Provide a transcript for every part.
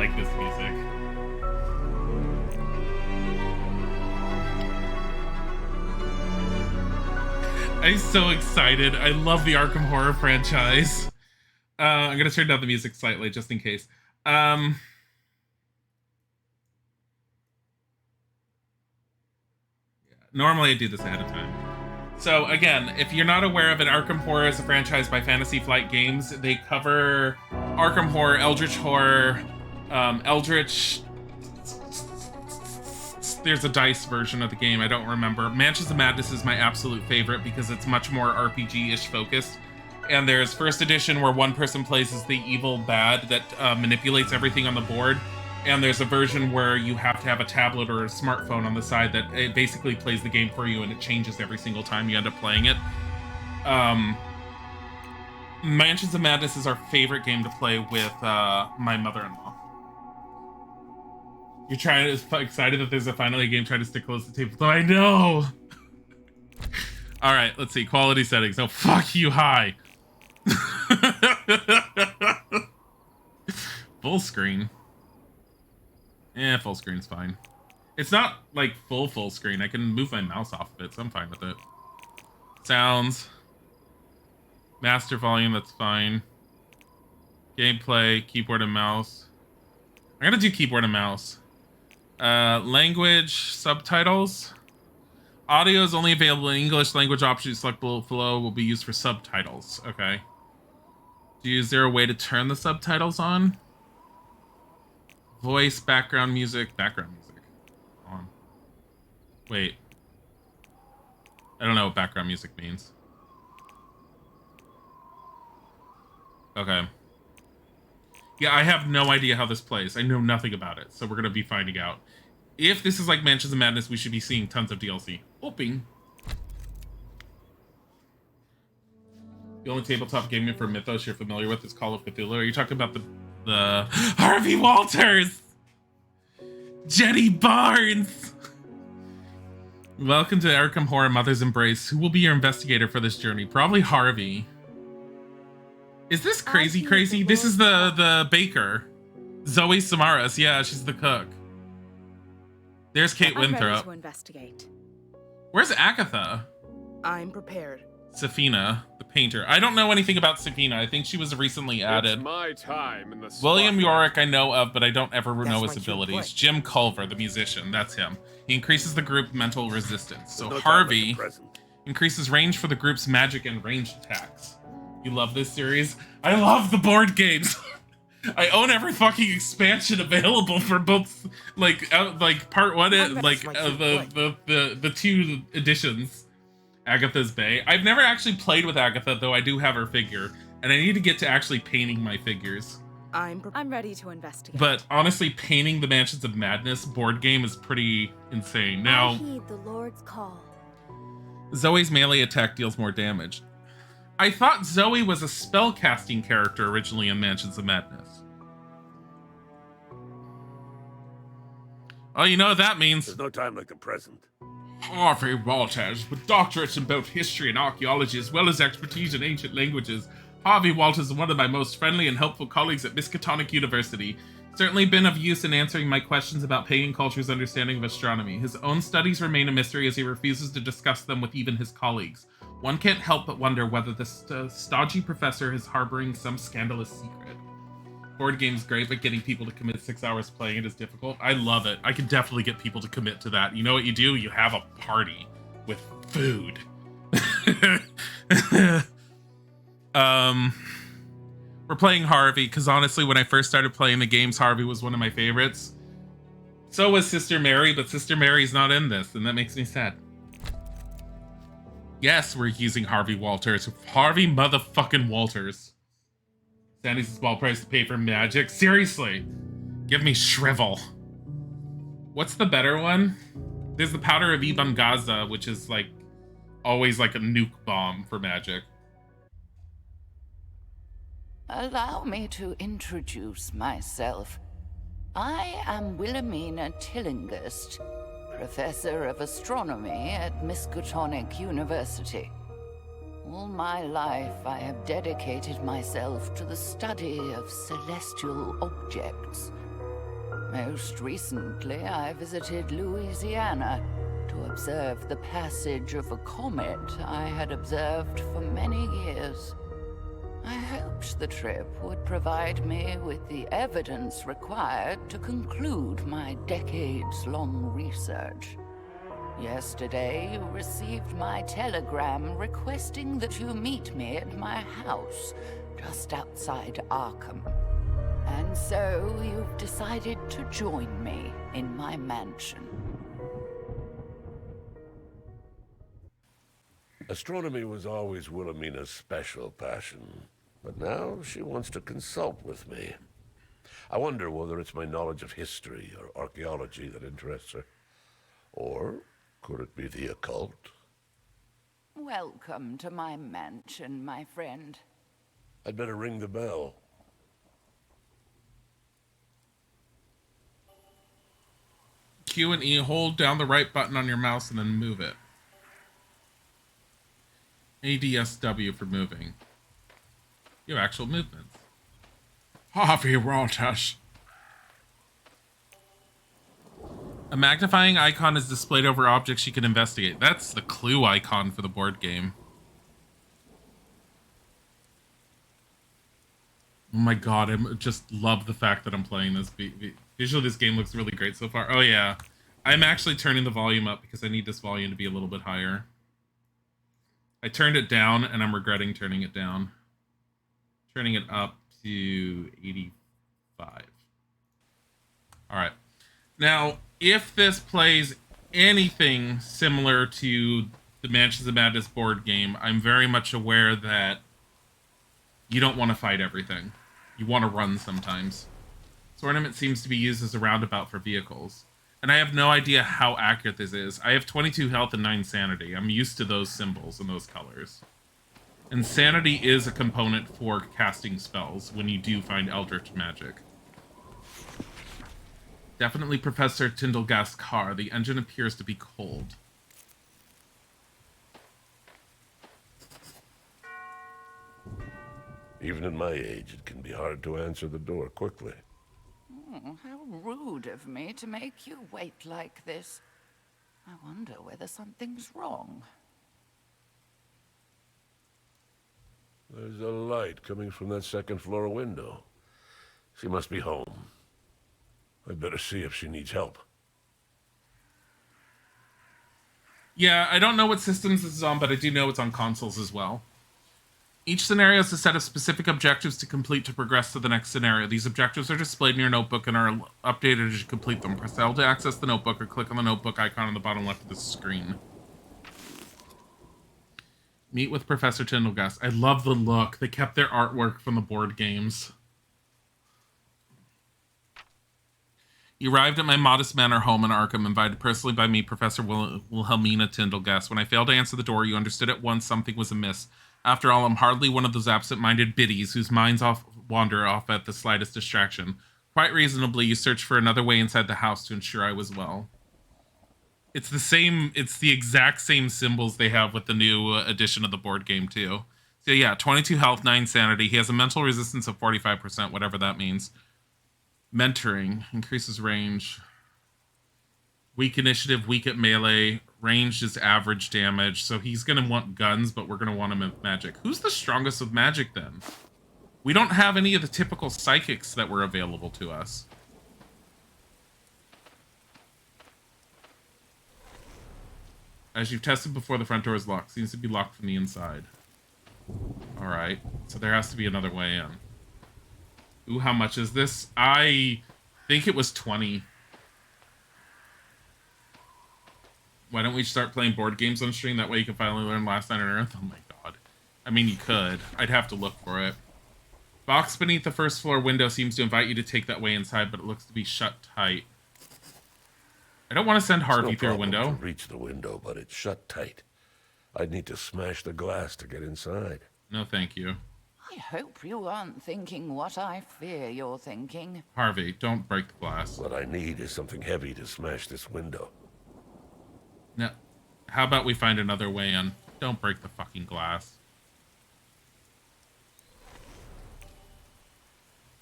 like this music. I'm so excited. I love the Arkham Horror franchise. I'm gonna turn down the music slightly just in case. Yeah, normally I do this ahead of time. So again, if you're not aware of it, Arkham Horror is a franchise by Fantasy Flight Games. They cover Arkham Horror, Eldritch Horror, Eldritch... There's a dice version of the game, I don't remember. Mansions of Madness is my absolute favorite because it's much more RPG-ish focused. And there's first edition where one person plays as the evil bad that manipulates everything on the board. And there's a version where you have to have a tablet or a smartphone on the side that it basically plays the game for you and it changes every single time you end up playing it. Mansions of Madness is our favorite game to play with my mother-in-law. You're excited that there's finally a game trying to stick close to the table. I know! Alright, let's see. Quality settings. Oh, fuck you, high. Full screen. Yeah, full screen's fine. It's not, like, full screen. I can move my mouse off of it, so I'm fine with it. Sounds. Master volume, that's fine. Gameplay, keyboard and mouse. I'm gonna do keyboard and mouse. Language, subtitles. Audio is only available in English. Language options select below will be used for subtitles. Okay. Is there a way to turn the subtitles on? Voice, background music, on. Wait. I don't know what background music means. Okay. Yeah, I have no idea how this plays. I know nothing about it, so we're gonna be finding out. If this is like Mansions of Madness, we should be seeing tons of DLC. Hoping. The only tabletop game for Mythos you're familiar with is Call of Cthulhu. Are you talking about the Harvey Walters? Jenny Barnes! Welcome to Arkham Horror Mother's Embrace. Who will be your investigator for this journey? Probably Harvey. Is this crazy? This is the baker. Zoe Samaras. Yeah, she's the cook. There's Kate Winthrop. I'm ready to investigate. Where's Agatha? I'm prepared. Safina, the painter. I don't know anything about Safina. I think she was recently added. It's my time in the William Yorick I know of, but I don't ever know That's his my cue abilities. point. Jim Culver, the musician. That's him. He increases the group mental resistance. So No time Harvey like the present. increases range for the group's magic and ranged attacks. You love this series? I love the board games. I own every fucking expansion available for both, like part one, the two editions. Agatha's Bay. I've never actually played with Agatha, though I do have her figure, and I need to get to actually painting my figures. I'm ready to investigate. But honestly, painting the Mansions of Madness board game is pretty insane. Now, I heed the Lord's call. Zoe's melee attack deals more damage. I thought Zoe was a spellcasting character originally in Mansions of Madness. Oh, you know what that means? There's no time like the present. Harvey Walters, with doctorates in both history and archaeology, as well as expertise in ancient languages. Harvey Walters is one of my most friendly and helpful colleagues at Miskatonic University. Certainly been of use in answering my questions about pagan culture's understanding of astronomy. His own studies remain a mystery as he refuses to discuss them with even his colleagues. One can't help but wonder whether this stodgy professor is harboring some scandalous secret. Board game's great, but getting people to commit 6 hours playing it is difficult. I love it. I can definitely get people to commit to that. You know what you do? You have a party with food. We're playing Harvey, because honestly, when I first started playing the games, Harvey was one of my favorites. So was Sister Mary, but Sister Mary's not in this, and that makes me sad. Yes, we're using Harvey Walters. Harvey motherfucking Walters. Sandy's a small price to pay for magic. Seriously. Give me Shrivel. What's the better one? There's the Powder of Ibn Gaza, which is like always like a nuke bomb for magic. Allow me to introduce myself. I am Wilhelmina Tillinghurst, Professor of Astronomy at Miskatonic University. All my life, I have dedicated myself to the study of celestial objects. Most recently, I visited Louisiana to observe the passage of a comet I had observed for many years. I hoped the trip would provide me with the evidence required to conclude my decades-long research. Yesterday, you received my telegram requesting that you meet me at my house, just outside Arkham. And so, you've decided to join me in my mansion. Astronomy was always Wilhelmina's special passion, but now she wants to consult with me. I wonder whether it's my knowledge of history or archaeology that interests her. Or could it be the occult? Welcome to my mansion, my friend. I'd better ring the bell. Q and E, hold down the right button on your mouse and then move it. ADSW for moving. You have actual movements. Harvey Walters. A magnifying icon is displayed over objects you can investigate. That's the clue icon for the board game. Oh my god, I just love the fact that I'm playing this. Visually, this game looks really great so far. Oh yeah, I'm actually turning the volume up because I need this volume to be a little bit higher. I turned it down and I'm regretting turning it down. Turning it up to 85. All right. Now, if this plays anything similar to the Mansions of Madness board game, I'm very much aware that you don't want to fight everything. You want to run sometimes. This ornament seems to be used as a roundabout for vehicles. And I have no idea how accurate this is. I have 22 health and 9 sanity. I'm used to those symbols and those colors. And sanity is a component for casting spells when you do find Eldritch magic. Definitely Professor Tyndall's car. The engine appears to be cold. Even at my age, it can be hard to answer the door quickly. Oh, how rude of me to make you wait like this. I wonder whether something's wrong. There's a light coming from that second floor window. She must be home. I'd better see if she needs help. Yeah, I don't know what systems this is on, but I do know it's on consoles as well. Each scenario has a set of specific objectives to complete to progress to the next scenario. These objectives are displayed in your notebook and are updated as you complete them. Press L to access the notebook or click on the notebook icon on the bottom left of the screen. Meet with Professor Tyndall's. I love the look. They kept their artwork from the board games. You arrived at my modest manor home in Arkham, invited personally by me, Professor Wilhelmina Tyndall's. When I failed to answer the door, you understood at once something was amiss. After all, I'm hardly one of those absent-minded biddies whose minds wander off at the slightest distraction. Quite reasonably, you searched for another way inside the house to ensure I was well. It's the exact same symbols they have with the new edition of the board game, too. So yeah, 22 health, 9 sanity. He has a mental resistance of 45%, whatever that means. Mentoring increases range. Weak initiative, weak at melee. Ranged is average damage. So he's going to want guns, but we're going to want him at magic. Who's the strongest with magic, then? We don't have any of the typical psychics that were available to us. As you've tested before, the front door is locked. Seems to be locked from the inside. Alright. So there has to be another way in. Ooh, how much is this? I think it was 20. Why don't we start playing board games on stream? That way you can finally learn Last Night on Earth. Oh my god. I mean, you could. I'd have to look for it. Box beneath the first floor window seems to invite you to take that way inside, but it looks to be shut tight. I don't want to send Harvey through a window. To reach the window, but it's shut tight. I'd need to smash the glass to get inside. No, thank you. I hope you aren't thinking what I fear you're thinking. Harvey, don't break the glass. What I need is something heavy to smash this window. No. How about we find another way in? Don't break the fucking glass.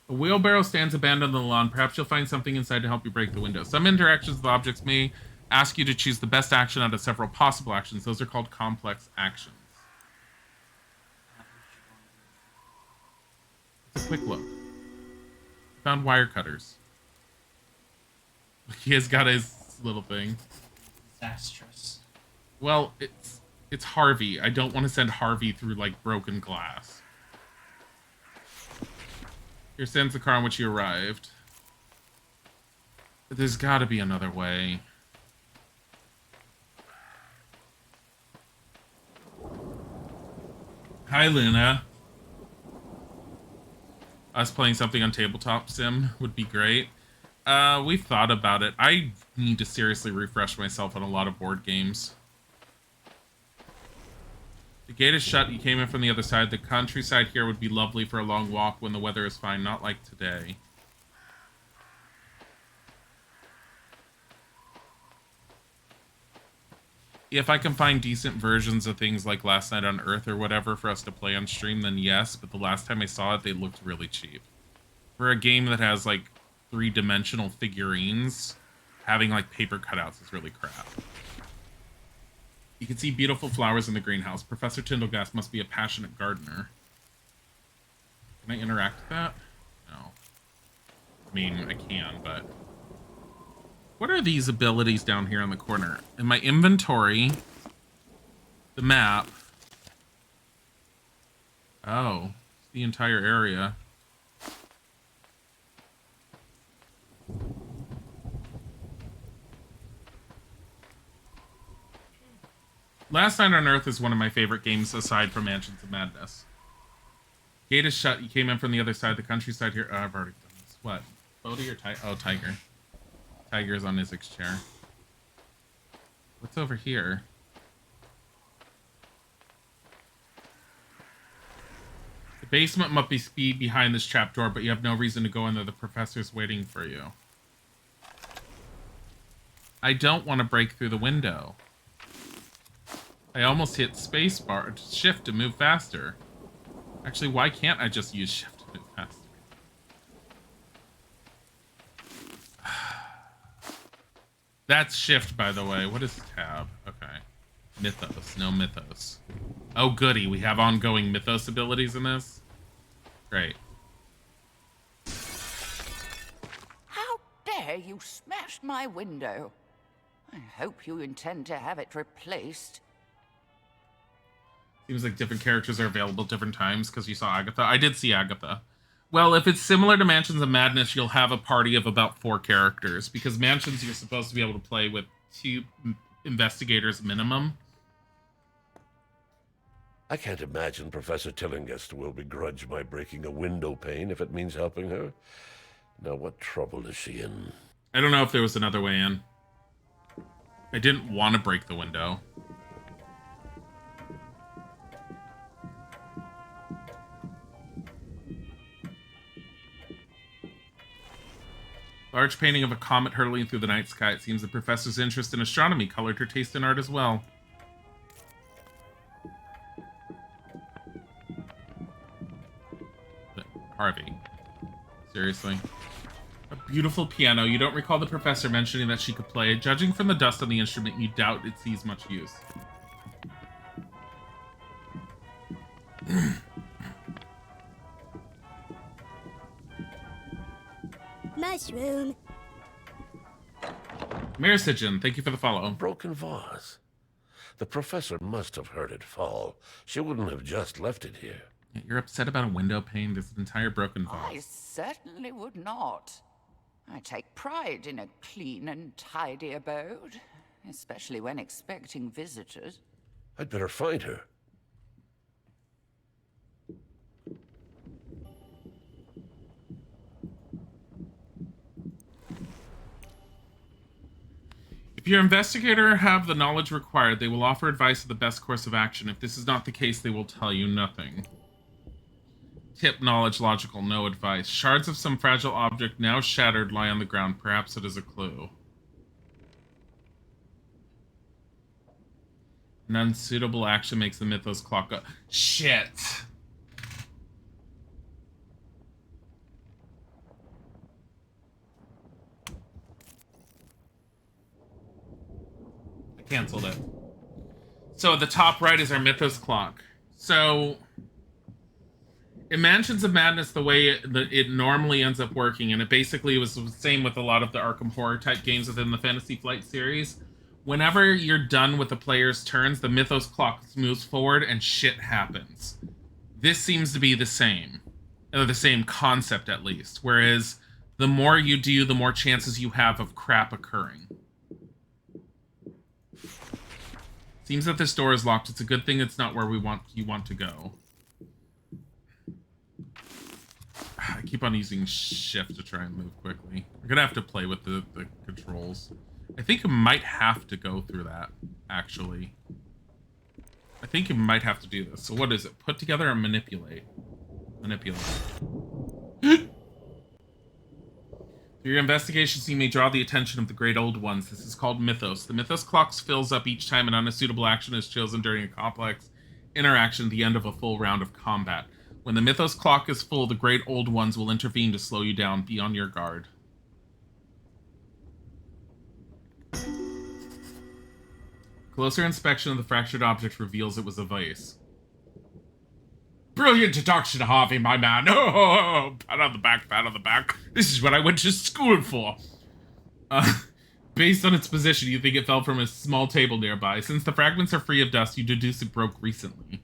A wheelbarrow stands abandoned on the lawn. Perhaps you'll find something inside to help you break the window. Some interactions with objects may ask you to choose the best action out of several possible actions. Those are called complex actions. It's a quick look. Found wire cutters. He has got his little thing. Disastrous. Well, it's Harvey. I don't want to send Harvey through, like, broken glass. Here stands the car in which you arrived. There's gotta be another way. Hi, Luna. Us playing something on Tabletop Sim would be great. We've thought about it. I need to seriously refresh myself on a lot of board games. The gate is shut. You came in from the other side. The countryside here would be lovely for a long walk when the weather is fine, not like today. If I can find decent versions of things like Last Night on Earth or whatever for us to play on stream, then yes, but the last time I saw it, they looked really cheap. For a game that has, like, three-dimensional figurines, having, like, paper cutouts is really crap. You can see beautiful flowers in the greenhouse. Professor Tyndallgast must be a passionate gardener. Can I interact with that? No. I mean, I can, but... What are these abilities down here in the corner? In my inventory, the map. Oh, the entire area. Last Night on Earth is one of my favorite games aside from Mansions of Madness. Gate is shut. You came in from the other side of the countryside here. Oh, I've already done this. What? Bodhi or Tiger? Oh, Tiger. Tiger's on Izik's chair. What's over here? The basement must be behind this trapdoor, but you have no reason to go in there. The professor's waiting for you. I don't want to break through the window. I almost hit spacebar, shift to move faster. Actually, why can't I just use shift to move faster? That's shift, by the way. What is tab? Okay. Mythos. No mythos. Oh, goody. We have ongoing mythos abilities in this? Great. How dare you smash my window? I hope you intend to have it replaced. Seems like different characters are available different times because you saw Agatha. I did see Agatha. Well, if it's similar to Mansions of Madness, you'll have a party of about 4 characters. Because Mansions, you're supposed to be able to play with 2 investigators minimum. I can't imagine Professor Tillinghast will begrudge my breaking a window pane if it means helping her. Now, what trouble is she in? I don't know if there was another way in. I didn't want to break the window. Large painting of a comet hurtling through the night sky. It seems the professor's interest in astronomy colored her taste in art as well. But Harvey. Seriously. A beautiful piano. You don't recall the professor mentioning that she could play it. Judging from the dust on the instrument, you doubt it sees much use. Mushroom. Marisigen, thank you for the follow. Broken vase. The professor must have heard it fall. She wouldn't have just left it here. You're upset about a window pane? There's an entire broken I vase. certainly would not. I take pride in a clean and tidy abode, especially when expecting visitors. I'd better find her. If your investigator have the knowledge required, they will offer advice of the best course of action. If this is not the case, they will tell you nothing. Tip: knowledge, logical, no advice. Shards of some fragile object now shattered lie on the ground. Perhaps it is a clue. An unsuitable action makes the mythos clock up. Shit! canceled it. So at the top right is our Mythos clock. So in Mansions of Madness, the way it normally ends up working, and it basically was the same with a lot of the Arkham Horror type games within the Fantasy Flight series, whenever you're done with the player's turns, the Mythos clock moves forward and shit happens. This seems to be the same. Or the same concept, at least. Whereas the more you do, the more chances you have of crap occurring. Seems that this door is locked. It's a good thing it's not where you want to go. I keep on using shift to try and move quickly. I'm gonna have to play with the controls. I think you might have to go through that, actually. I think you might have to do this. So what is it? Put together or manipulate? Manipulate. Through your investigations, you may draw the attention of the Great Old Ones. This is called Mythos. The Mythos clock fills up each time an unsuitable action is chosen during a complex interaction at the end of a full round of combat. When the Mythos clock is full, the Great Old Ones will intervene to slow you down. Be on your guard. Closer inspection of the fractured object reveals it was a vase. Brilliant deduction, Harvey, my man. Oh, pat on the back, pat on the back. This is what I went to school for. Based on its position, you think it fell from a small table nearby. Since the fragments are free of dust, you deduce it broke recently.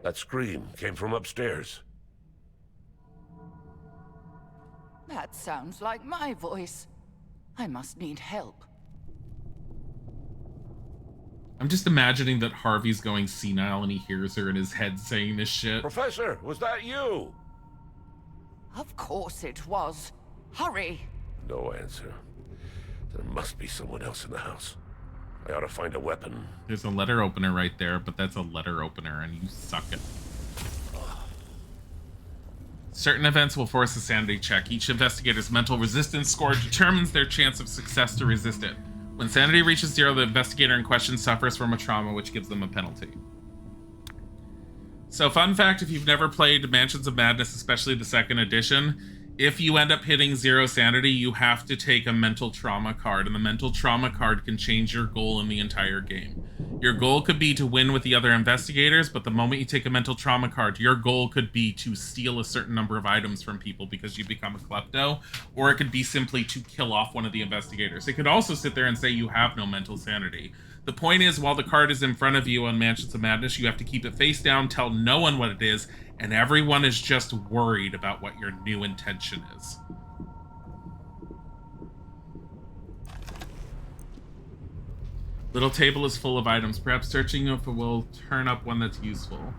That scream came from upstairs. That sounds like my voice. I must need help. I'm just imagining that Harvey's going senile and he hears her in his head saying this shit. Professor, was that you? Of course it was. Hurry! No answer. There must be someone else in the house. I ought to find a weapon. There's a letter opener right there, but that's a letter opener and you suck it. Certain events will force a sanity check. Each investigator's mental resistance score determines their chance of success to resist it. When sanity reaches 0, the investigator in question suffers from a trauma, which gives them a penalty. So, fun fact, if you've never played Mansions of Madness, especially the 2nd edition, if you end up hitting 0 sanity, you have to take a mental trauma card, and the mental trauma card can change your goal in the entire game. Your goal could be to win with the other investigators, but the moment you take a mental trauma card, your goal could be to steal a certain number of items from people because you become a klepto, or it could be simply to kill off one of the investigators. It could also sit there and say you have no mental sanity. The point is, while the card is in front of you on Mansions of Madness, you have to keep it face down, tell no one what it is, and everyone is just worried about what your new intention is. Little table is full of items. Perhaps searching if it will turn up one that's useful.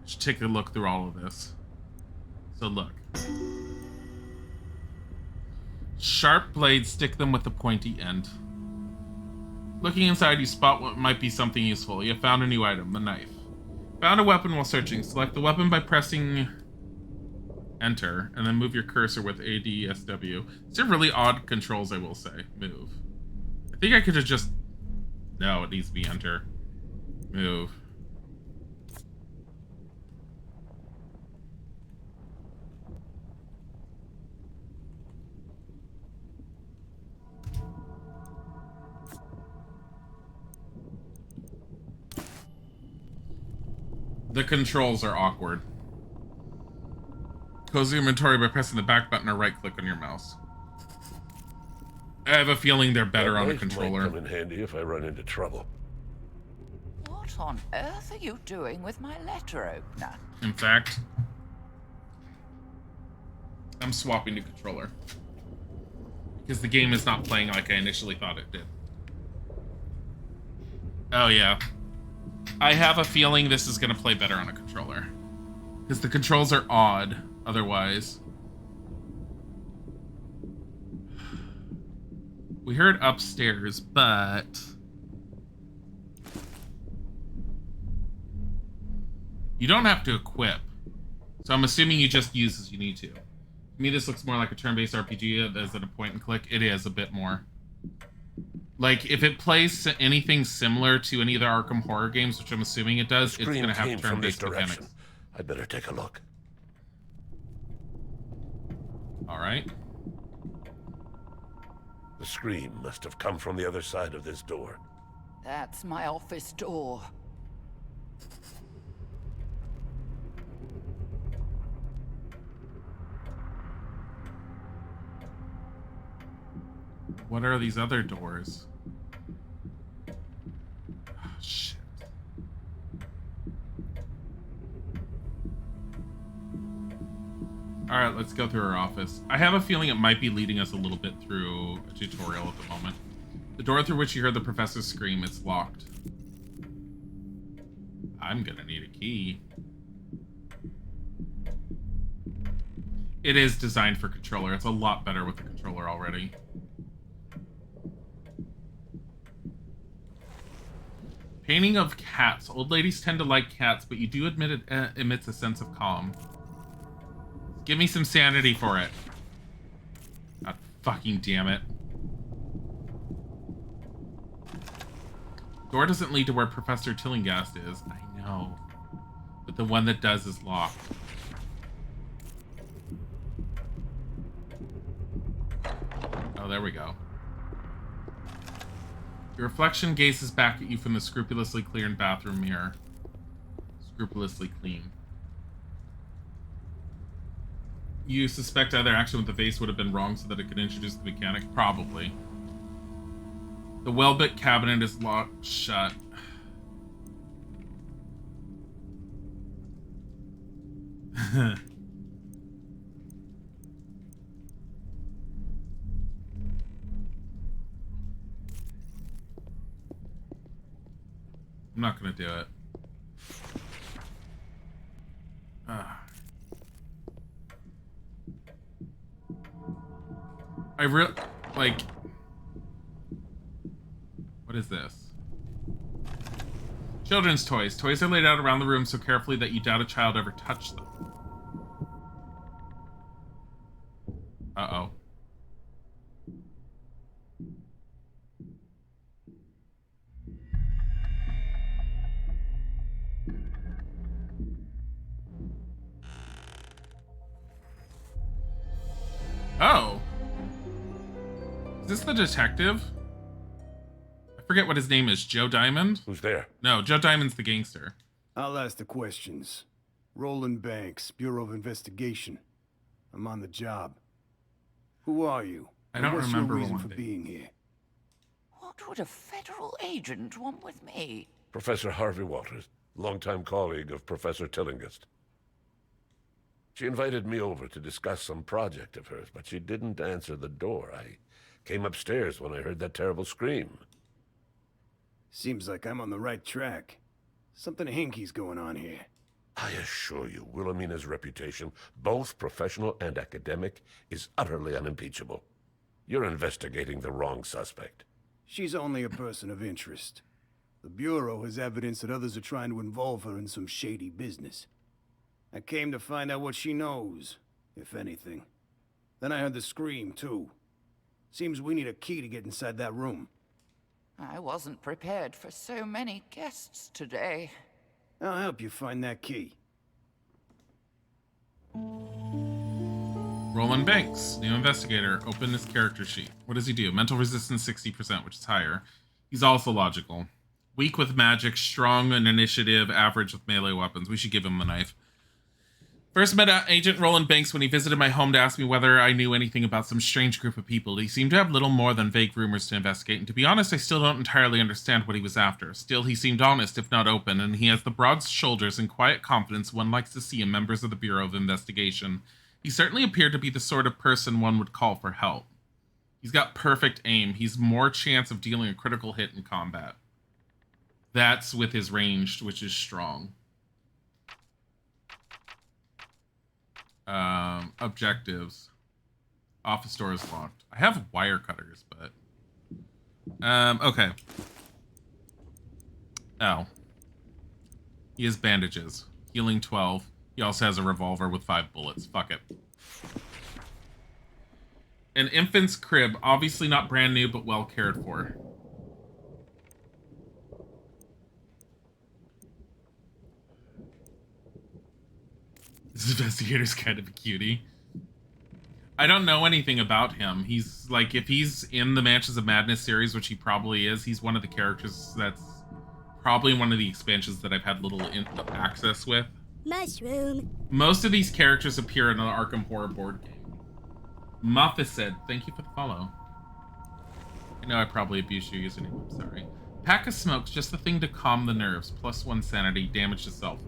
Should take a look through all of this. So look. Sharp blades, stick them with the pointy end. Looking inside, you spot what might be something useful. You have found a new item, the knife. Found a weapon while searching. Select the weapon by pressing enter, and then move your cursor with ADSW. These are really odd controls, I will say. Move. I think I could have just... No, it needs to be enter. Move. The controls are awkward. Close the inventory by pressing the back button or right-click on your mouse. I have a feeling they're better on a controller. Might come in handy if I run into trouble. What on earth are you doing with my letter opener? In fact, I'm swapping to controller. Because the game is not playing like I initially thought it did. Oh yeah. I have a feeling this is going to play better on a controller. Because the controls are odd, otherwise. We heard upstairs, but... You don't have to equip. So I'm assuming you just use as you need to. To me, this looks more like a turn-based RPG as in a point-and-click. It is a bit more. Like, if it plays anything similar to any of the Arkham horror games, which I'm assuming it does, it's going to have turn-based mechanics. I better take a look. All right. The scream must have come from the other side of this door. That's my office door. What are these other doors? Oh, shit. Alright, let's go through her office. I have a feeling it might be leading us a little bit through a tutorial at the moment. The door through which you heard the professor scream, it's locked. I'm gonna need a key. It is designed for controller. It's a lot better with the controller already. Painting of cats. Old ladies tend to like cats, but you do admit it emits a sense of calm. Give me some sanity for it. God fucking damn it. Door doesn't lead to where Professor Tillinghast is. I know. But the one that does is locked. Oh, there we go. Your reflection gazes back at you from the scrupulously clean bathroom mirror. Scrupulously clean. You suspect either action with the vase would have been wrong so that it could introduce the mechanic? Probably. The well-built cabinet is locked shut. I'm not gonna do it. I really, like, what is this? Children's toys. Toys are laid out around the room so carefully that you doubt a child ever touched them. Uh-oh. Oh. Is this the detective? I forget what his name is. Joe Diamond? Who's there? No, Joe Diamond's the gangster. I'll ask the questions. Roland Banks, Bureau of Investigation. I'm on the job. Who are you? I don't What's remember your reason Roland for Banks. being here? What would a federal agent want with me? Professor Harvey Walters, longtime colleague of Professor Tillinghast. She invited me over to discuss some project of hers, but she didn't answer the door. I came upstairs when I heard that terrible scream. Seems like I'm on the right track. Something hinky's going on here. I assure you, Wilhelmina's reputation, both professional and academic, is utterly unimpeachable. You're investigating the wrong suspect. She's only a person of interest. The Bureau has evidence that others are trying to involve her in some shady business. I came to find out what she knows, if anything. Then I heard the scream, too. Seems we need a key to get inside that room. I wasn't prepared for so many guests today. I'll help you find that key. Roland Banks, new investigator. Open his character sheet. What does he do? Mental resistance 60%, which is higher. He's also logical. Weak with magic, strong in initiative, average with melee weapons. We should give him the knife. First met Agent Roland Banks when he visited my home to ask me whether I knew anything about some strange group of people. He seemed to have little more than vague rumors to investigate, and to be honest, I still don't entirely understand what he was after. Still, he seemed honest, if not open, and he has the broad shoulders and quiet confidence one likes to see in members of the Bureau of Investigation. He certainly appeared to be the sort of person one would call for help. He's got perfect aim. He's more chance of dealing a critical hit in combat. That's with his ranged, which is strong. Objectives. Office door is locked. I have wire cutters, but... okay. Oh. He has bandages. Healing 12. He also has a revolver with 5 bullets. Fuck it. An infant's crib. Obviously not brand new, but well cared for. This investigator's kind of a cutie. I don't know anything about him. He's like, if he's in the Mansions of Madness series, which he probably is, he's one of the characters that's probably one of the expansions that I've had little access with. Mushroom. Most of these characters appear in an Arkham Horror board game. Muffis said, thank you for the follow. I know I probably abused your username, I'm sorry. Pack of smokes, just the thing to calm the nerves. +1 sanity, damage to self.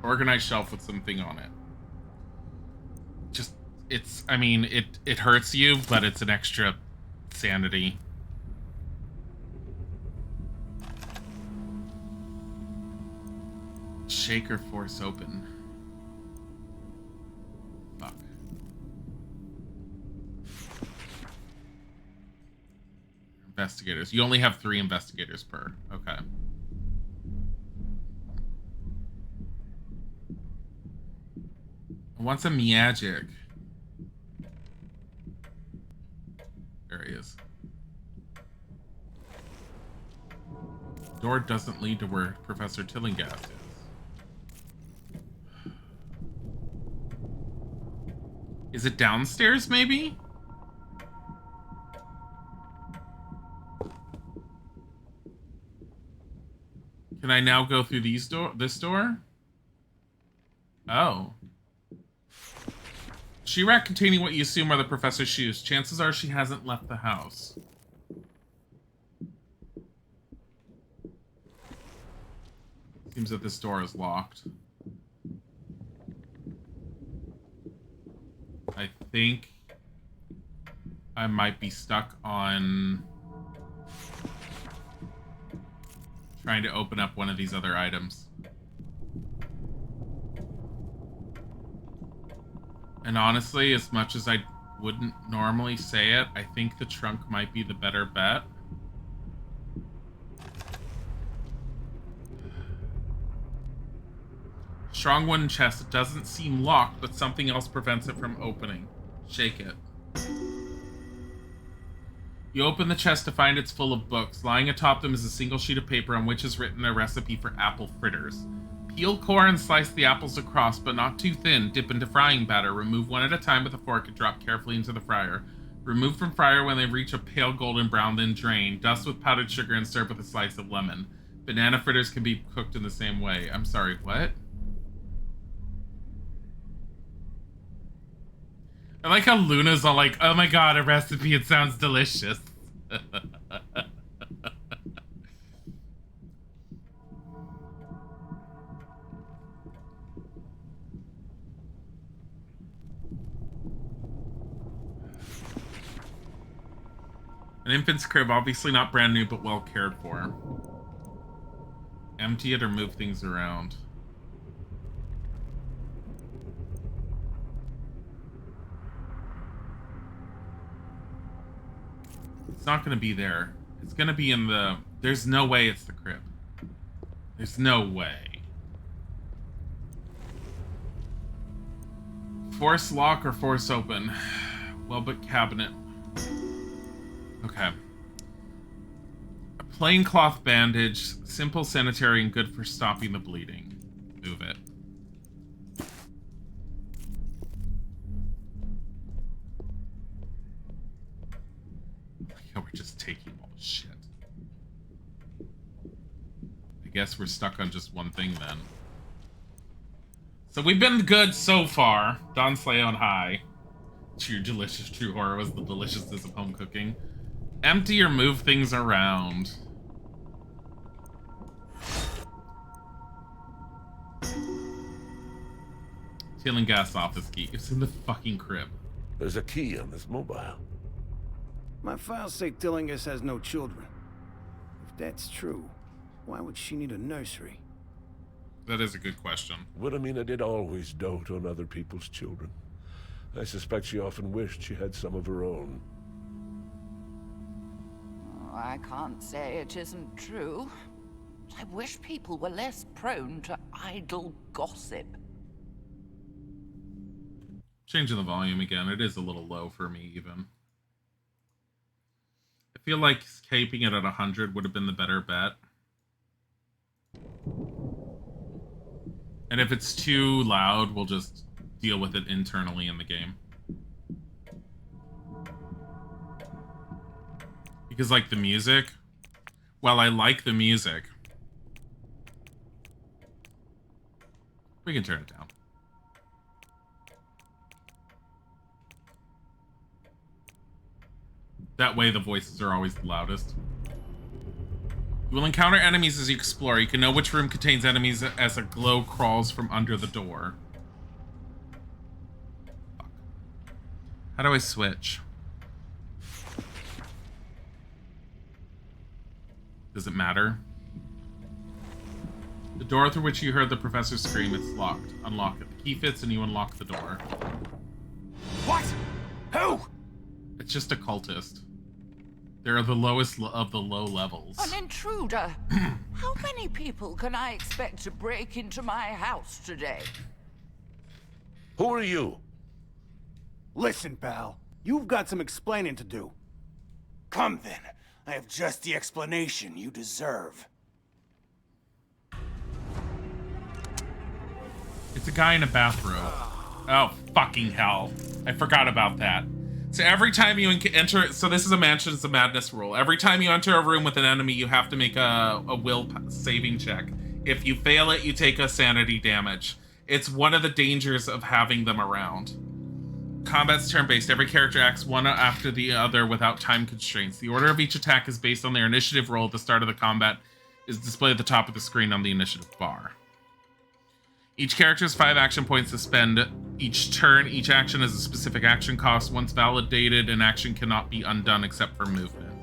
Organized shelf with something on it. Just, it's, I mean, it hurts you, but it's an extra sanity. Shaker force open. Fuck. Investigators. You only have 3 investigators per. Okay. I want some magic. There he is. Door doesn't lead to where Professor Tillinghast is. Is it downstairs, maybe? Can I now go through this door? Oh. She rack containing what you assume are the professor's shoes. Chances are she hasn't left the house. Seems that this door is locked. I think I might be stuck on trying to open up one of these other items. And honestly, as much as I wouldn't normally say it, I think the trunk might be the better bet. Strong wooden chest. It doesn't seem locked, but something else prevents it from opening. Shake it. You open the chest to find it's full of books. Lying atop them is a single sheet of paper on which is written a recipe for apple fritters. Peel, core, and slice the apples across, but not too thin. Dip into frying batter. Remove one at a time with a fork and drop carefully into the fryer. Remove from fryer when they reach a pale golden brown, then drain. Dust with powdered sugar and serve with a slice of lemon. Banana fritters can be cooked in the same way. I'm sorry, what? I like how Luna's all like, oh my god, a recipe, it sounds delicious. An infant's crib, obviously not brand new, but well cared for. Empty it or move things around. It's not going to be there. It's going to be in the... There's no way it's the crib. There's no way. Force lock or force open? Well, but cabinet. Okay. A plain cloth bandage, simple, sanitary, and good for stopping the bleeding. Move it. Yeah, we're just taking all the shit. I guess we're stuck on just one thing then. So we've been good so far. Don Slay on high. True delicious true horror was the deliciousness of home cooking. Empty or move things around. Stealing gas office key. It's in the fucking crib. There's a key on this mobile. My files say Tillinghast has no children. If that's true, why would she need a nursery? That is a good question. Wilhelmina did always dote on other people's children. I suspect she often wished she had some of her own. Oh, I can't say it isn't true. I wish people were less prone to idle gossip. Changing the volume again. It is a little low for me, even. I feel like keeping it at 100 would have been the better bet. And if it's too loud, we'll just deal with it internally in the game. Because, like, the music, while I like the music, we can turn it down. That way the voices are always the loudest. You will encounter enemies as you explore. You can know which room contains enemies as a glow crawls from under the door. Fuck. How do I switch? Does it matter? The door through which you heard the professor scream, it's locked. Unlock it. The key fits and you unlock the door. What? Who? It's just a cultist. They're the lowest of the low levels. An intruder? How many people can I expect to break into my house today? Who are you? Listen, pal. You've got some explaining to do. Come then. I have just the explanation you deserve. It's a guy in a bathrobe. Oh, fucking hell. I forgot about that. So every time you enter... So this is a Mansions of Madness rule. Every time you enter a room with an enemy, you have to make a will saving check. If you fail it, you take a sanity damage. It's one of the dangers of having them around. Combat's turn-based. Every character acts one after the other without time constraints. The order of each attack is based on their initiative roll at the start of the combat, is displayed at the top of the screen on the initiative bar. Each character has 5 action points to spend each turn. Each action has a specific action cost. Once validated, an action cannot be undone except for movement.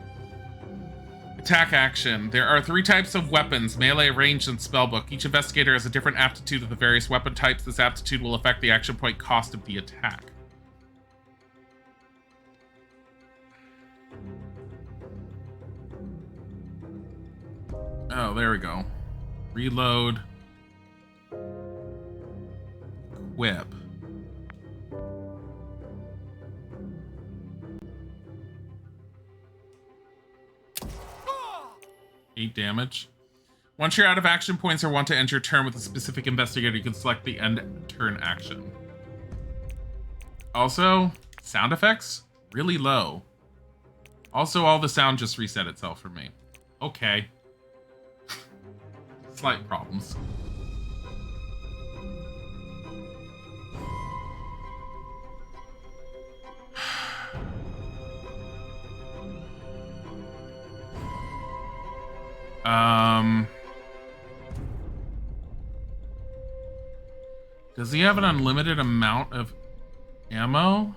Attack action. There are 3 types of weapons: melee, ranged, and spellbook. Each investigator has a different aptitude of the various weapon types. This aptitude will affect the action point cost of the attack. Oh, there we go. Reload. Whip. 8 damage. Once you're out of action points or want to end your turn with a specific investigator, you can select the end turn action. Also, sound effects, really low. Also, all the sound just reset itself for me. Okay. Slight problems. Does he have an unlimited amount of ammo?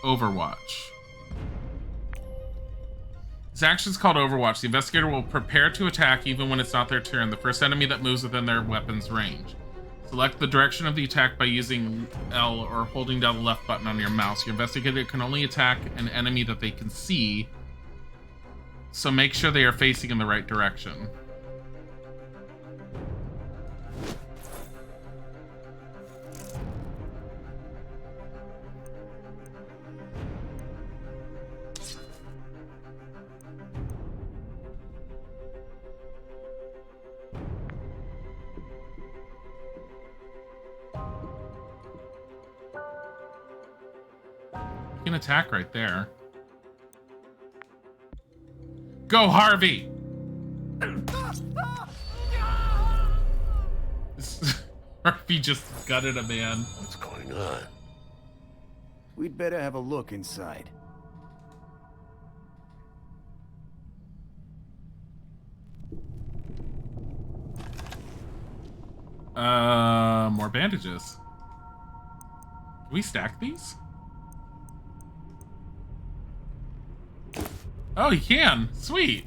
Overwatch. This action is called Overwatch. The investigator will prepare to attack even when it's not their turn. The first enemy that moves within their weapon's range. Select the direction of the attack by using L or holding down the left button on your mouse. Your investigator can only attack an enemy that they can see, so make sure they are facing in the right direction. You can attack right there. Go, Harvey! Harvey just gutted a man. What's going on? We'd better have a look inside. More bandages. Can we stack these? Oh, you can. Sweet.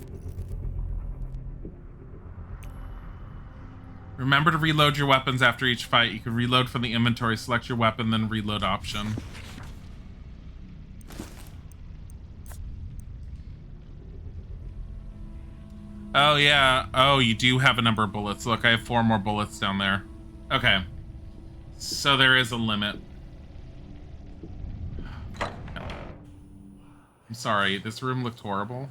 Remember to reload your weapons after each fight. You can reload from the inventory, select your weapon, then reload option. Oh, yeah. Oh, you do have a number of bullets. Look, I have 4 more bullets down there. Okay. So there is a limit. I'm sorry, this room looked horrible.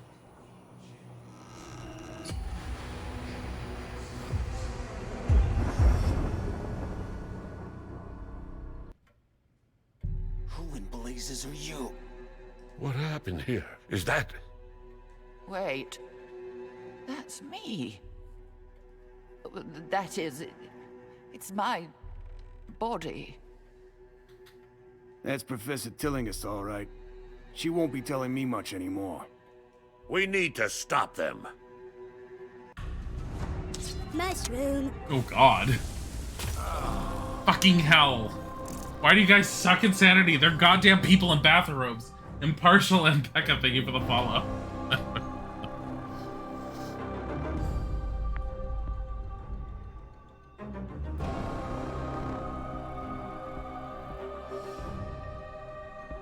What happened here? Is that... Wait. That's me. That is... It's my... body. That's Professor Tillinghast, all right. She won't be telling me much anymore. We need to stop them. Mushroom. Oh god. Fucking hell. Why do you guys suck at sanity? They're goddamn people in bathrobes. Impartial and Becca, thank you for the follow.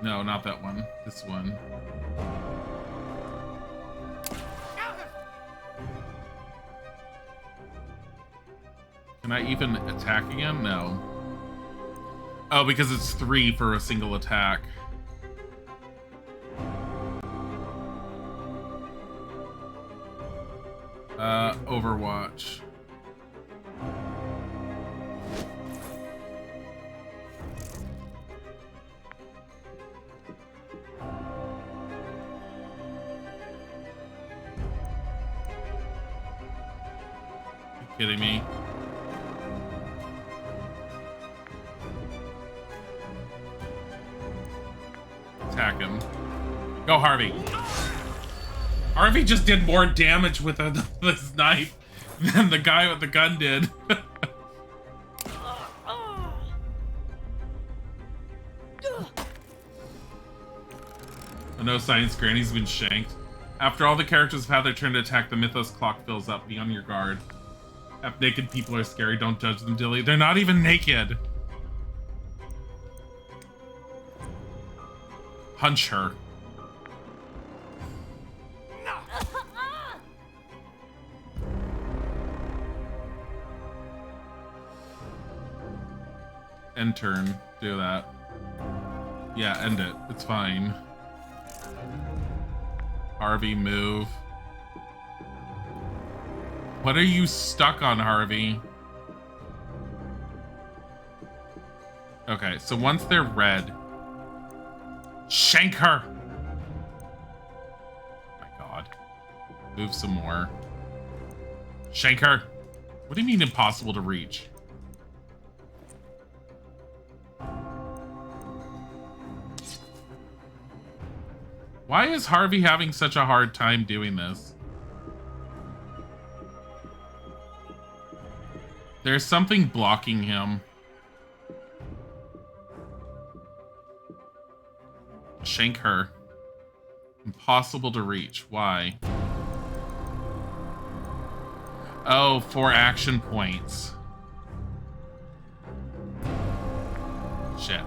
No, not that one. This one. Can I even attack again? No. Oh, because it's 3 for a single attack. Overwatch. You kidding me? Attack him. Go, Harvey. Harvey just did more damage with this knife than the guy with the gun did. No science, Granny's been shanked. After all the characters have had their turn to attack, the Mythos clock fills up. Be on your guard. Half naked people are scary. Don't judge them, Dilly. They're not even naked. Punch her. End turn. Do that. Yeah, end it. It's fine. Harvey, move. What are you stuck on, Harvey? Okay, so once they're red, shank her! Oh my god. Move some more. Shank her! What do you mean impossible to reach? Why is Harvey having such a hard time doing this? There's something blocking him. Shank her. Impossible to reach. Why? Oh, 4 action points. Shit.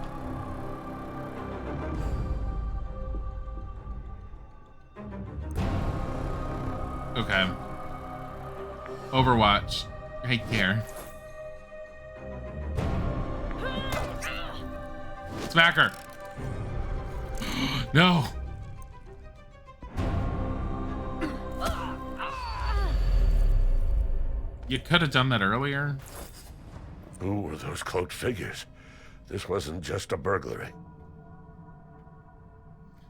Okay. Overwatch. Right there. Smack her. No. You could have done that earlier. Who were those cloaked figures? This wasn't just a burglary.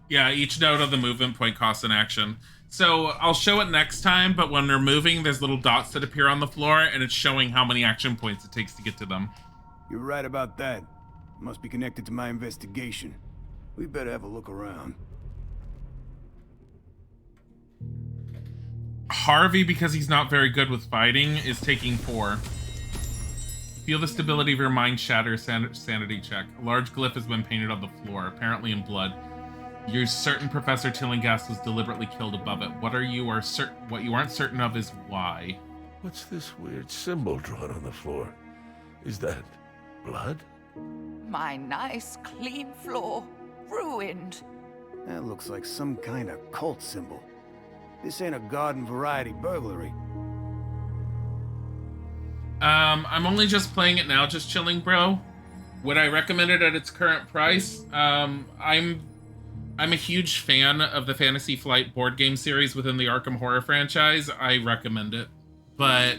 Yeah, each node of the movement point costs an action. So I'll show it next time, but when they're moving, there's little dots that appear on the floor, and it's showing how many action points it takes to get to them. You're right about that. Must be connected to my investigation. We better have a look around. Harvey, because he's not very good with fighting, is taking 4. Feel the stability of your mind shatter. Sanity check. A large glyph has been painted on the floor, apparently in blood. You're certain Professor Tillinghast was deliberately killed above it. What you aren't certain of is why. What's this weird symbol drawn on the floor? Is that blood? My nice, clean floor. Ruined. That looks like some kind of cult symbol. This ain't a garden variety burglary. I'm only just playing it now, just chilling, bro. Would I recommend it at its current price? I'm a huge fan of the Fantasy Flight board game series within the Arkham horror franchise. I recommend it. But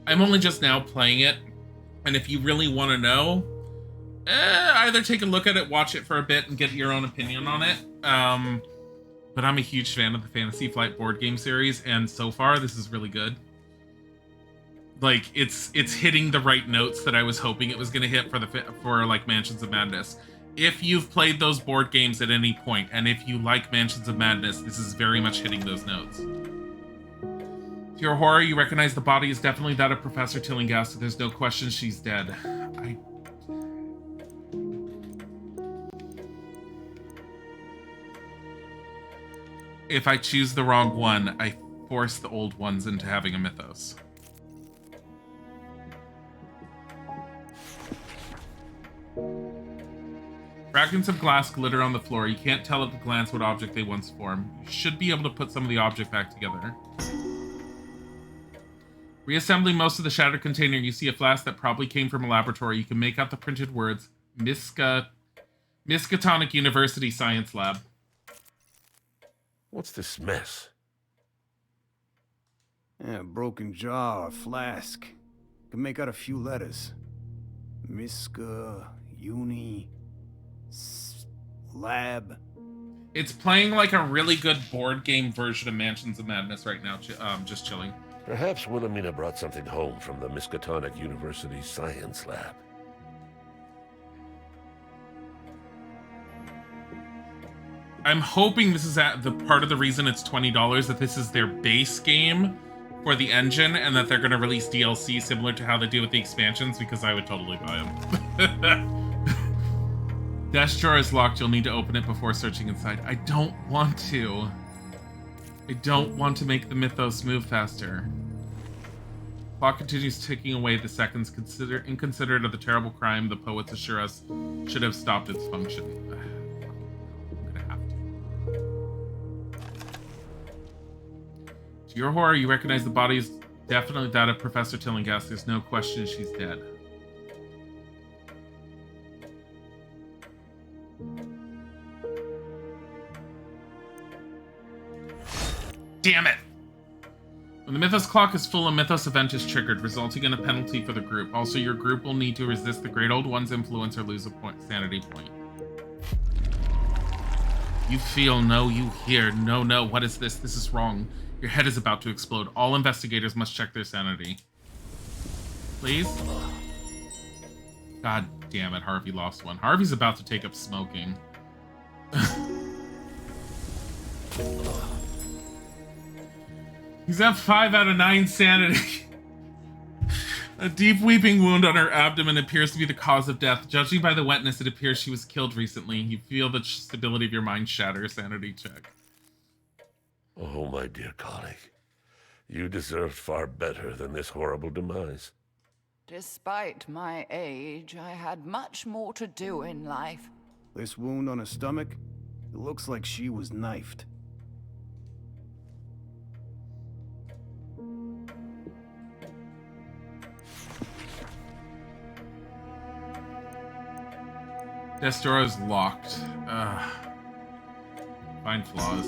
I'm only just now playing it. And if you really want to know, either take a look at it, watch it for a bit, and get your own opinion on it. but I'm a huge fan of the Fantasy Flight board game series, and so far this is really good. Like it's hitting the right notes that I was hoping it was going to hit for like Mansions of Madness. If you've played those board games at any point, and if you like Mansions of Madness, this is very much hitting those notes. To your horror, you recognize the body is definitely that of Professor Tillinghast. There's no question she's dead. If I choose the wrong one, I force the old ones into having a mythos. Fragments of glass glitter on the floor. You can't tell at a glance what object they once formed. You should be able to put some of the object back together. Reassembling most of the shattered container, you see a flask that probably came from a laboratory. You can make out the printed words, Miskatonic University Science Lab. What's this mess? Yeah, a broken jar or flask. Can make out a few letters. Miska, Uni, Lab. It's playing like a really good board game version of Mansions of Madness right now, just chilling. Perhaps Wilhelmina brought something home from the Miskatonic University Science Lab. I'm hoping this is the part of the reason it's $20, that this is their base game for the engine, and that they're going to release DLC similar to how they do with the expansions, because I would totally buy them. Desk drawer is locked. You'll need to open it before searching inside. I don't want to. I don't want to make the mythos move faster. Clock continues ticking away the seconds. Inconsiderate of the terrible crime the poets assure us should have stopped its function. I'm gonna have to. To your horror, you recognize the body is definitely that of Professor Tillinghast. There's no question she's dead. Damn it! When the Mythos clock is full, a Mythos event is triggered, resulting in a penalty for the group. Also, your group will need to resist the Great Old One's influence or lose a sanity point. You feel, no, you hear, no, no, what is this? This is wrong. Your head is about to explode. All investigators must check their sanity. Please? God damn it, Harvey lost one. Harvey's about to take up smoking. He's at 5 out of 9 sanity. A deep weeping wound on her abdomen appears to be the cause of death. Judging by the wetness, it appears she was killed recently. You feel the stability of your mind shatter. Sanity check. Oh, my dear colleague. You deserved far better than this horrible demise. Despite my age, I had much more to do in life. This wound on her stomach, it looks like she was knifed. Desk drawer is locked. Find flaws.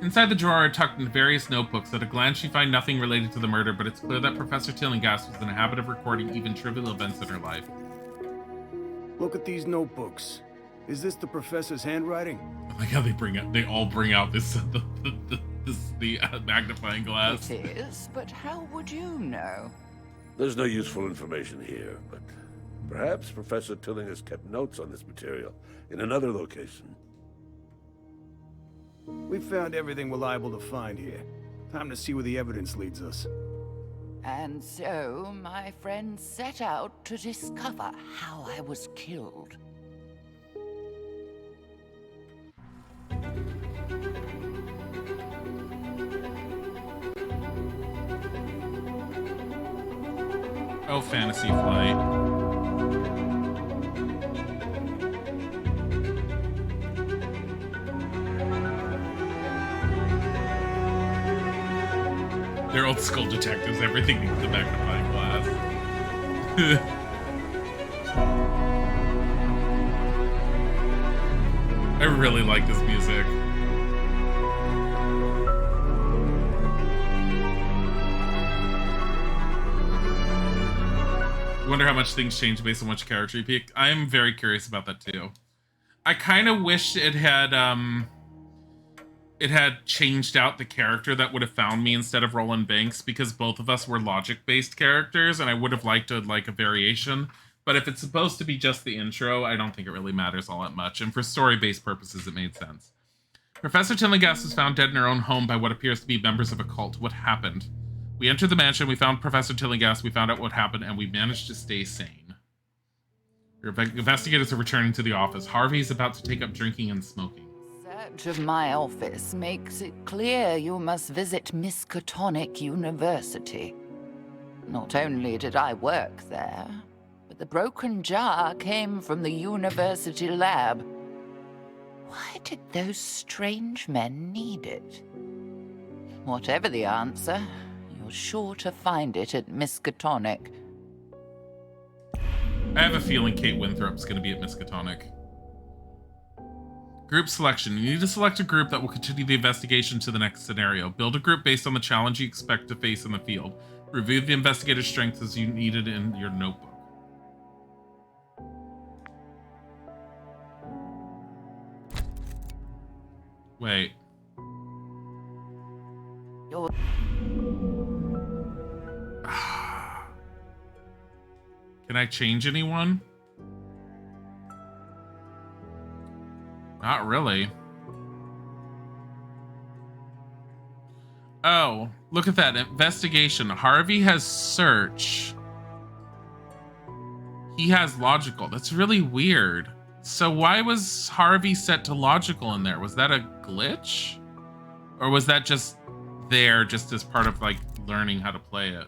Inside the drawer are tucked in various notebooks. At a glance, you find nothing related to the murder, but it's clear that Professor Tillinghast was in a habit of recording even trivial events in her life. Look at these notebooks. Is this the professor's handwriting? I like how they all bring out this the magnifying glass. It is, but how would you know? There's no useful information here, but perhaps Professor Tilling has kept notes on this material in another location. We found everything we're liable to find here. Time to see where the evidence leads us. And so, my friend set out to discover how I was killed. Oh, Fantasy Flight. They're old school detectives. Everything needs the magnifying glass. I really like this music. I wonder how much things change based on which character you pick. I am very curious about that too. I kind of wish it had it had changed out the character that would have found me instead of Roland Banks, because both of us were logic-based characters, and I would have liked a variation. But if it's supposed to be just the intro, I don't think it really matters all that much. And for story-based purposes, it made sense. Professor Tillinghast was found dead in her own home by what appears to be members of a cult. What happened? We entered the mansion, we found Professor Tillinghast, we found out what happened, and we managed to stay sane. Your investigators are returning to the office. Harvey is about to take up drinking and smoking. Search of my office makes it clear you must visit Miskatonic University. Not only did I work there, but the broken jar came from the university lab. Why did those strange men need it? Whatever the answer, you're sure to find it at Miskatonic. I have a feeling Kate Winthrop's going to be at Miskatonic. Group selection. You need to select a group that will continue the investigation to the next scenario. Build a group based on the challenge you expect to face in the field. Review the investigator's strengths as you needed in your notebook. Wait. Can I change anyone? Not really. Oh, look at that. Investigation. Harvey has search. He has logical. That's really weird. So why was Harvey set to logical in there? Was that a glitch? Or was that just there just as part of like learning how to play it?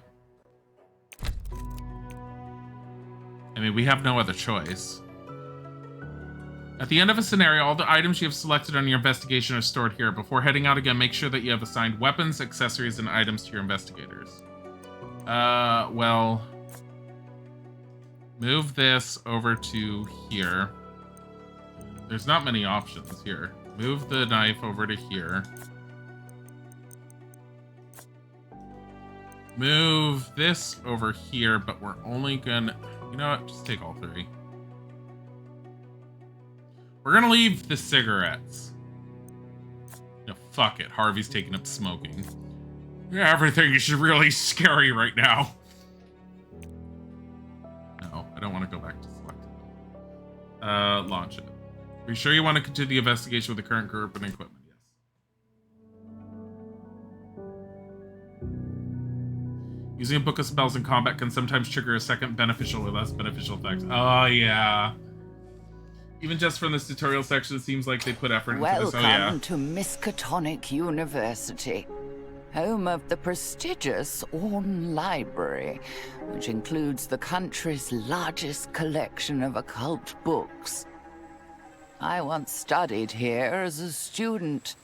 I mean, we have no other choice. At the end of a scenario, all the items you have selected on your investigation are stored here. Before heading out again, make sure that you have assigned weapons, accessories, and items to your investigators. Well... Move this over to here. There's not many options here. Move the knife over to here. Move this over here, but we're only gonna... You know what? Just take all three. We're gonna leave the cigarettes. No, fuck it. Harvey's taking up smoking. Yeah, everything is really scary right now. No, I don't want to go back to selected. Launch it. Are you sure you want to continue the investigation with the current group and equipment? Yes. Using a book of spells in combat can sometimes trigger a second beneficial or less beneficial effect. Oh, yeah. Even just from this tutorial section, it seems like they put effort into this. Oh, yeah. Welcome to Miskatonic University, home of the prestigious Orne Library, which includes the country's largest collection of occult books. I once studied here as a student,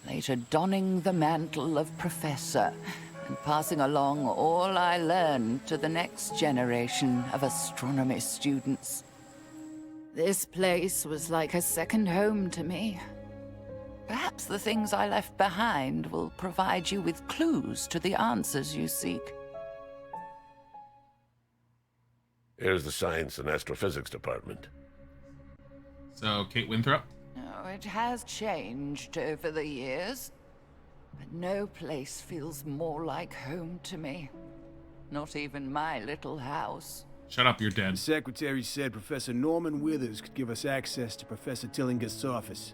later donning the mantle of professor and passing along all I learned to the next generation of astronomy students. This place was like a second home to me. Perhaps the things I left behind will provide you with clues to the answers you seek. Here's the Science and Astrophysics Department. So, Kate Winthrop? Oh, it has changed over the years, but no place feels more like home to me. Not even my little house. Shut up, you're The dead. secretary said Professor Norman Withers could give us access to Professor Tillinghast's office.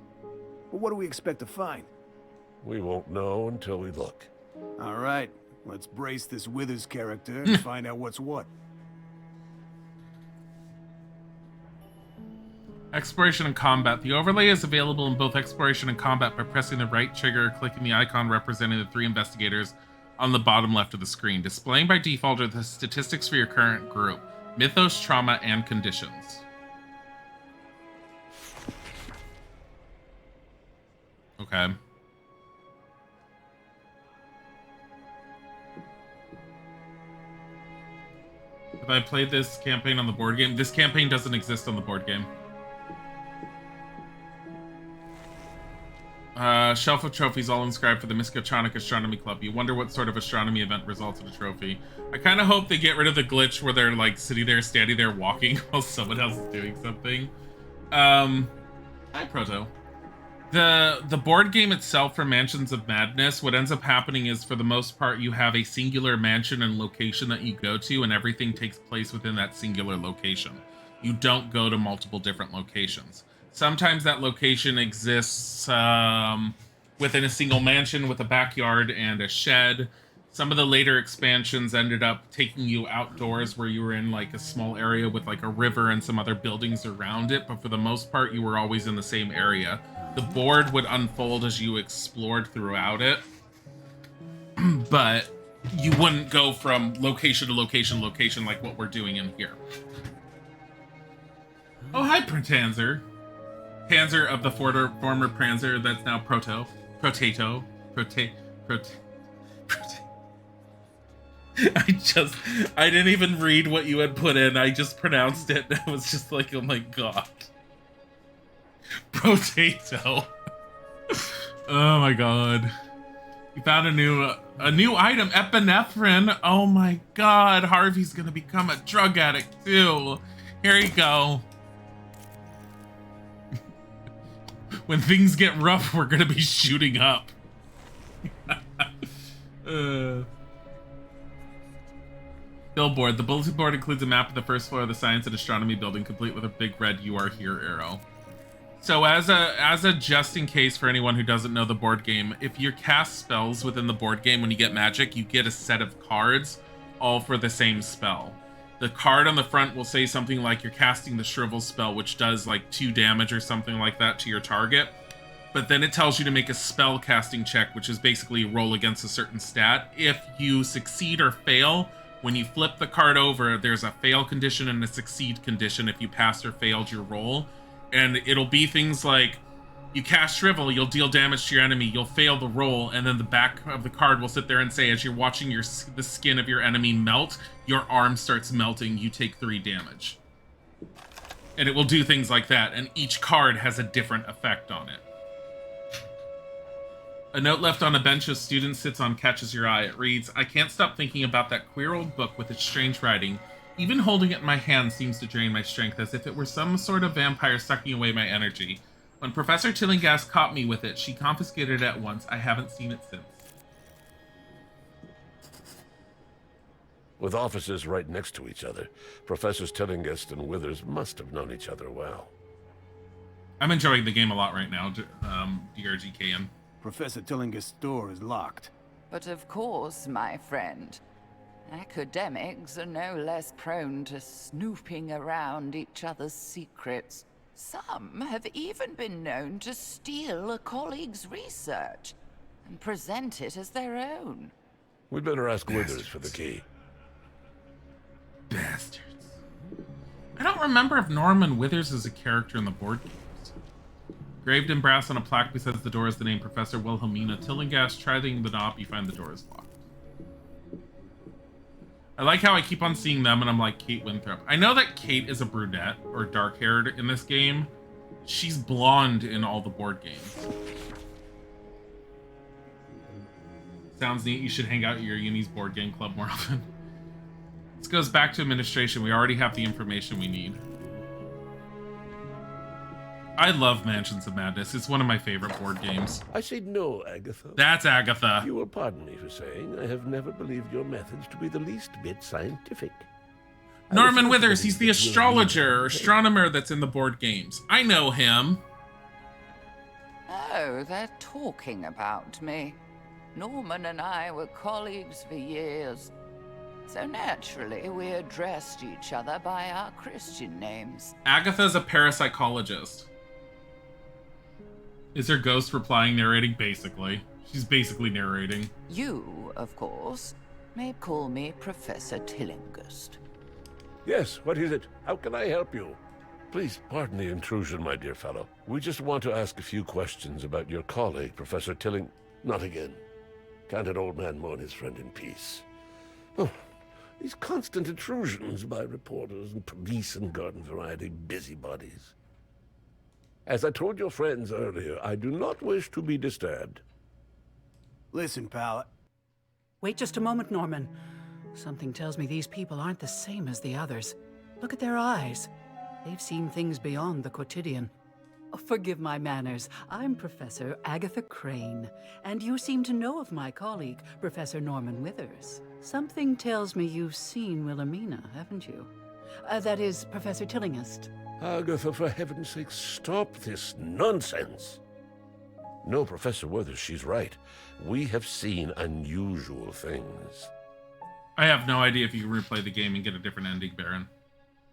But what do we expect to find? We won't know until we look. All right, let's brace this Withers character and find out what's what. Exploration and combat. The overlay is available in both exploration and combat by pressing the right trigger, clicking the icon representing the 3 investigators on the bottom left of the screen. Displaying by default are the statistics for your current group: mythos, trauma, and conditions. Okay. Have I played this campaign on the board game? This campaign doesn't exist on the board game. Shelf of trophies all inscribed for the Miskatonic Astronomy Club. You wonder what sort of astronomy event results in a trophy. I kind of hope they get rid of the glitch where they're like sitting there, standing there, walking while someone else is doing something. Hi, Proto. The board game itself for Mansions of Madness, what ends up happening is, for the most part, you have a singular mansion and location that you go to, and everything takes place within that singular location. You don't go to multiple different locations. Sometimes that location exists within a single mansion with a backyard and a shed. Some of the later expansions ended up taking you outdoors, where you were in like a small area with like a river and some other buildings around it, but for the most part, you were always in the same area. The board would unfold as you explored throughout it, but you wouldn't go from location to location like what we're doing in here. Oh, hi, Pranzer. Panzer of the former Pranzer that's now Potato. I didn't even read what you had put in. I just pronounced it. I was just like, oh my god. Potato. Oh my god. You found a new item, epinephrine. Oh my god, Harvey's gonna become a drug addict too. Here you go. When things get rough, we're gonna be shooting up. Billboard. The bulletin board includes a map of the first floor of the Science and Astronomy building, complete with a big red "You Are Here" arrow. So as a just in case for anyone who doesn't know the board game, if you cast spells within the board game, when you get magic, you get a set of cards, all for the same spell. The card on the front will say something like you're casting the Shrivel spell, which does like 2 damage or something like that to your target. But then it tells you to make a spell casting check, which is basically roll against a certain stat. If you succeed or fail, when you flip the card over, there's a fail condition and a succeed condition if you passed or failed your roll. And it'll be things like, you cast Shrivel, you'll deal damage to your enemy, you'll fail the roll, and then the back of the card will sit there and say, as you're watching the skin of your enemy melt, your arm starts melting, you take 3 damage. And it will do things like that, and each card has a different effect on it. A note left on a bench of students sits on catches your eye. It reads, "I can't stop thinking about that queer old book with its strange writing. Even holding it in my hand seems to drain my strength, as if it were some sort of vampire sucking away my energy. When Professor Tillinghast caught me with it, she confiscated it at once. I haven't seen it since." With offices right next to each other, Professors Tillinghast and Withers must have known each other well. I'm enjoying the game a lot right now, DRGKN. Professor Tillinghast's door is locked. But of course, my friend. Academics are no less prone to snooping around each other's secrets. Some have even been known to steal a colleague's research and present it as their own. We'd better ask Withers for the key. Bastards. I don't remember if Norman Withers is a character in the board games. Graved in brass on a plaque beside the door is the name Professor Wilhelmina Tillinghast. Try the knob, you find the door is locked. I like how I keep on seeing them and I'm like, Kate Winthrop. I know that Kate is a brunette or dark-haired in this game. She's blonde in all the board games. Sounds neat. You should hang out at your uni's board game club more often. This goes back to administration. We already have the information we need. I love Mansions of Madness. It's one of my favorite board games. I say no, Agatha. That's Agatha. You will pardon me for saying I have never believed your methods to be the least bit scientific. Norman Withers, he's the astrologer or astronomer that's in the board games. I know him. Oh, they're talking about me. Norman and I were colleagues for years. So naturally, we addressed each other by our Christian names. Agatha's a parapsychologist. Is her ghost replying, narrating? Basically. She's basically narrating. You, of course, may call me Professor Tillinghast. Yes, what is it? How can I help you? Please pardon the intrusion, my dear fellow. We just want to ask a few questions about your colleague, Professor Tilling... Not again. Can't an old man mourn his friend in peace? Oh, these constant intrusions by reporters and police and garden variety busybodies. As I told your friends earlier, I do not wish to be disturbed. Listen, pal. Wait just a moment, Norman. Something tells me these people aren't the same as the others. Look at their eyes. They've seen things beyond the quotidian. Forgive my manners. I'm Professor Agatha Crane, and you seem to know of my colleague, Professor Norman Withers. Something tells me you've seen Wilhelmina, haven't you? That is, Professor Tillinghast. Agatha, for heaven's sake, stop this nonsense. No, Professor Withers, she's right. We have seen unusual things. I have no idea if you can replay the game and get a different ending, Baron.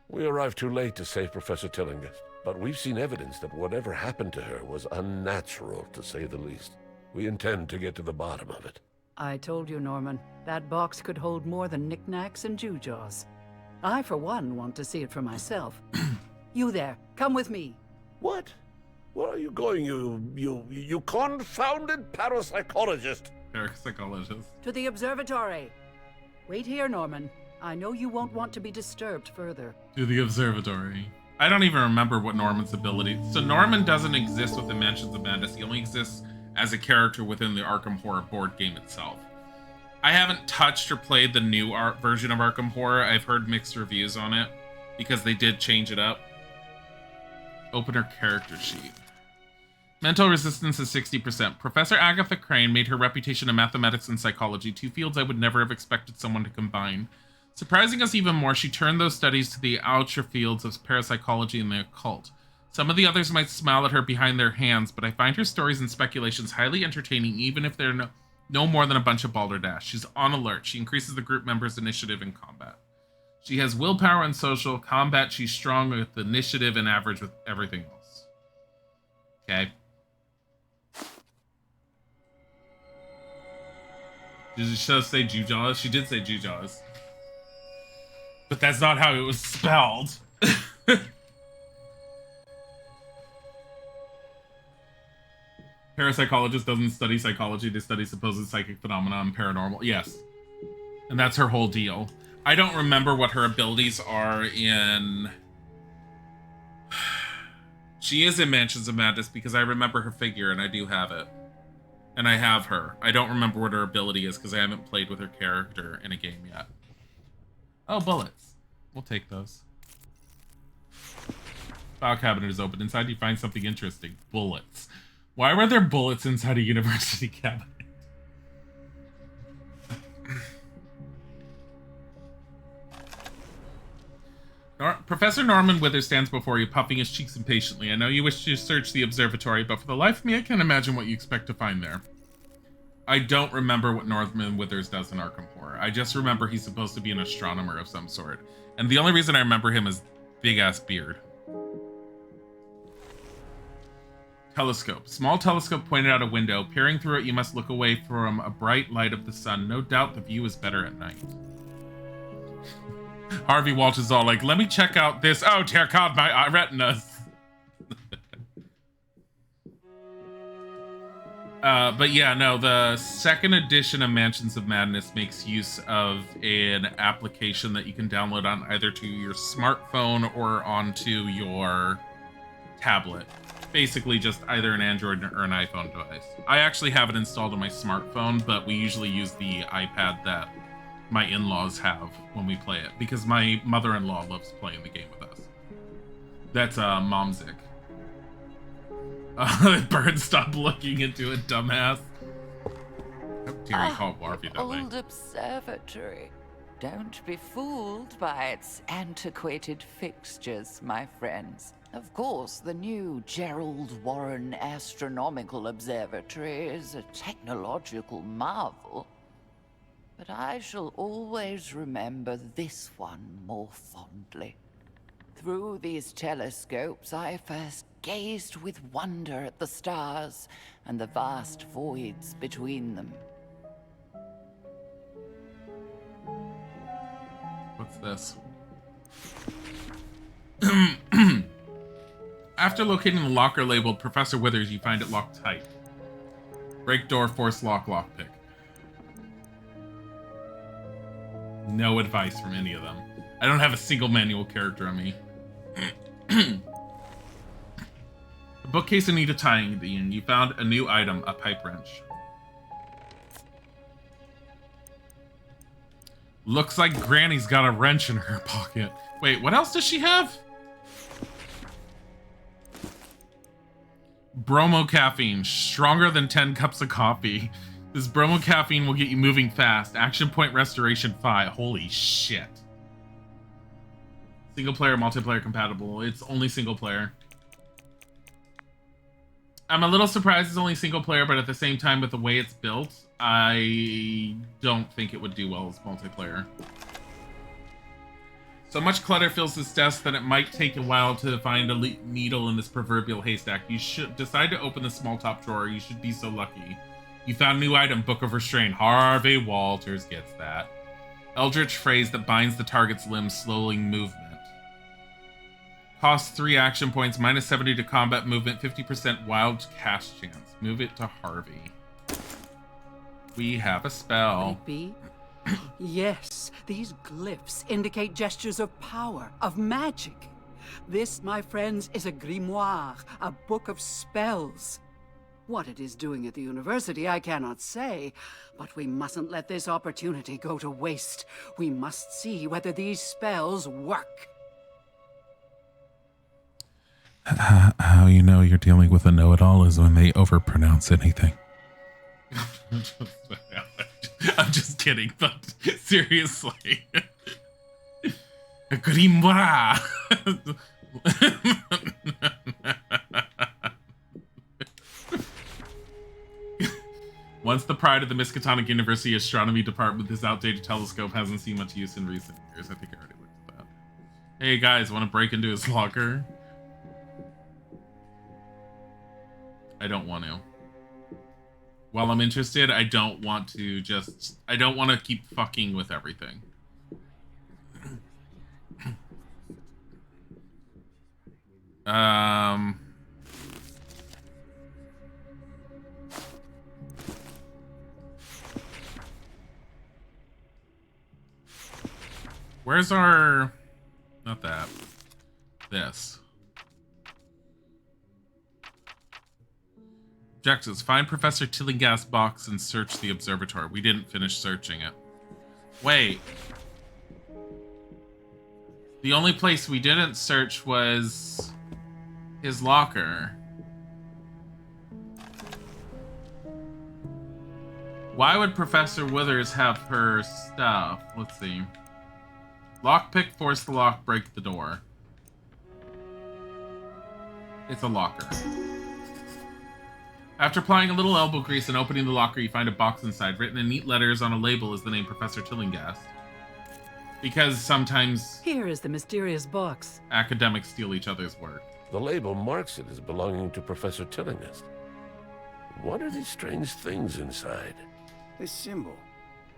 We arrived too late to save Professor Tillinghast, but we've seen evidence that whatever happened to her was unnatural, to say the least. We intend to get to the bottom of it. I told you, Norman, that box could hold more than knickknacks and gewgaws. I, for one, want to see it for myself. You there, come with me. What? Where are you going, you confounded parapsychologist? Parapsychologist. To the observatory. Wait here, Norman. I know you won't want to be disturbed further. To the observatory. I don't even remember what Norman's ability. So Norman doesn't exist within Mansions of Madness. He only exists as a character within the Arkham Horror board game itself. I haven't touched or played the new version of Arkham Horror. I've heard mixed reviews on it because they did change it up. Open her character sheet. Mental resistance is 60%. Professor Agatha Crane made her reputation in mathematics and psychology, two fields I would never have expected someone to combine. Surprising us even more, she turned those studies to the outer fields of parapsychology and the occult. Some of the others might smile at her behind their hands, but I find her stories and speculations highly entertaining, even if they're no more than a bunch of balderdash. She's on alert. She increases the group members' initiative in combat. She has willpower and social. Combat, she's strong with initiative and average with everything else. Okay. Did she just say Jujaws? She did say Jujaws. But that's not how it was spelled. Parapsychologist doesn't study psychology, they study supposed psychic phenomena and paranormal. Yes. And that's her whole deal. I don't remember what her abilities are in... She is in Mansions of Madness because I remember her figure and I do have it. And I have her. I don't remember what her ability is because I haven't played with her character in a game yet. Oh, bullets. We'll take those. File cabinet is open. Inside you find something interesting. Bullets. Why were there bullets inside a university cabinet? Professor Norman Withers stands before you, puffing his cheeks impatiently. I know you wish to search the observatory, but for the life of me, I can't imagine what you expect to find there. I don't remember what Norman Withers does in Arkham Horror. I just remember he's supposed to be an astronomer of some sort. And the only reason I remember him is big-ass beard. Telescope. Small telescope pointed out a window. Peering through it, you must look away from a bright light of the sun. No doubt the view is better at night. Harvey Walsh is all like, let me check out this. Oh, dear God, my retinas. But yeah, no, the second edition of Mansions of Madness makes use of an application that you can download on either to your smartphone or onto your tablet. Basically just either an Android or an iPhone device. I actually have it installed on my smartphone, but we usually use the iPad that my in-laws have when we play it, because my mother-in-law loves playing the game with us. That's Momzik. Bird, stop looking into it, dumbass. How dare you call Warby that way? Old observatory. Don't be fooled by its antiquated fixtures, my friends. Of course, the new Gerald Warren Astronomical Observatory is a technological marvel. But I shall always remember this one more fondly. Through these telescopes, I first gazed with wonder at the stars and the vast voids between them. What's this? After locating the locker labeled Professor Withers, you find it locked tight. Break door, force lock, lockpick. No advice from any of them. I don't have a single manual character on me. The bookcase in need of tying, Ian. You found a new item, a pipe wrench. Looks like Granny's got a wrench in her pocket. Wait, what else does she have? Bromocaffeine, stronger than 10 cups of coffee. This bromocaffeine will get you moving fast. Action point restoration 5. Holy shit. Single player, multiplayer compatible. It's only single player. I'm a little surprised it's only single player, but at the same time, with the way it's built, I don't think it would do well as multiplayer. So much clutter fills this desk that it might take a while to find a needle in this proverbial haystack. You should decide to open the small top drawer. You should be so lucky. You found a new item, Book of Restraint. Harvey Walters gets that. Eldritch phrase that binds the target's limbs, slowing movement. Costs 3 action points, minus 70 to combat movement, 50% wild cast chance. Move it to Harvey. We have a spell. Could it be? Yes, these glyphs indicate gestures of power, of magic. This, my friends, is a grimoire, a book of spells. What it is doing at the university, I cannot say, but we mustn't let this opportunity go to waste. We must see whether these spells work. How you know you're dealing with a know-it-all is when they overpronounce anything. I'm just kidding, but seriously. A grimoire. Once the pride of the Miskatonic University Astronomy Department, this outdated telescope hasn't seen much use in recent years. I think I already looked at that. Hey guys, want to break into his locker? I don't want to. While I'm interested, I don't want to I don't want to keep fucking with everything. Where's our... Not that. This. Objectives. Find Professor Tillingast's box and search the observatory. We didn't finish searching it. Wait. The only place we didn't search was his locker. Why would Professor Withers have her stuff? Let's see. Lockpick, force the lock, break the door. It's a locker. After applying a little elbow grease and opening the locker, you find a box inside. Written in neat letters on a label is the name Professor Tillingast. Because sometimes... Here is the mysterious box. Academics steal each other's work. The label marks it as belonging to Professor Tillingast. What are these strange things inside? This symbol.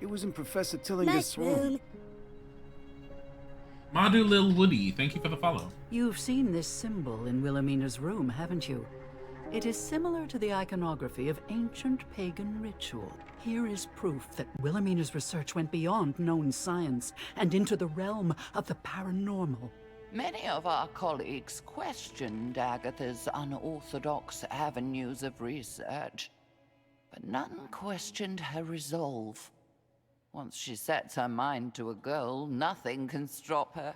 It was in Professor Tillingast's room. Madu Lil Woody, thank you for the follow. You've seen this symbol in Wilhelmina's room, haven't you? It is similar to the iconography of ancient pagan ritual. Here is proof that Wilhelmina's research went beyond known science and into the realm of the paranormal. Many of our colleagues questioned Agatha's unorthodox avenues of research, but none questioned her resolve. Once she sets her mind to a goal, nothing can stop her.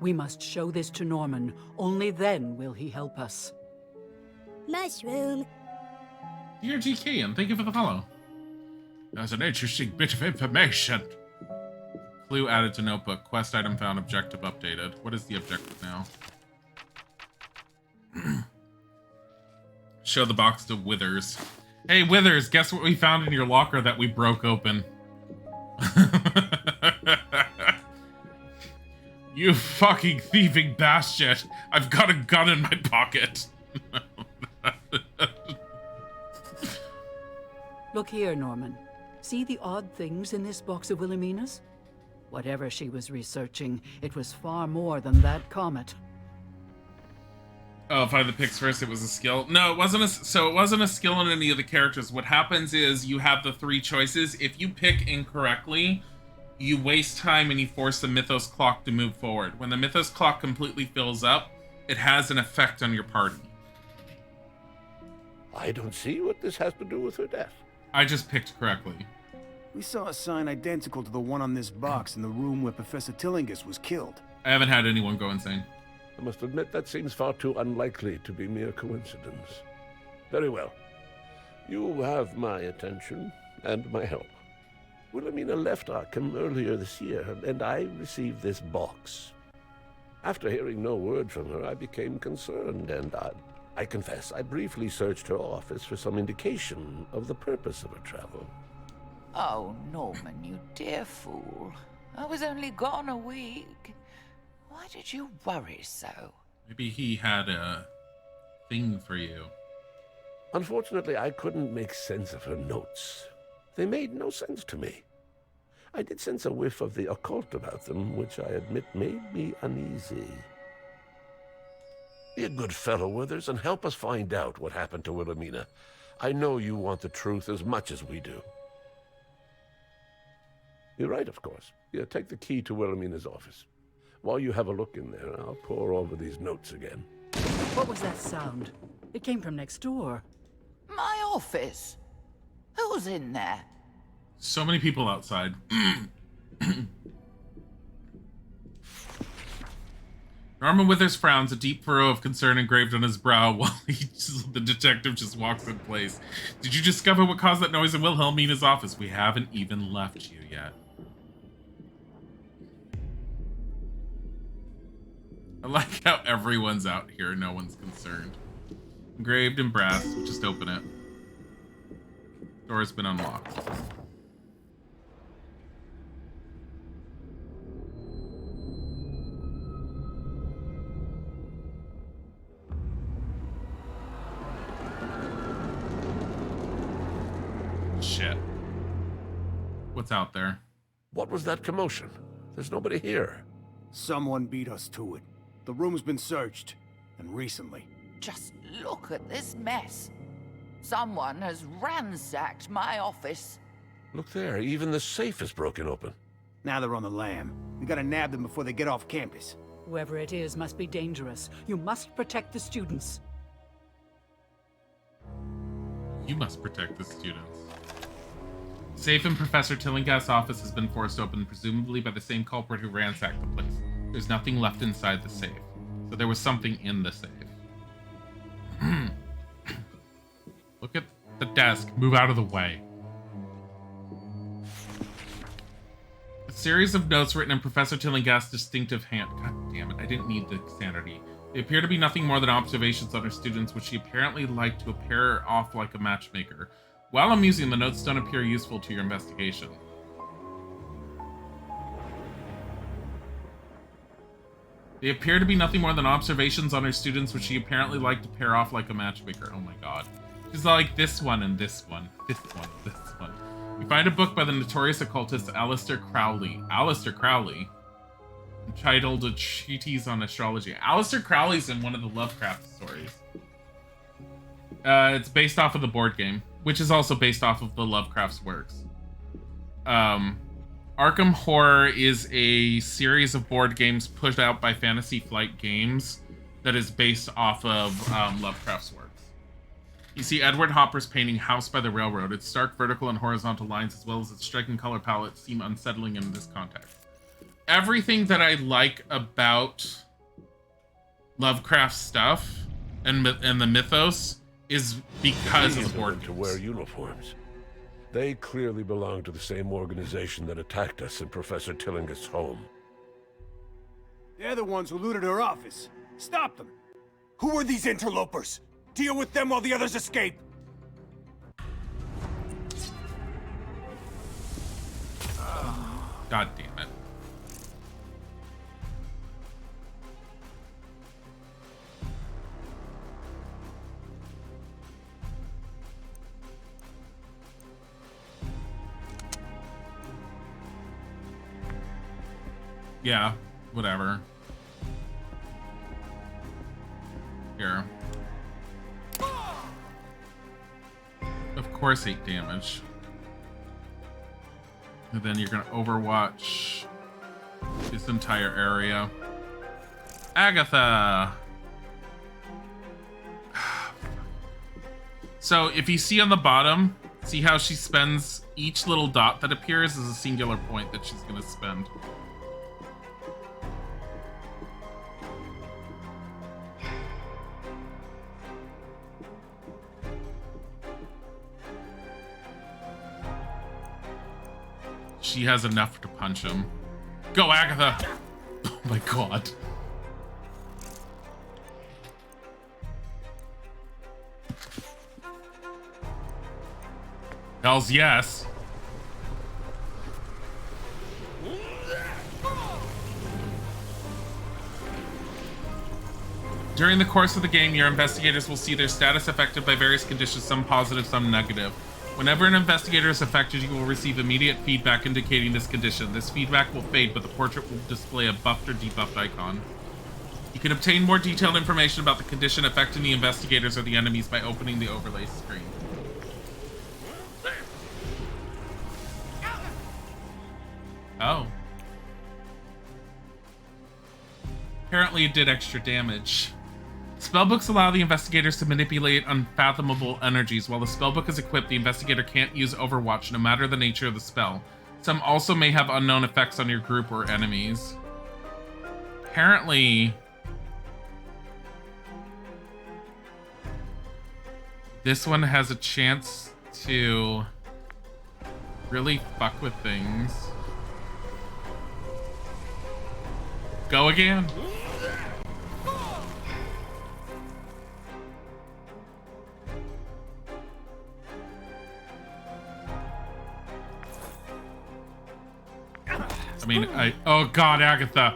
We must show this to Norman. Only then will he help us. Mushroom. Dear GK, and thank you for the follow. That's an interesting bit of information. Clue added to notebook. Quest item found. Objective updated. What is the objective now? Show the box to Withers. Hey, Withers, guess what we found in your locker that we broke open? You fucking thieving bastard! I've got a gun in my pocket! Look here, Norman. See the odd things in this box of Wilhelmina's? Whatever she was researching, it was far more than that comet. Oh, find the pics first. It was a skill. No, it wasn't. So it wasn't a skill in any of the characters. What happens is you have the 3 choices. If you pick incorrectly, you waste time and you force the Mythos clock to move forward. When the Mythos clock completely fills up, it has an effect on your party. I don't see what this has to do with her death. I just picked correctly. We saw a sign identical to the one on this box in the room where Professor Tillingast was killed. I haven't had anyone go insane. I must admit that seems far too unlikely to be mere coincidence. Very well. You have my attention and my help. Wilhelmina left Arkham earlier this year, and I received this box. After hearing no word from her, I became concerned, and I confess, I briefly searched her office for some indication of the purpose of her travel. Oh, Norman, you dear fool. I was only gone a week. Why did you worry so? Maybe he had a thing for you. Unfortunately, I couldn't make sense of her notes. They made no sense to me. I did sense a whiff of the occult about them, which I admit made me uneasy. Be a good fellow, Withers, and help us find out what happened to Wilhelmina. I know you want the truth as much as we do. You're right, of course. Yeah, take the key to Wilhelmina's office. While you have a look in there, I'll pore over these notes again. What was that sound? It came from next door. My office? Who's in there? So many people outside. Norman Withers frowns, a deep furrow of concern engraved on his brow, while the detective just walks in place. Did you discover what caused that noise in Wilhelmina's office? We haven't even left you yet. I like how everyone's out here, no one's concerned. Engraved in brass, we'll just open it. Door's been unlocked. Shit. What's out there? What was that commotion? There's nobody here. Someone beat us to it. The room's been searched, and recently. Just look at this mess. Someone has ransacked my office. Look there, even the safe is broken open. Now they're on the lam. We gotta nab them before they get off campus. Whoever it is must be dangerous. You must protect the students. You must protect the students. Safe in Professor Tillingast's office has been forced open, presumably by the same culprit who ransacked the place. There's nothing left inside the safe. So there was something in the safe. Look at the desk. Move out of the way. A series of notes written in Professor Tillingast's distinctive hand. God damn it, I didn't need the sanity. They appear to be nothing more than observations on her students, which she apparently liked to pair off like a matchmaker. While amusing, the notes don't appear useful to your investigation. They appear to be nothing more than observations on her students, which she apparently liked to pair off like a matchmaker. Oh my god. She's like this one and this one, this one, this one. We find a book by the notorious occultist Aleister Crowley. Aleister Crowley, entitled A Treatise on Astrology. Aleister Crowley's in one of the Lovecraft stories. It's based off of the board game, which is also based off of the Lovecraft's works. Arkham Horror is a series of board games pushed out by Fantasy Flight Games that is based off of Lovecraft's works. You see Edward Hopper's painting House by the Railroad. Its stark vertical and horizontal lines, as well as its striking color palette, seem unsettling in this context. Everything that I like about Lovecraft stuff and the mythos is because of board games. To wear uniforms. They clearly belong to the same organization that attacked us in Professor Tillingast's home. They're the ones who looted her office. Stop them! Who are these interlopers? Deal with them while the others escape! God damn it. Yeah, whatever. Here. Of course 8 damage. And then you're gonna overwatch this entire area. Agatha! So if you see on the bottom, see how she spends each little dot that appears as a singular point that she's gonna spend. She has enough to punch him. Go, Agatha! Oh my god. Hells yes. During the course of the game, your investigators will see their status affected by various conditions, some positive, some negative. Whenever an investigator is affected, you will receive immediate feedback indicating this condition. This feedback will fade, but the portrait will display a buffed or debuffed icon. You can obtain more detailed information about the condition affecting the investigators or the enemies by opening the overlay screen. Oh. Apparently it did extra damage. Spellbooks allow the investigators to manipulate unfathomable energies. While the spellbook is equipped, the investigator can't use Overwatch, no matter the nature of the spell. Some also may have unknown effects on your group or enemies. Apparently, this one has a chance to really fuck with things. Go again. Oh god, Agatha.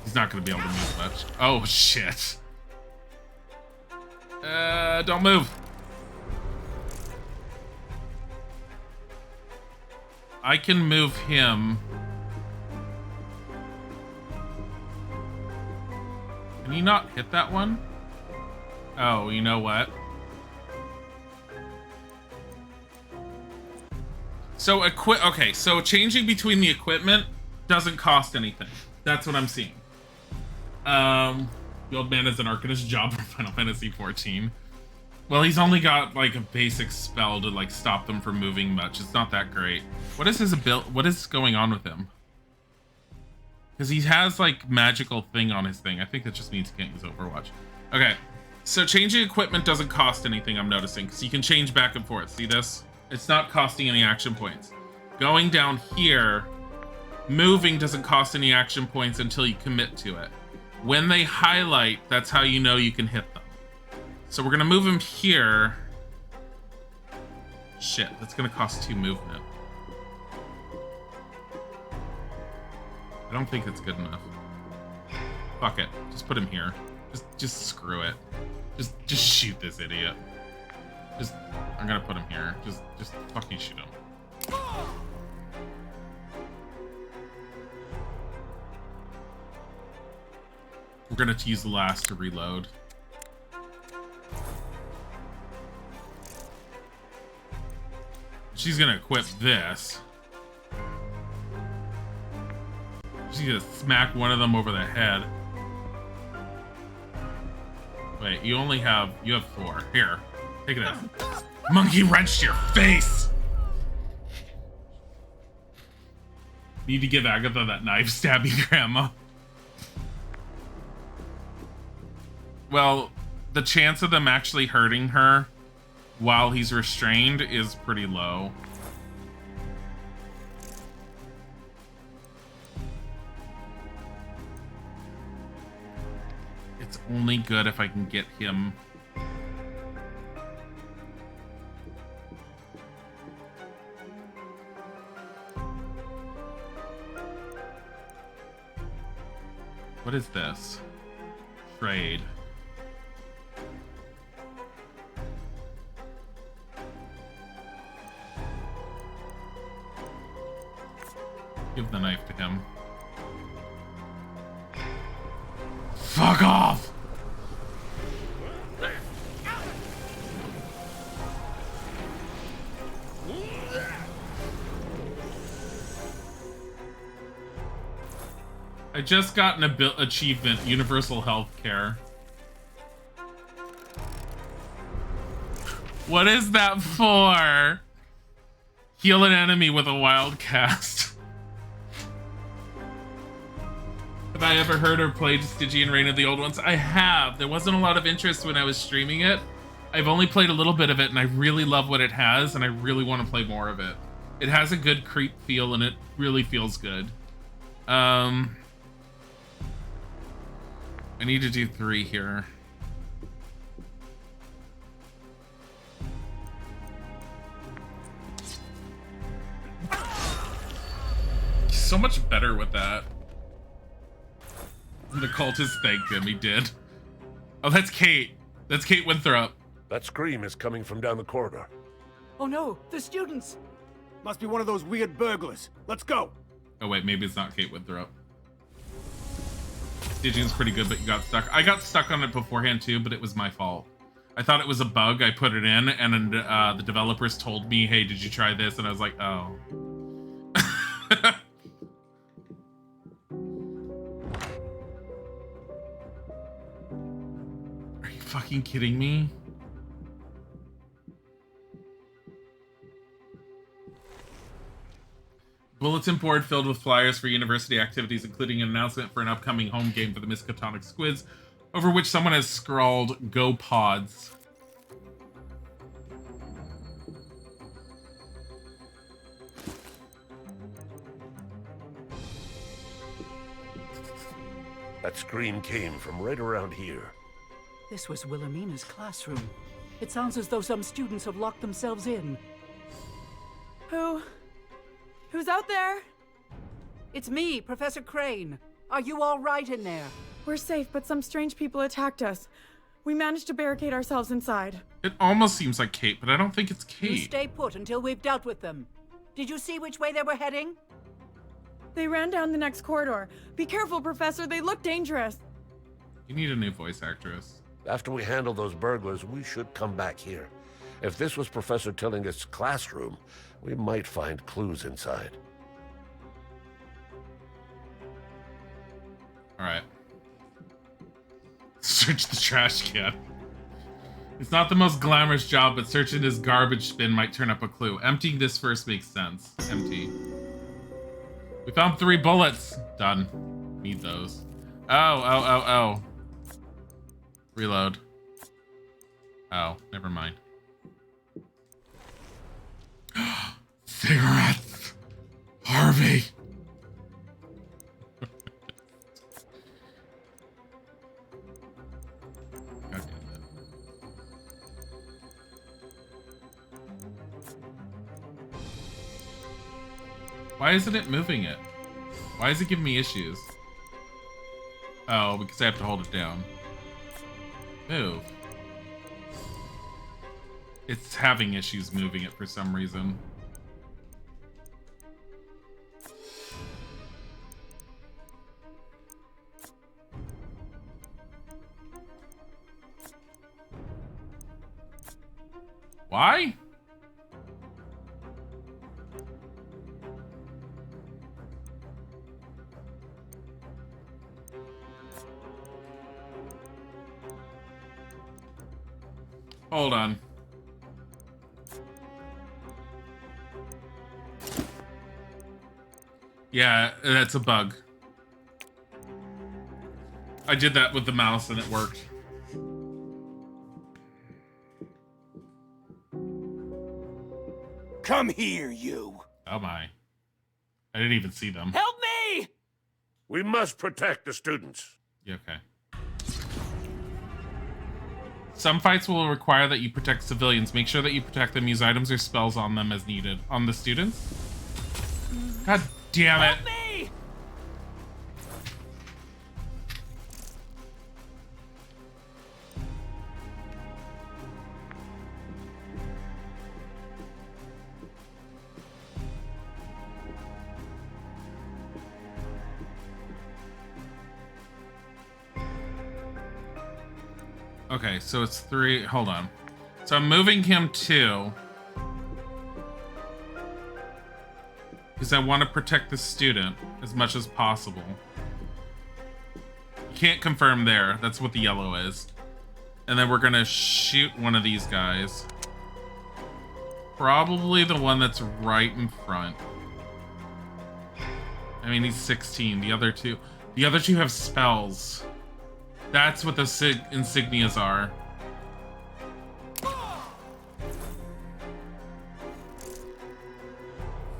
He's not gonna be able to move much. Oh shit. Don't move. I can move him. Can he not hit that one? Oh, you know what? So okay, so changing between the equipment doesn't cost anything. That's what I'm seeing. The old man is an arcanist job for Final Fantasy 14. Well, he's only got like a basic spell to like stop them from moving much. It's not that great. What is his ability? What is going on with him? Because he has like magical thing on his thing. I think that just means he can't use Overwatch. Okay, so changing equipment doesn't cost anything, I'm noticing, because you can change back and forth. See this? It's not costing any action points. Going down here, moving doesn't cost any action points until you commit to it. When they highlight, that's how you know you can hit them. So we're gonna move him here. Shit, that's gonna cost 2 movement. I don't think it's good enough. Fuck it, just put him here. Just screw it. Just shoot this idiot. I'm gonna put him here. Just fucking shoot him. We're gonna use the last to reload. She's gonna equip this. She's gonna smack one of them over the head. Wait, you have 4. Here. Take it out. Monkey wrench to your face! Need to give Agatha that knife stabbing grandma. Well, the chance of them actually hurting her while he's restrained is pretty low. It's only good if I can get him. What is this? Trade. Give the knife to him. Fuck off! I just got an achievement, Universal Healthcare. What is that for? Heal an enemy with a wild cast. Have I ever heard or played Stygian Reign of the Old Ones? I have. There wasn't a lot of interest when I was streaming it. I've only played a little bit of it, and I really love what it has, and I really want to play more of it. It has a good creep feel, and it really feels good. I need to do 3 here. So much better with that. The cultist thanked him. He did. Oh, that's Kate. That's Kate Winthrop. That scream is coming from down the corridor. Oh no, the students! Must be one of those weird burglars. Let's go. Oh wait, maybe it's not Kate Winthrop. Staging's pretty good, but you got stuck. I got stuck on it beforehand too, but it was my fault. I thought it was a bug. I put it in, and the developers told me, "Hey, did you try this?" And I was like, "Oh." Are you fucking kidding me? Bulletin board filled with flyers for university activities, including an announcement for an upcoming home game for the Miskatonic Squids, over which someone has scrawled, "Go Pods." That scream came from right around here. This was Wilhelmina's classroom. It sounds as though some students have locked themselves in. Who's out there? It's me, Professor Crane. Are you all right in there? We're safe, but some strange people attacked us. We managed to barricade ourselves inside. It almost seems like Kate, but I don't think it's You Kate. stay put until we've dealt with them. Did you see which way they were heading? They ran down the next corridor. Be careful, Professor. They look dangerous. You need a new voice actress. After we handle those burglars, we should come back here. If this was Professor Tilling's classroom, we might find clues inside. All right. Search the trash can. It's not the most glamorous job, but searching this garbage bin might turn up a clue. Emptying this first makes sense. Empty. We found 3 bullets. Done. Need those. Oh. Reload. Oh, never mind. Cigarettes! Harvey! God damn it. Why isn't it moving it? Why is it giving me issues? Oh, because I have to hold it down. Move. It's having issues moving it for some reason. Why? Hold on. Yeah, that's a bug. I did that with the mouse and it worked. Come here, you. Oh my. I didn't even see them. Help me! We must protect the students. Yeah, okay. Some fights will require that you protect civilians. Make sure that you protect them. Use items or spells on them as needed. On the students? God damn it. Help me! Okay, so it's 3. Hold on. So I'm moving him 2. Because I want to protect the student as much as possible. You can't confirm there. That's what the yellow is. And then we're going to shoot one of these guys. Probably the one that's right in front. I mean, he's 16. The other two have spells. That's what the insignias are.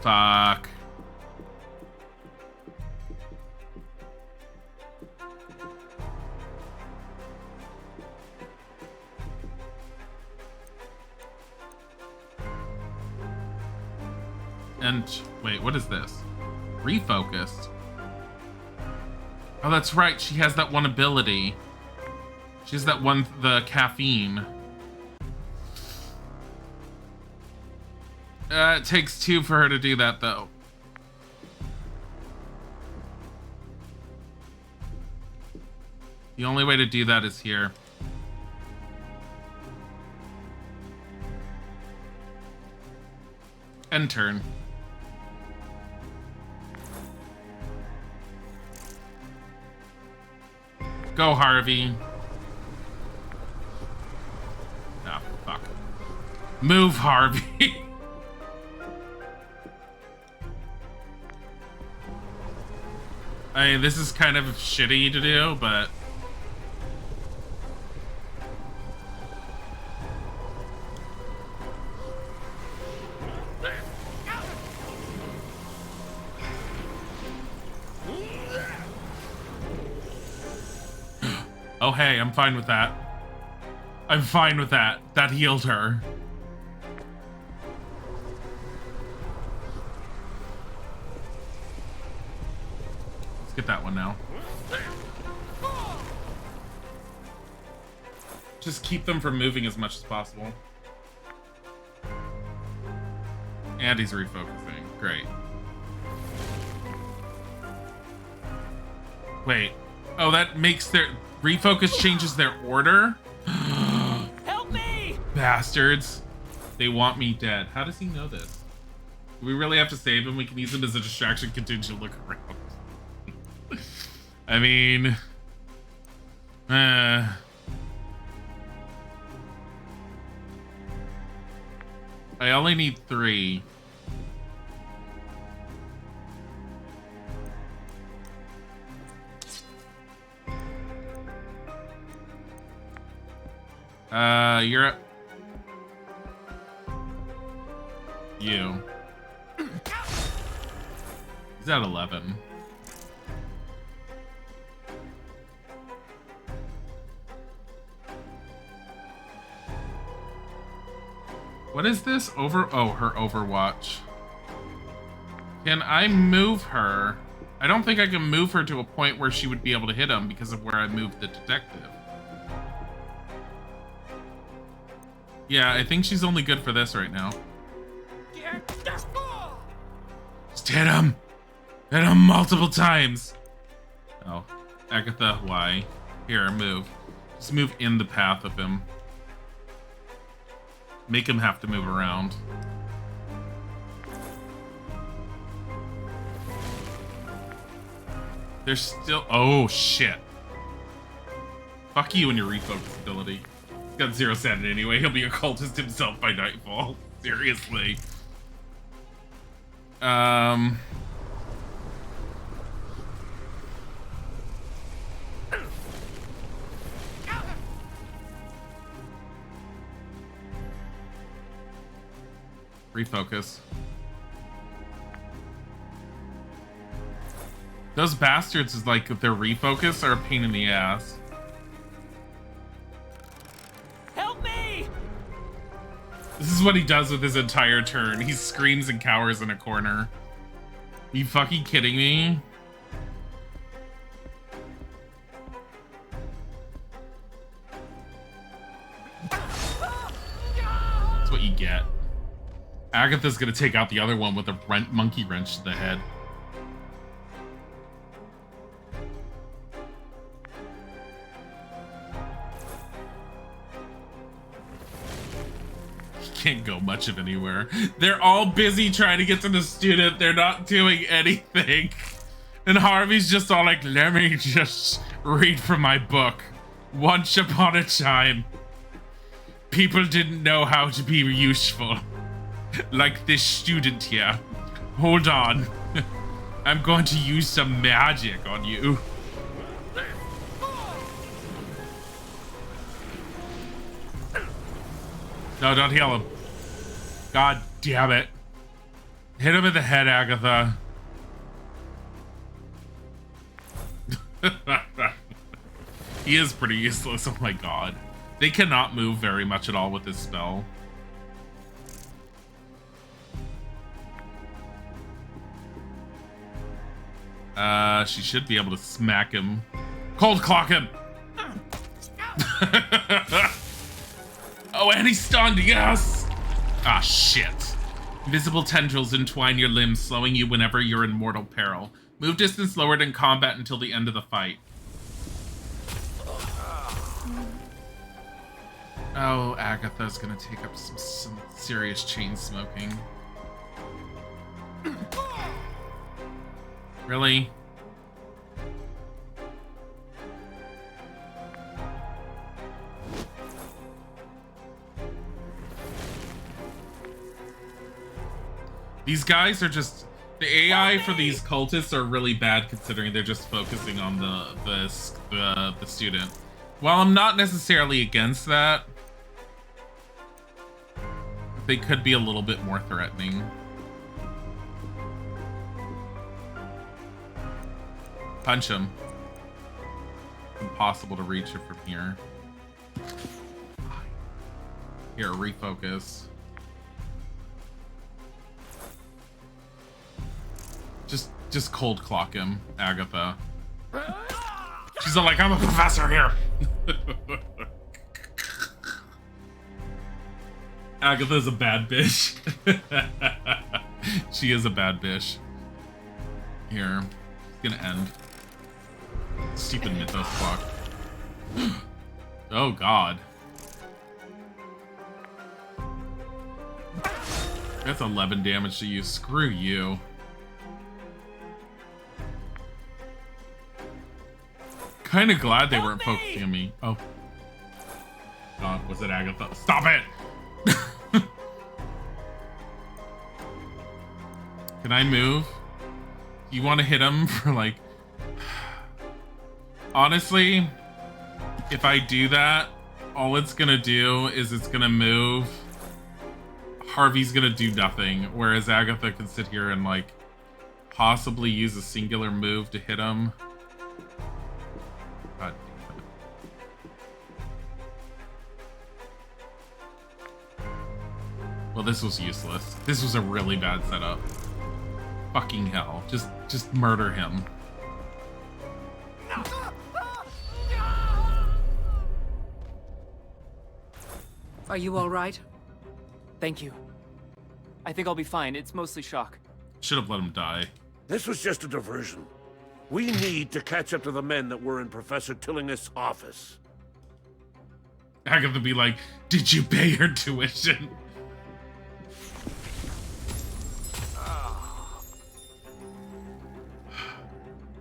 Fuck. And wait, what is this? Refocused. Oh, that's right. She has that one ability. She has that one, the caffeine. It takes 2 for her to do that, though. The only way to do that is here. End turn. Go, Harvey. Ah, fuck. Move, Harvey. I mean, this is kind of shitty to do, but... Oh, hey, I'm fine with that. I'm fine with that. That healed her. Let's get that one now. Just keep them from moving as much as possible. And he's refocusing. Great. Wait. Oh, that makes their... Refocus changes their order? Help me! Bastards. They want me dead. How does he know this? Do we really have to save him? We can use him as a distraction, continue to look around. I mean... I only need 3. You're at... You. He's at 11. What is this? Oh, her Overwatch. Can I move her? I don't think I can move her to a point where she would be able to hit him because of where I moved the detective. Yeah, I think she's only good for this right now. Just hit him! Hit him multiple times! Oh, Agatha, why? Here, move. Just move in the path of him. Make him have to move around. There's still... Oh, shit. Fuck you and your refocus ability. He's got 0 sanity anyway. He'll be a cultist himself by nightfall. Seriously. Refocus. Those bastards is like, if their refocus are a pain in the ass. Help me! This is what he does with his entire turn. He screams and cowers in a corner. Are you fucking kidding me? That's what you get. Agatha's gonna take out the other one with a monkey wrench to the head. Can't go much of anywhere. They're all busy trying to get to the student. They're not doing anything. And Harvey's just all like, let me just read from my book. Once upon a time, people didn't know how to be useful. Like this student here. Hold on. I'm going to use some magic on you. No, don't heal him. God damn it. Hit him in the head, Agatha. He is pretty useless. Oh my god. They cannot move very much at all with this spell. She should be able to smack him. Cold clock him! Oh, and he's stunned, yes! Ah, shit. Invisible tendrils entwine your limbs, slowing you whenever you're in mortal peril. Move distance lowered in combat until the end of the fight. Oh, Agatha's gonna take up some serious chain smoking. Really? These guys are just... The AI for these cultists are really bad considering they're just focusing on the student. While I'm not necessarily against that, they could be a little bit more threatening. Punch him. Impossible to reach it from here. Here, refocus. Just cold clock him, Agatha. She's all like, I'm a professor here. Agatha's a bad bitch. She is a bad bitch. Here, it's gonna end. Stupid mythos clock. Oh god. That's 11 damage to you. Screw you. Kind of glad they weren't focusing on me. Oh. God, was it Agatha? Stop it! Can I move? You want to hit him for like... Honestly, if I do that, all it's gonna do is it's gonna move. Harvey's gonna do nothing, whereas Agatha can sit here and like possibly use a singular move to hit him. God damn it. Well, this was useless. This was a really bad setup. Fucking hell. Just murder him. Are you all right? Thank you. I think I'll be fine. It's mostly shock. Should have let him die. This was just a diversion. We need to catch up to the men that were in Professor Tillinghast's office. Agatha be like, did you pay your tuition?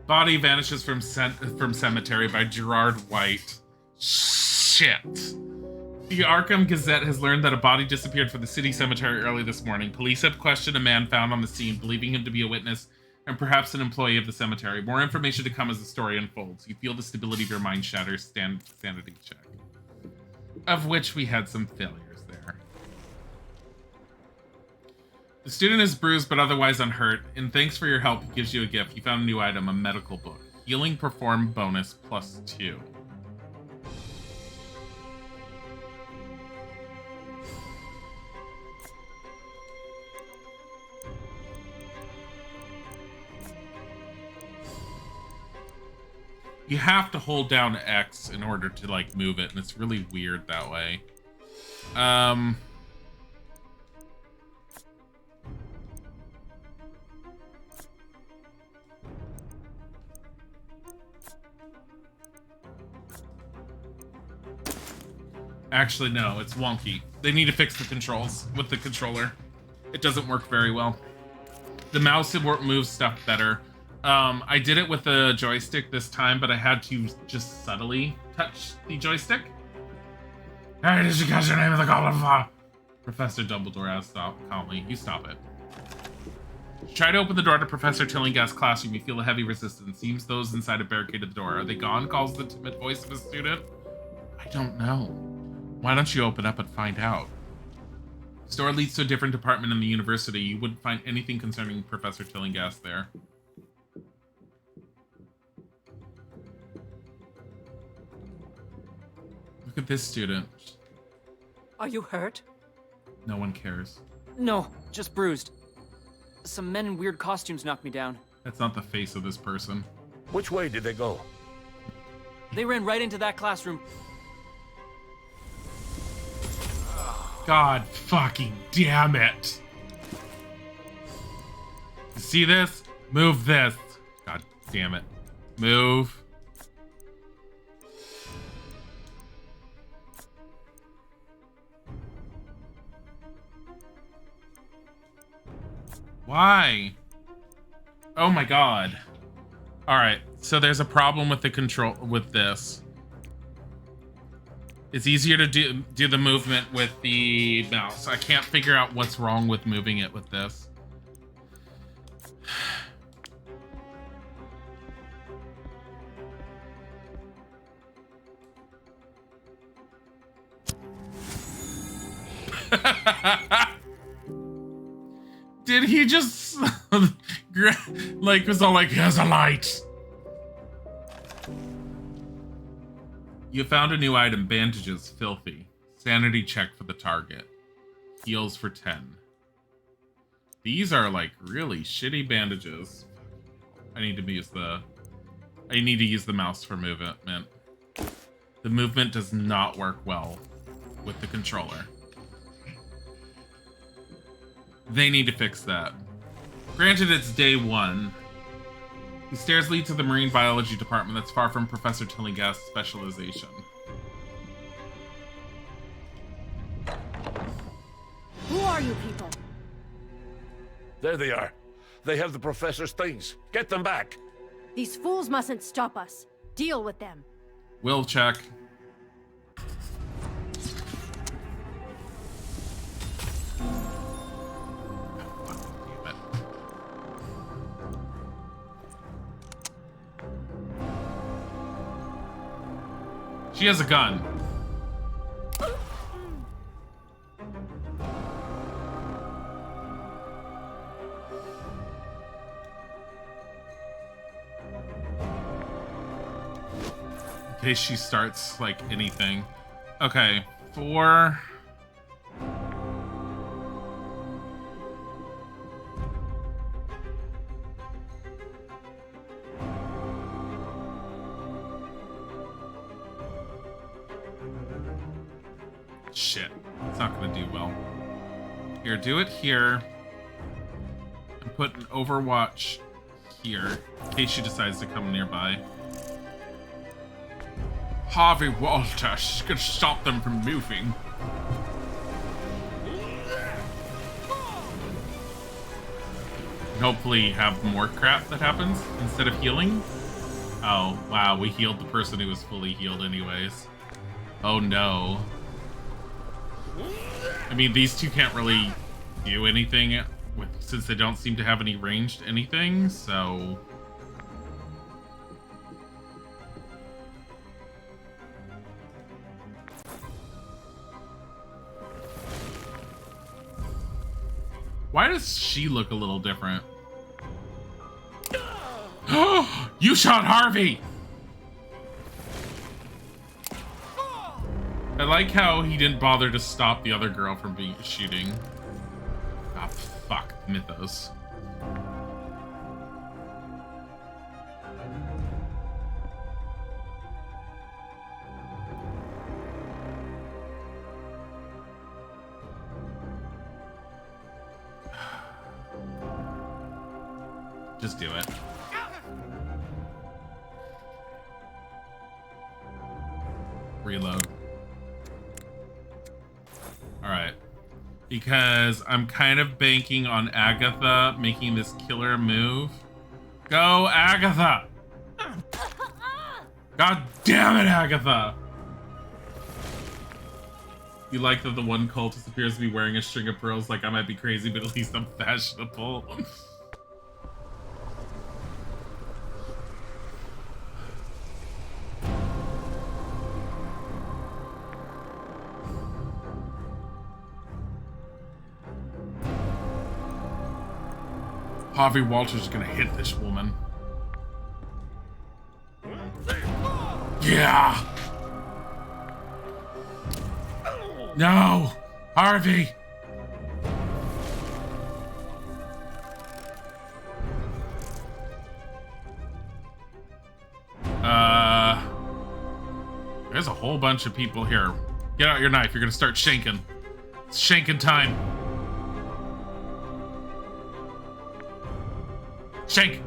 Body vanishes from cemetery by Gerard White. Shit. The Arkham Gazette has learned that a body disappeared from the city cemetery early this morning. Police have questioned a man found on the scene, believing him to be a witness and perhaps an employee of the cemetery. More information to come as the story unfolds. You feel the stability of your mind shatter. Sanity check. Of which we had some failures there. The student is bruised but otherwise unhurt. In thanks for your help, he gives you a gift. You found a new item, a medical book. Healing perform bonus +2. You have to hold down X in order to like move it, and it's really weird that way. Actually, no, it's wonky. They need to fix the controls with the controller. It doesn't work very well. The mouse moves stuff better. I did it with the joystick this time, but I had to just subtly touch the joystick. Hey, did you catch your name of the Goblin? Professor Dumbledore asked calmly. You stop it. Try to open the door to Professor Tillinghast's classroom. You feel a heavy resistance. Seems those inside have barricaded the door. Are they gone? Calls the timid voice of a student. I don't know. Why don't you open up and find out? Store leads to a different department in the university. You wouldn't find anything concerning Professor Tillinghast there. Look at this student. Are you hurt? No one cares. No, just bruised. Some men in weird costumes knocked me down. That's not the face of this person. Which way did they go? They ran right into that classroom. God fucking damn it. You see this? Move this. God damn it. Move. Why? Oh my god. Alright, so there's a problem with the control with this. It's easier to do the movement with the mouse. I can't figure out what's wrong with moving it with this. Did he just like was all like, here's a light? You found a new item, bandages, filthy. Sanity check for the target. Heals for 10. These are like really shitty bandages. I need to use the mouse for movement. The movement does not work well with the controller. They need to fix that. Granted, it's day 1. The stairs lead to the marine biology department that's far from Professor Tillinghast's specialization. Who are you people? There they are. They have the professor's things. Get them back. These fools mustn't stop us. Deal with them. Will check. She has a gun. In case she starts, like, anything. Okay, 4... Shit, it's not gonna do well. Here, do it here. And put an Overwatch here, in case she decides to come nearby. Harvey Walters could stop them from moving. And hopefully have more crap that happens instead of healing. Oh, wow, we healed the person who was fully healed anyways. Oh no. I mean, these two can't really do anything since they don't seem to have any ranged anything, so... Why does she look a little different? You shot Harvey! I like how he didn't bother to stop the other girl from shooting. Ah, fuck. Mythos. Just do it. Reload. Alright. Because I'm kind of banking on Agatha making this killer move. Go, Agatha! God damn it, Agatha! You like that the one cultist appears to be wearing a string of pearls? Like, I might be crazy, but at least I'm fashionable. Harvey Walters is gonna hit this woman. Yeah! No! Harvey! There's a whole bunch of people here. Get out your knife, you're gonna start shanking. It's shanking time. Shank!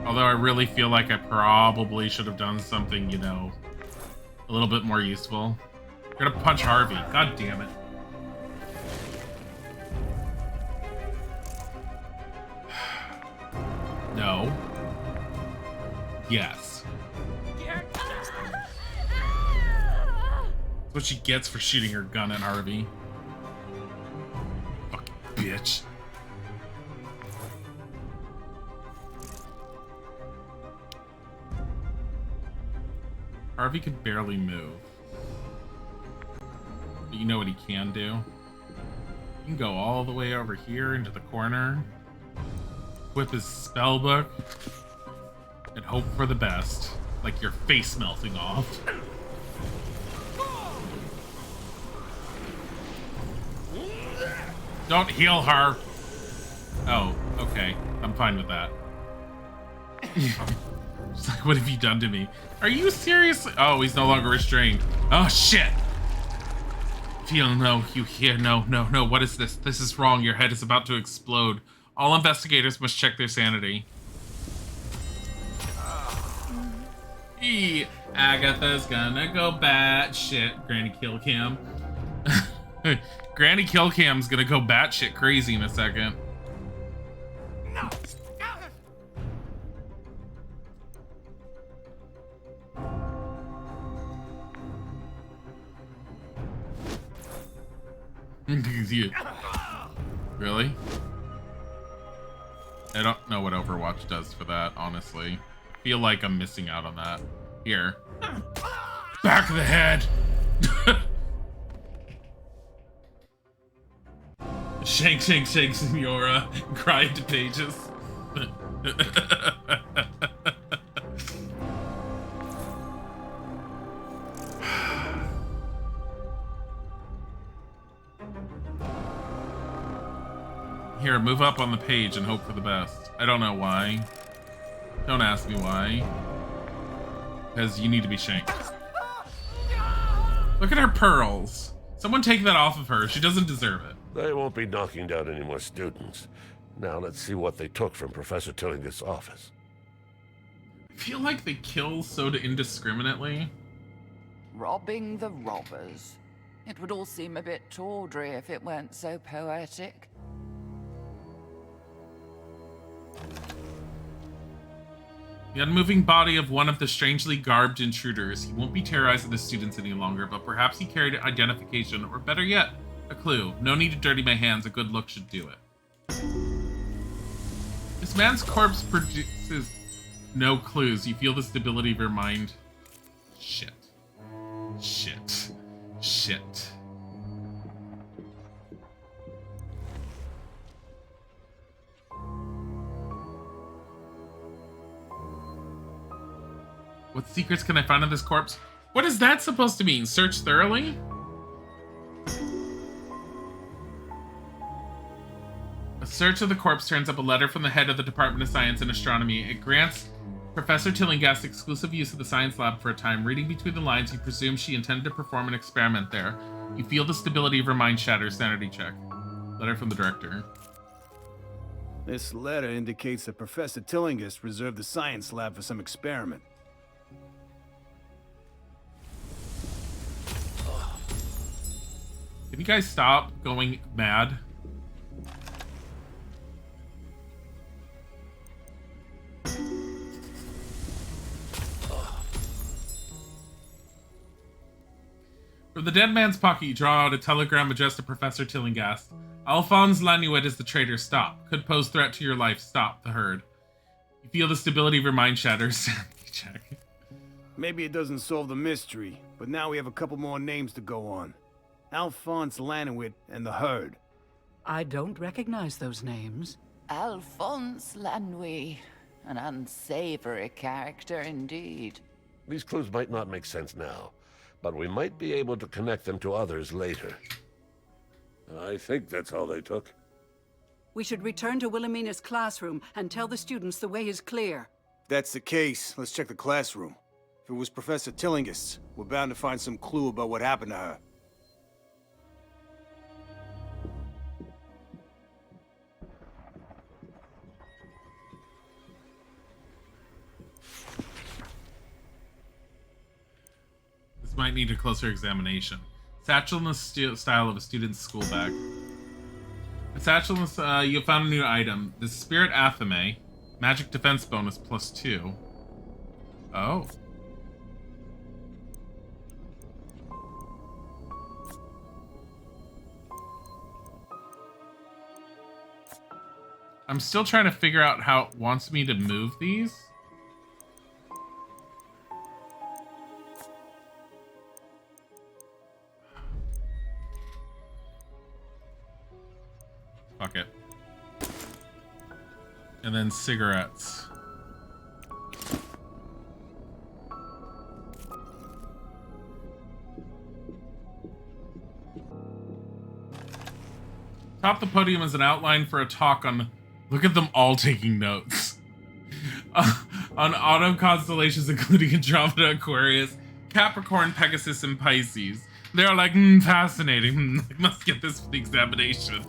Although I really feel like I probably should have done something, you know, a little bit more useful. You're gonna punch Harvey. God damn it. No. Yes. That's what she gets for shooting her gun at Harvey. Fucking bitch. Harvey could barely move. But you know what he can do? He can go all the way over here into the corner, whip his spell book, and hope for the best. Like your face melting off. Don't heal her! Oh, okay. I'm fine with that. It's like, what have you done to me? Are you seriously? Oh, he's no longer restrained. Oh, shit! Feel no, you hear no. What is this? This is wrong. Your head is about to explode. All investigators must check their sanity. Agatha's gonna go batshit. Granny Killcam. Granny Killcam's gonna go batshit crazy in a second. No. Really? I don't know what Overwatch does for that, honestly. Feel like I'm missing out on that. Here. Back of the head! Shank, Senora. Cry into pages. Here, move up on the page and hope for the best. I don't know why. Don't ask me why. Because you need to be shanked. Look at her pearls. Someone take that off of her. She doesn't deserve it. They won't be knocking down any more students. Now let's see what they took from Professor Tilling's office. I feel like they kill so indiscriminately. Robbing the robbers. It would all seem a bit tawdry if it weren't so poetic. The unmoving body of one of the strangely garbed intruders. He won't be terrorizing the students any longer, but perhaps he carried identification, or better yet, a clue. No need to dirty my hands, a good look should do it. This man's corpse produces no clues. You feel the stability of your mind. Shit. What secrets can I find on this corpse? What is that supposed to mean? Search thoroughly? A search of the corpse turns up a letter from the head of the Department of Science and Astronomy. It grants Professor Tillinghast exclusive use of the science lab for a time. Reading between the lines, you presume she intended to perform an experiment there. You feel the stability of her mind shatter. Sanity check. Letter from the director. This letter indicates that Professor Tillinghast reserved the science lab for some experiment. Can you guys stop going mad? From the dead man's pocket, you draw out a telegram addressed to Professor Tillinghast. Alphonse Lanuet is the traitor. Stop. Could pose threat to your life. Stop the herd. You feel the stability of your mind shatter. Sanity check. Maybe it doesn't solve the mystery, but now we have a couple more names to go on. Alphonse Lanuet and the herd. I don't recognize those names. Alphonse Lanouille. An unsavory character indeed. These clues might not make sense now, but we might be able to connect them to others later. I think that's all they took. We should return to Wilhelmina's classroom and tell the students the way is clear. If that's the case, let's check the classroom. If it was Professor Tillingist's, we're bound to find some clue about what happened to her. This might need a closer examination. Satchel in the style of a student's school bag. A satchel, you found a new item. The Spirit Athame. Magic defense bonus +2. Oh. I'm still trying to figure out how it wants me to move these. Fuck it. And then cigarettes. Top the podium is an outline for a talk on... Look at them all taking notes. On autumn constellations including Andromeda, Aquarius, Capricorn, Pegasus, and Pisces. They're like, fascinating. Must get this for the examination.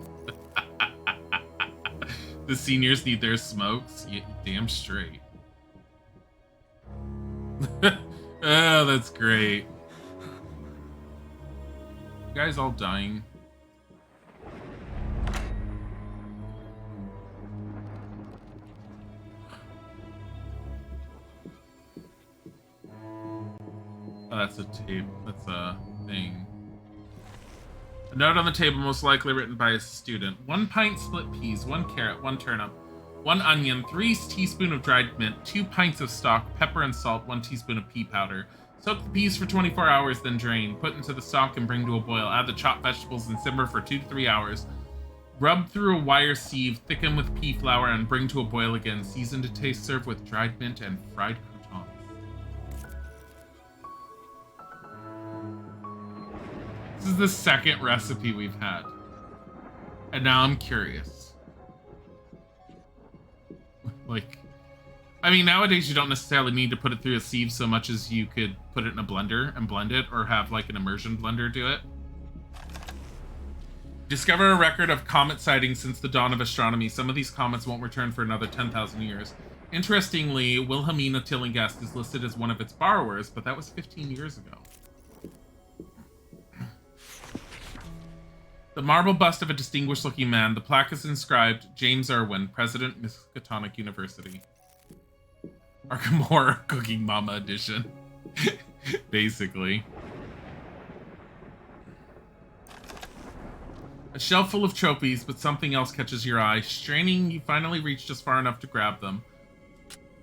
The seniors need their smokes. Yeah, damn straight. Oh, that's great. You guys all dying. Oh, that's a tape. That's a thing. A note on the table, most likely written by a student. 1 pint split peas, 1 carrot, 1 turnip, 1 onion, 3 teaspoons of dried mint, 2 pints of stock, pepper and salt, 1 teaspoon of pea powder. Soak the peas for 24 hours, then drain. Put into the stock and bring to a boil. Add the chopped vegetables and simmer for 2 to 3 hours. Rub through a wire sieve, thicken with pea flour, and bring to a boil again. Season to taste, serve with dried mint and fried croutons. This is the second recipe we've had. And now I'm curious. Like, I mean, nowadays you don't necessarily need to put it through a sieve so much as you could put it in a blender and blend it, or have like an immersion blender do it. Discover a record of comet sightings since the dawn of astronomy. Some of these comets won't return for another 10,000 years. Interestingly, Wilhelmina Tillinghast is listed as one of its borrowers, but that was 15 years ago. The marble bust of a distinguished-looking man. The plaque is inscribed, James Irwin, President, Miskatonic University. Arkham Horror Cooking Mama Edition. Basically. A shelf full of trophies, but something else catches your eye. Straining, you finally reach just far enough to grab them.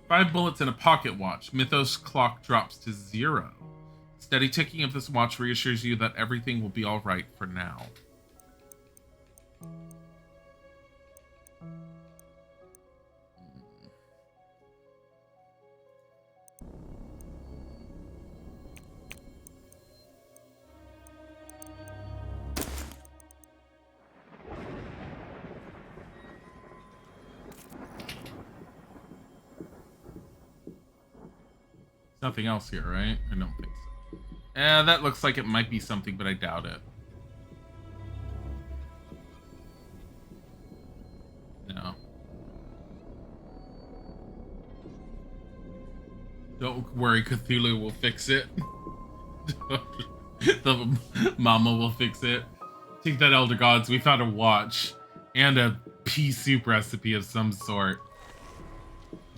5 bullets and a pocket watch. Mythos clock drops to 0. Steady ticking of this watch reassures you that everything will be alright for now. Nothing else here, right? I don't think so. That looks like it might be something, but I doubt it. No. Don't worry, Cthulhu will fix it. The mama will fix it. Take that, Elder Gods. We found a watch and a pea soup recipe of some sort.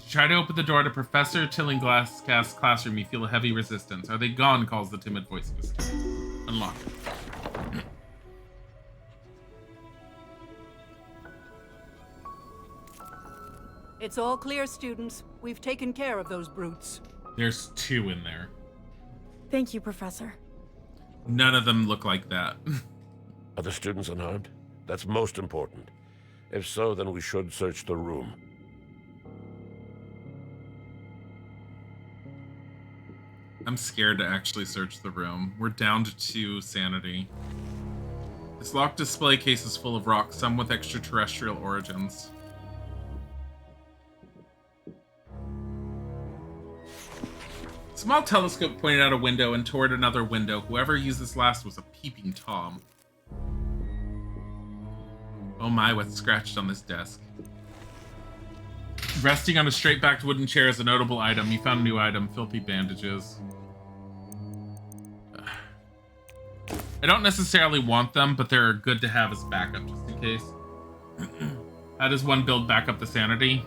Try to open the door to Professor Tillinghast's classroom. You feel a heavy resistance. Are they gone? Calls the timid voice of a student. Unlock it. It's all clear, students. We've taken care of those brutes. There's 2 in there. Thank you, Professor. None of them look like that. Are the students unharmed? That's most important. If so, then we should search the room. I'm scared to actually search the room. We're down to 2 sanity. This locked display case is full of rocks, some with extraterrestrial origins. Small telescope pointed out a window and toward another window. Whoever used this last was a peeping Tom. Oh my, what's scratched on this desk? Resting on a straight-backed wooden chair is a notable item. You found a new item, filthy bandages. I don't necessarily want them, but they're good to have as backup just in case. How does one build back up the sanity?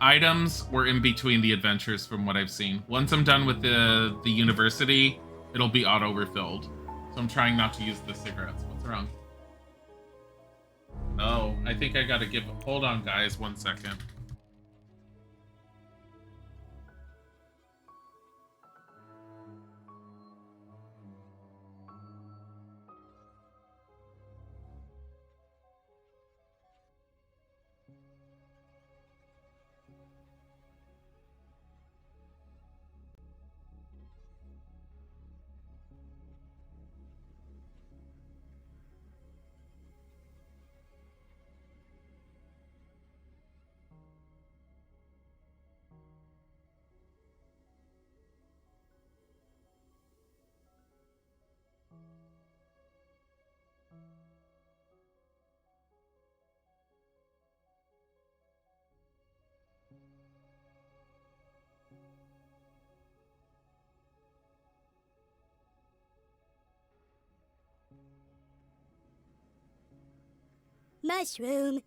Items were in between the adventures from what I've seen. Once I'm done with the university, it'll be auto-refilled. So I'm trying not to use the cigarettes. What's wrong? Oh, I think I gotta give... Hold on, guys, 1 second. Mushroom.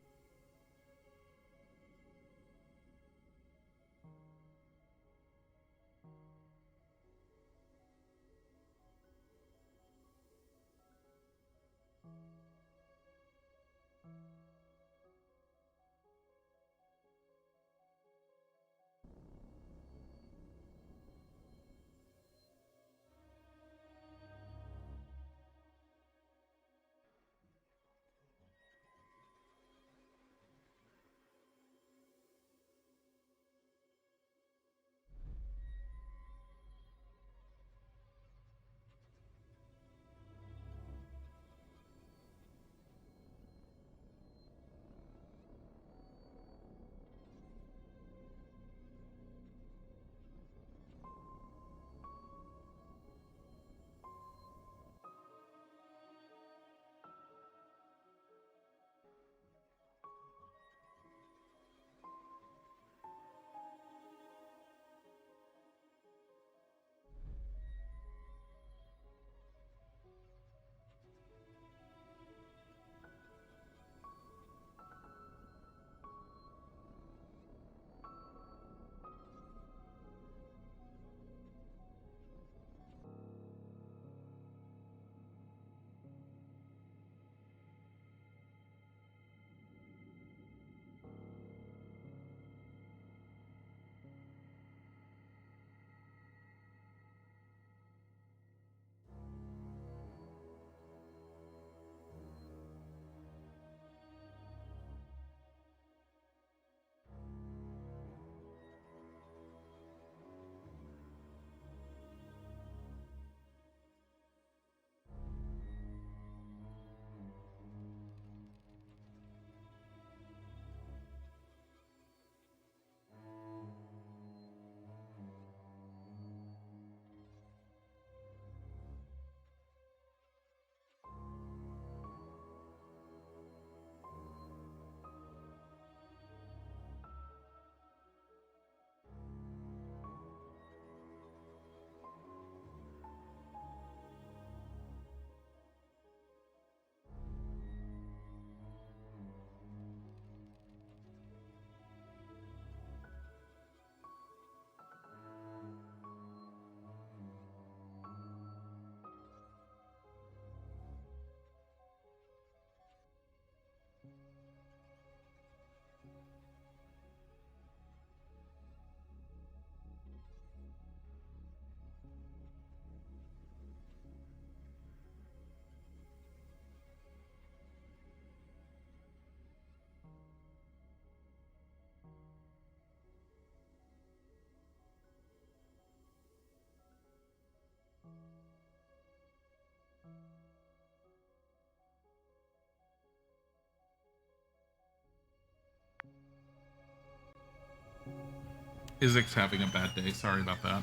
Isaac's having a bad day. Sorry about that.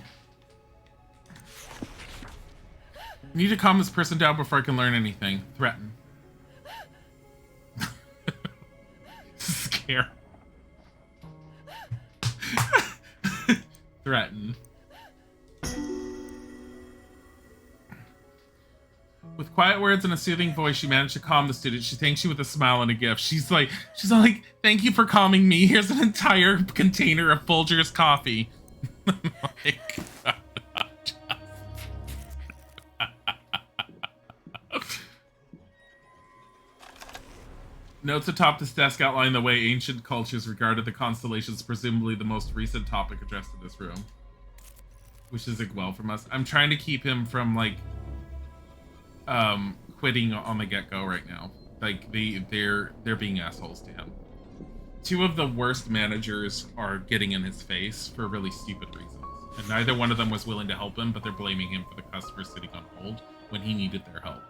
I need to calm this person down before I can learn anything. Threaten. Scare. Threaten. With quiet words and a soothing voice, she managed to calm the student. She thanks you with a smile and a gift. She's like, thank you for calming me. Here's an entire container of Folgers coffee. Like, notes atop this desk outline the way ancient cultures regarded the constellations, presumably the most recent topic addressed in this room. Wishes it well from us. I'm trying to keep him from, like, quitting on the get-go right now. Like, they're being assholes to him. Two of the worst managers are getting in his face for really stupid reasons. And neither one of them was willing to help him, but they're blaming him for the customers sitting on hold when he needed their help.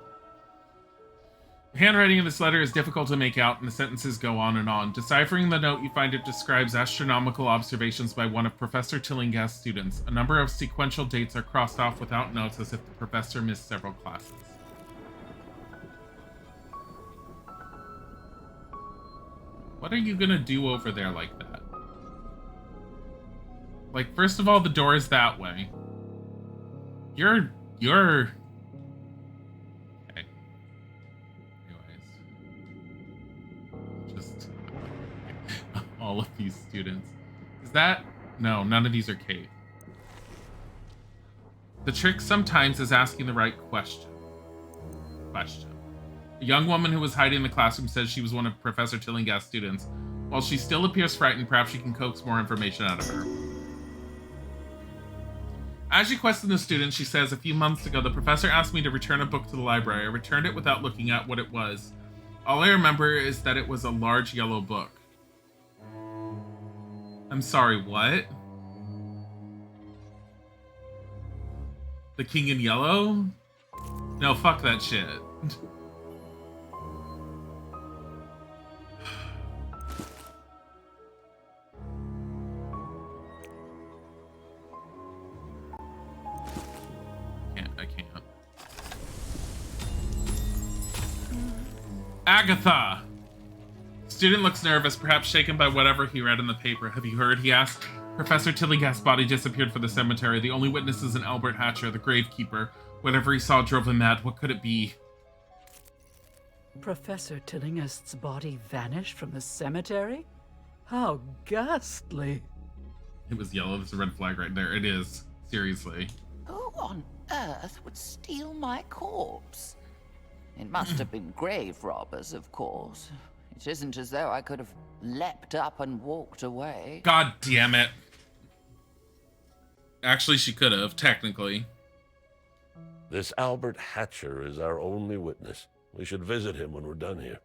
The handwriting of this letter is difficult to make out, and the sentences go on and on. Deciphering the note, you find it describes astronomical observations by one of Professor Tillingast's students. A number of sequential dates are crossed off without notes, as if the professor missed several classes. What are you gonna do over there like that? Like, first of all, the door is that way. You're... Okay. Anyways. Just... all of these students. Is that... No, none of these are Kate. The trick sometimes is asking the right question. A young woman who was hiding in the classroom says she was one of Professor Tillingast's students. While she still appears frightened, perhaps she can coax more information out of her. As you question the student, she says, a few months ago, the professor asked me to return a book to the library. I returned it without looking at what it was. All I remember is that it was a large yellow book. I'm sorry, what? The King in Yellow? No, fuck that shit. I can't. Agatha! Student looks nervous, perhaps shaken by whatever he read in the paper. Have you heard? He asked. Professor Tillingast's body disappeared from the cemetery. The only witness is an Albert Hatcher, the gravekeeper. Whatever he saw drove him mad. What could it be? Professor Tillingast's body vanished from the cemetery? How ghastly. It was yellow. There's a red flag right there. It is. Seriously. Who on earth would steal my corpse? It must have been grave robbers, of course. It isn't as though I could have leapt up and walked away. God damn it. Actually, she could have, technically. This Albert Hatcher is our only witness. We should visit him when we're done here.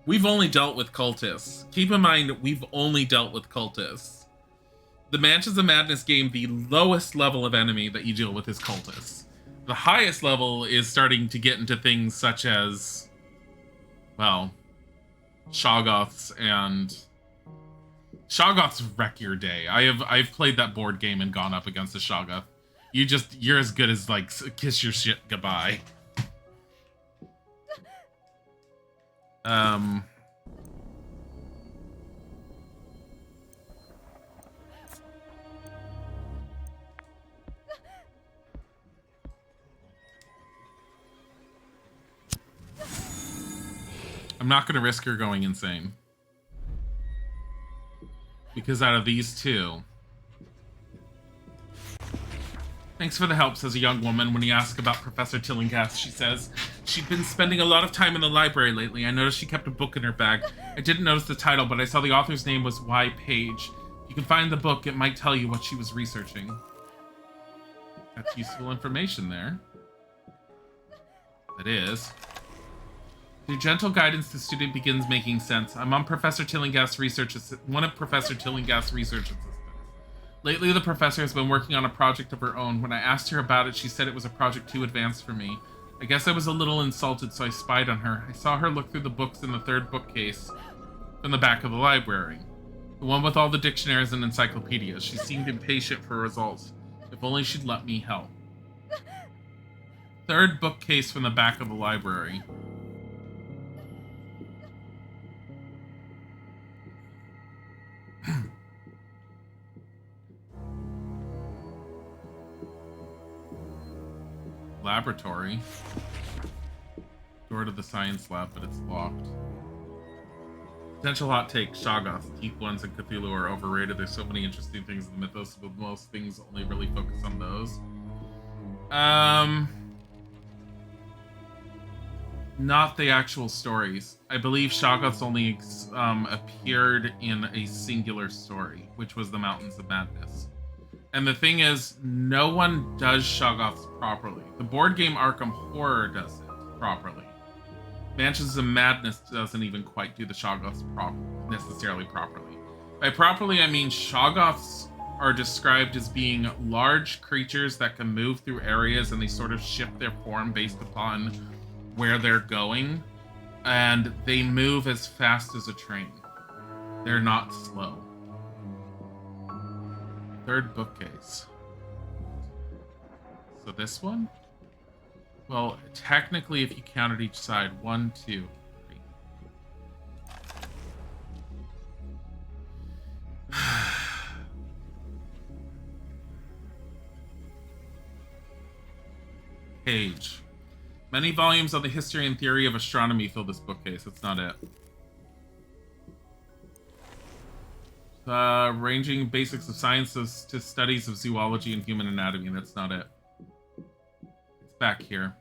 We've only dealt with cultists. Keep in mind, we've only dealt with cultists. The Mansions of Madness game, the lowest level of enemy that you deal with is cultists. The highest level is starting to get into things such as, well, Shoggoths and... Shoggoths wreck your day. I've played that board game and gone up against a Shoggoth. You're as good as, like, kiss your shit goodbye. I'm not going to risk her going insane. Because out of these two... Thanks for the help, says a young woman. When he asks about Professor Tillingast, she says, she'd been spending a lot of time in the library lately. I noticed she kept a book in her bag. I didn't notice the title, but I saw the author's name was Y. Page. If you can find the book, it might tell you what she was researching. That's useful information there. It is. Through gentle guidance, the student begins making sense. I'm on Professor Tillingast's research, one of Professor Tillingast's research assistants. Lately, the professor has been working on a project of her own. When I asked her about it, she said it was a project too advanced for me. I guess I was a little insulted, so I spied on her. I saw her look through the books in the third bookcase in the back of the library. The one with all the dictionaries and encyclopedias. She seemed impatient for results. If only she'd let me help. Third bookcase from the back of the library. Laboratory. Door to the science lab, but it's locked. Potential hot take: Shoggoths, Deep Ones, and Cthulhu are overrated. There's so many interesting things in the mythos, but most things only really focus on those. Not the actual stories. I believe Shoggoths only appeared in a singular story, which was the Mountains of Madness. And the thing is, no one does Shoggoths properly. The board game Arkham Horror does it properly. Mansions of Madness doesn't even quite do the Shoggoths necessarily properly. By properly, I mean Shoggoths are described as being large creatures that can move through areas, and they sort of shift their form based upon where they're going. And they move as fast as a train. They're not slow. Third bookcase. So this one? Well, technically, if you counted each side, 1, 2, 3. Page. Many volumes on the history and theory of astronomy fill this bookcase. That's not it. Ranging basics of sciences to studies of zoology and human anatomy. That's not it. It's back here.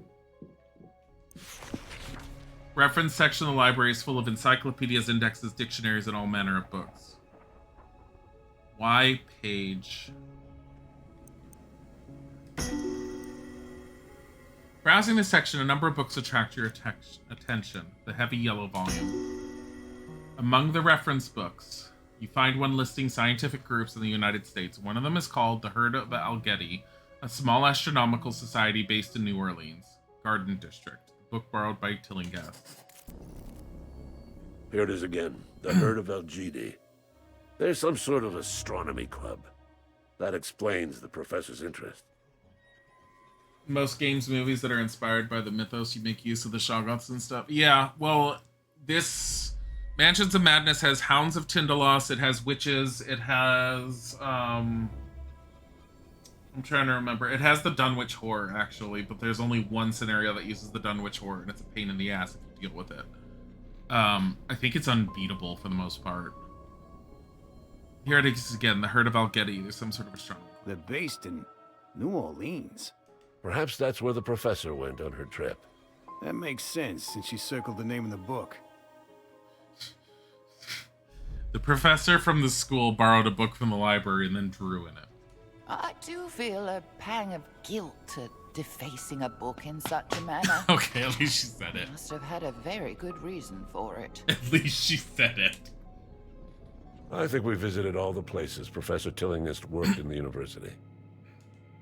Reference section of the library is full of encyclopedias, indexes, dictionaries, and all manner of books. Why page? Browsing this section, a number of books attract your attention. The heavy yellow volume. Among the reference books, you find one listing scientific groups in the United States. One of them is called the Herd of Algety, a small astronomical society based in New Orleans, Garden District. Book borrowed by Tillinghast. Here it is again. The Herd of Algety. There's some sort of astronomy club. That explains the professor's interest. Most games, movies that are inspired by the mythos, you make use of the Shoggoths and stuff. Yeah, well, this Mansions of Madness has Hounds of Tyndalos, it has witches, it has, I'm trying to remember. It has the Dunwich Horror, actually, but there's only one scenario that uses the Dunwich Horror, and it's a pain in the ass if you deal with it. I think it's unbeatable for the most part. Here it is again, the Herd of Algety. There's some sort of astronomy. They're based in New Orleans. Perhaps that's where the professor went on her trip. That makes sense, since she circled the name in the book. The professor from the school borrowed a book from the library and then drew in it. I do feel a pang of guilt at defacing a book in such a manner. Okay, at least she said it. Must have had a very good reason for it. At least she said it. I think we visited all the places Professor Tillinghast worked in the university.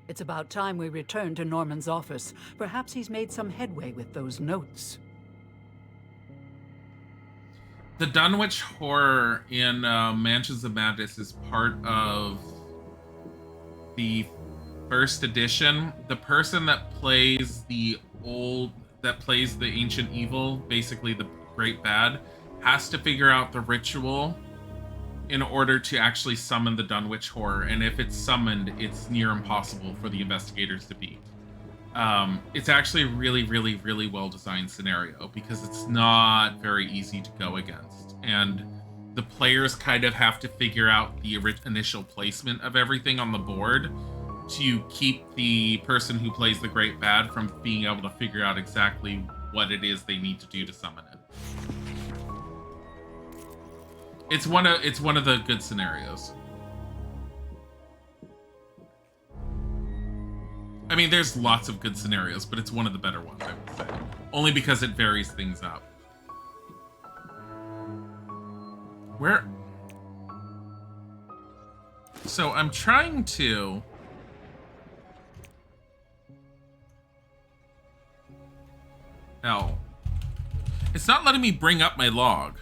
It's about time we return to Norman's office. Perhaps he's made some headway with those notes. The Dunwich Horror in Mansions of Madness is part of the first edition. The person that plays the ancient evil, basically the great bad, has to figure out the ritual in order to actually summon the Dunwich Horror, and if it's summoned, it's near impossible for the investigators to beat. It's actually a really, really, really well-designed scenario, because it's not very easy to go against, and the players kind of have to figure out the initial placement of everything on the board to keep the person who plays the great bad from being able to figure out exactly what it is they need to do to summon it. It's one of the good scenarios. I mean, there's lots of good scenarios, but it's one of the better ones, I would say. Only because it varies things up. Where? So I'm trying to... Hell. It's not letting me bring up my log.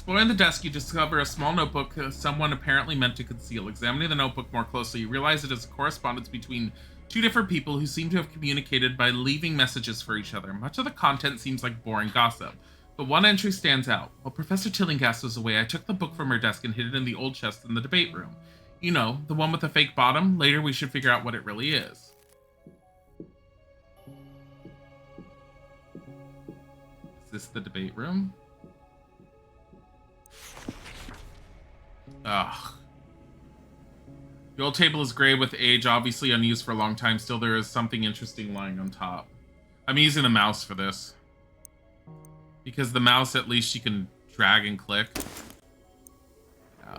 Exploring the desk, you discover a small notebook someone apparently meant to conceal. Examining the notebook more closely, you realize it is a correspondence between two different people who seem to have communicated by leaving messages for each other. Much of the content seems like boring gossip, but one entry stands out. While Professor Tillinghast was away, I took the book from her desk and hid it in the old chest in the debate room. You know, the one with the fake bottom. Later we should figure out what it really is. Is this the debate room? Ugh. The old table is gray with age, obviously unused for a long time. Still, there is something interesting lying on top. I'm using the mouse for this. Because the mouse, at least you can drag and click.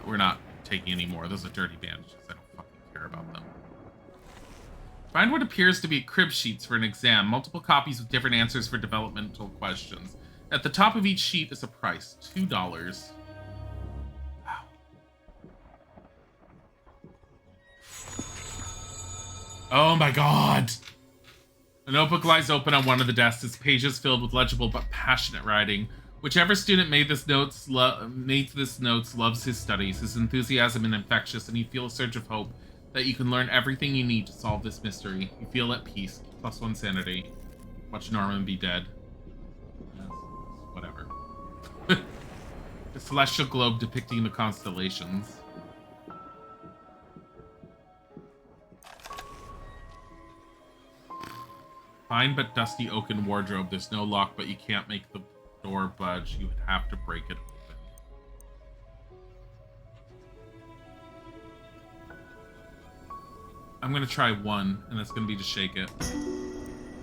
We're not taking any more. Those are dirty bandages. I don't fucking care about them. Find what appears to be crib sheets for an exam. Multiple copies with different answers for developmental questions. At the top of each sheet is a price. $2. Oh my god! A notebook lies open on one of the desks, its pages filled with legible but passionate writing. Whichever student made this notes loves his studies. His enthusiasm is infectious, and you feel a surge of hope that you can learn everything you need to solve this mystery. You feel at peace. +1 sanity. Watch Norman be dead. Whatever. The celestial globe depicting the constellations. Fine but dusty oaken wardrobe. There's no lock, but you can't make the door budge. You would have to break it open. I'm gonna try one, and it's gonna be to shake it.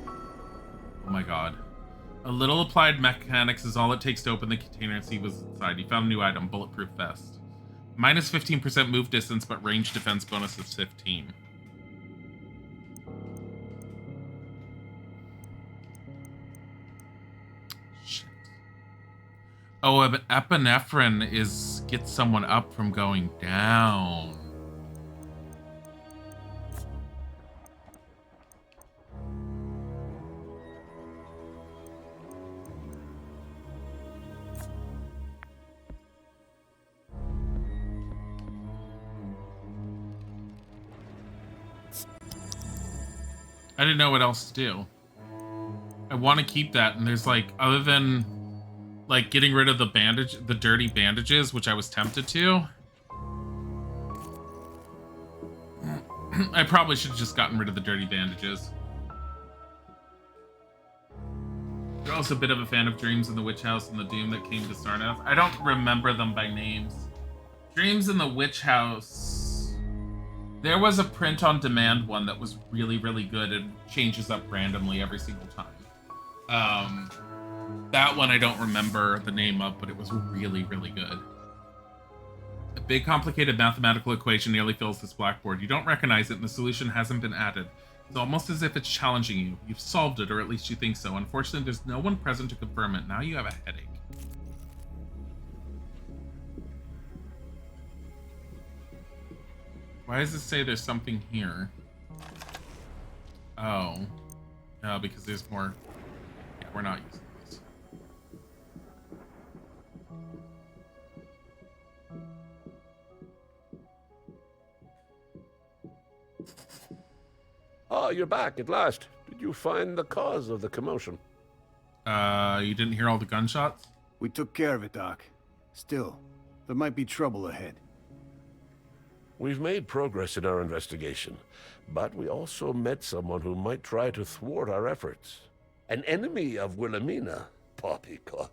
Oh my god. A little applied mechanics is all it takes to open the container and see what's inside. You found a new item, bulletproof vest. Minus 15% move distance, but range defense bonus is 15. Oh, epinephrine gets someone up from going down. I didn't know what else to do. I want to keep that, and there's like, other than like getting rid of the dirty bandages, which I was tempted to. I probably should have just gotten rid of the dirty bandages. You're also a bit of a fan of Dreams in the Witch House and the Doom that came to Sarnath. I don't remember them by names. Dreams in the Witch House. There was a print-on-demand one that was really, really good. It changes up randomly every single time. That one I don't remember the name of, but it was really, really good. A big complicated mathematical equation nearly fills this blackboard. You don't recognize it, and the solution hasn't been added. It's almost as if it's challenging you. You've solved it, or at least you think so. Unfortunately, there's no one present to confirm it. Now you have a headache. Why does it say there's something here? Oh. No, because there's more. Yeah, we're not using this. Oh, you're back at last. Did you find the cause of the commotion? You didn't hear all the gunshots? We took care of it, Doc. Still, there might be trouble ahead. We've made progress in our investigation, but we also met someone who might try to thwart our efforts. An enemy of Wilhelmina, poppycock.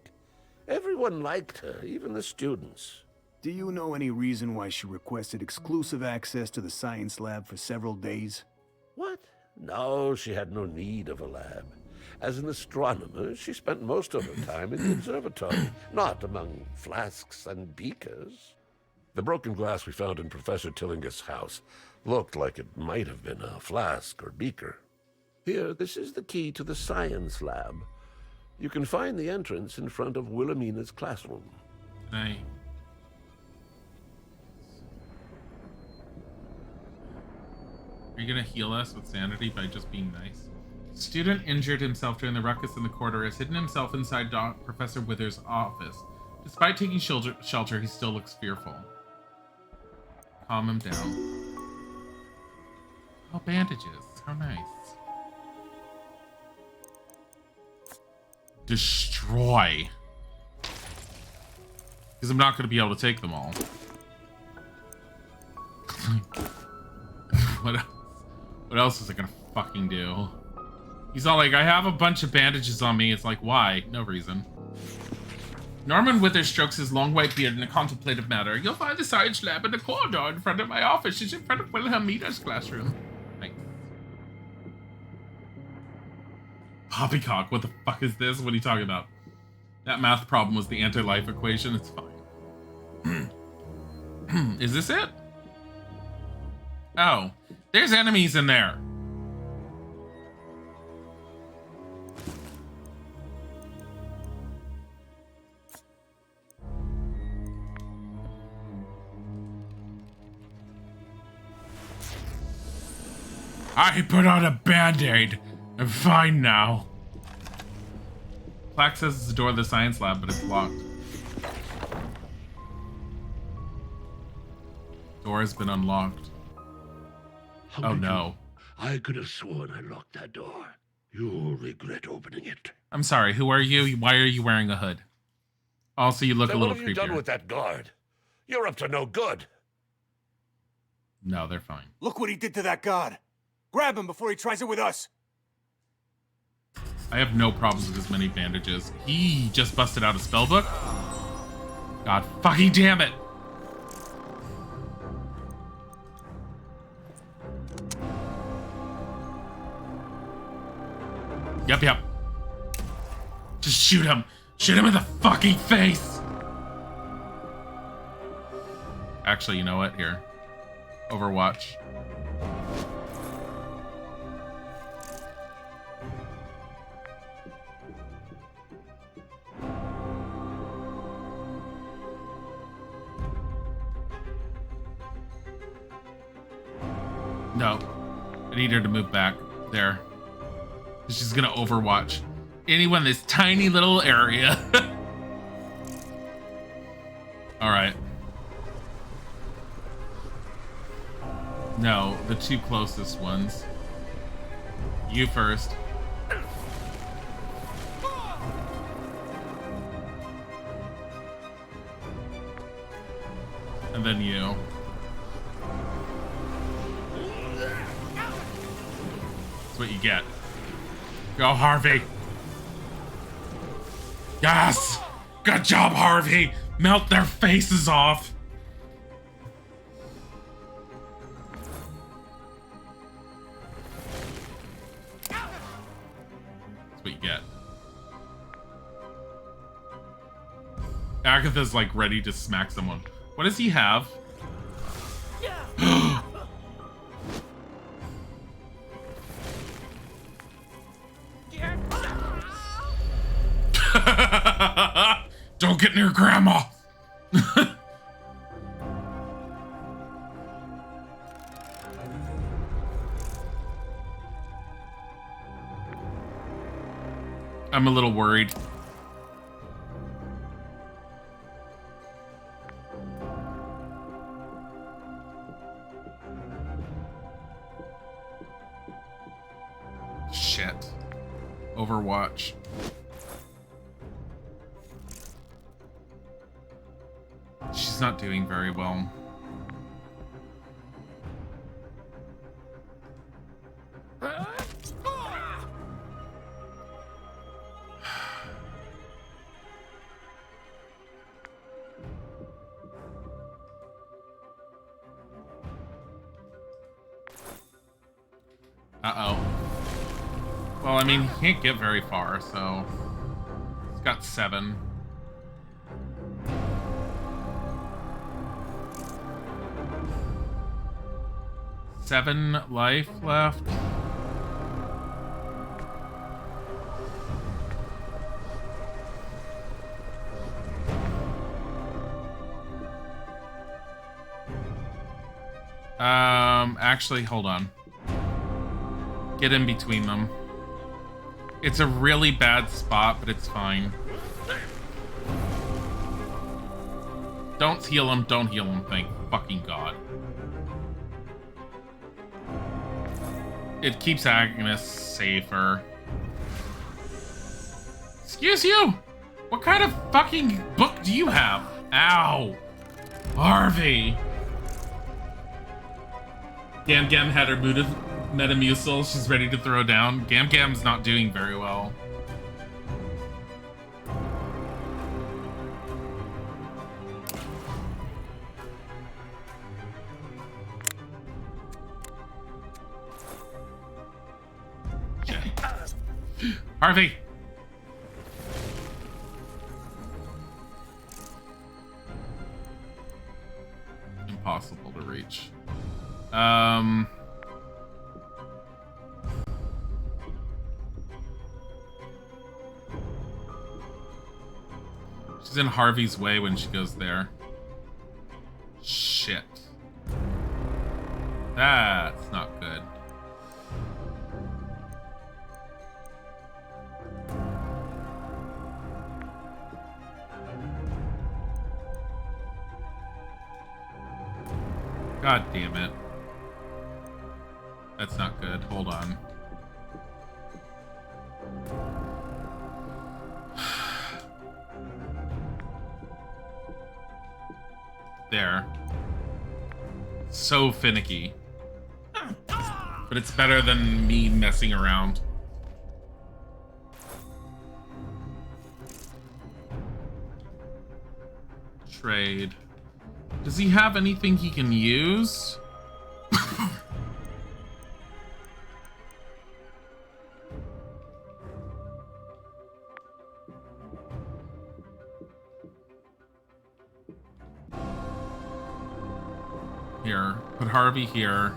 Everyone liked her, even the students. Do you know any reason why she requested exclusive access to the science lab for several days? What? No, she had no need of a lab. As an astronomer, she spent most of her time in the observatory, not among flasks and beakers. The broken glass we found in Professor Tillingast's house looked like it might have been a flask or beaker. Here, this is the key to the science lab. You can find the entrance in front of Wilhelmina's classroom. Hey. Are you gonna heal us with sanity by just being nice? Student injured himself during the ruckus in the corridor has hidden himself inside Professor Withers' office. Despite taking shelter, he still looks fearful. Calm him down. Oh, bandages. How nice. Destroy. Because I'm not going to be able to take them all. What else is it going to fucking do? He's all like, I have a bunch of bandages on me. It's like, why? No reason. Norman Withers strokes his long white beard in a contemplative manner. You'll find the science lab in the corridor in front of my office. It's in front of Wilhelmina's classroom. Thanks. Poppycock, what the fuck is this? What are you talking about? That math problem was the anti-life equation. It's fine. Is this it? Oh, there's enemies in there. I put on a band-aid. I'm fine now. Plaque says it's the door of the science lab, but it's locked. Door has been unlocked. Oh no. I could have sworn I locked that door. You'll regret opening it. I'm sorry, who are you? Why are you wearing a hood? Also, you look a little creepier. What have you done with that guard? You're up to no good. No, they're fine. Look what he did to that guard. Grab him before he tries it with us. I have no problems with as many bandages. He just busted out a spellbook. God fucking damn it. Yep. Just shoot him. Shoot him in the fucking face. Actually, you know what? Here. Overwatch. No. I need her to move back. There. She's gonna overwatch anyone in this tiny little area. Alright. No, the two closest ones. You first. And then you. That's what you get. Go, Harvey. Yes! Good job, Harvey! Melt their faces off! That's what you get. Agatha's like ready to smack someone. What does he have? Don't get near Grandma! I'm a little worried. Shit. Overwatch. She's not doing very well. Uh-oh. Well, I mean, he can't get very far, so... He's got 7. Seven life left. Actually, hold on. Get in between them. It's a really bad spot, but it's fine. Don't heal him. Don't heal him. Thank fucking God. It keeps Agnes safer. Excuse you? What kind of fucking book do you have? Ow. Harvey. Gam Gam had her Metamucil. She's ready to throw down. Gam Gam's not doing very well. Harvey! Impossible to reach. She's in Harvey's way when she goes there. Shit. That's not good. God damn it. That's not good. Hold on. There. So finicky. But it's better than me messing around. Trade. Does he have anything he can use? Here, put Harvey here.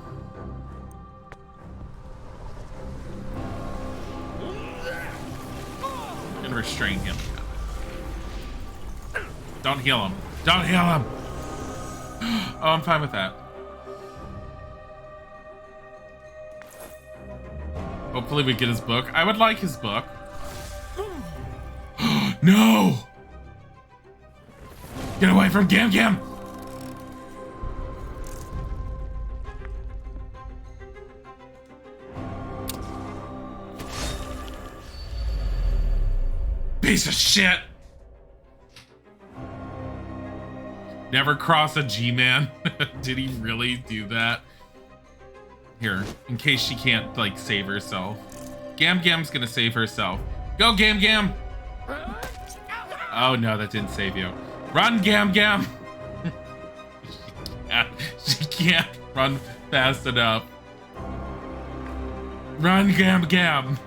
And restrain him. Don't heal him. Don't heal him! Oh, I'm fine with that. Hopefully we get his book. I would like his book. No! Get away from Gam Gam! Piece of shit! Never cross a G-man. Did he really do that? Here, in case she can't, like, save herself. Gam Gam's gonna save herself. Go, Gam Gam! Oh, no, that didn't save you. Run, Gam Gam! She can't run fast enough. Run, Gam Gam!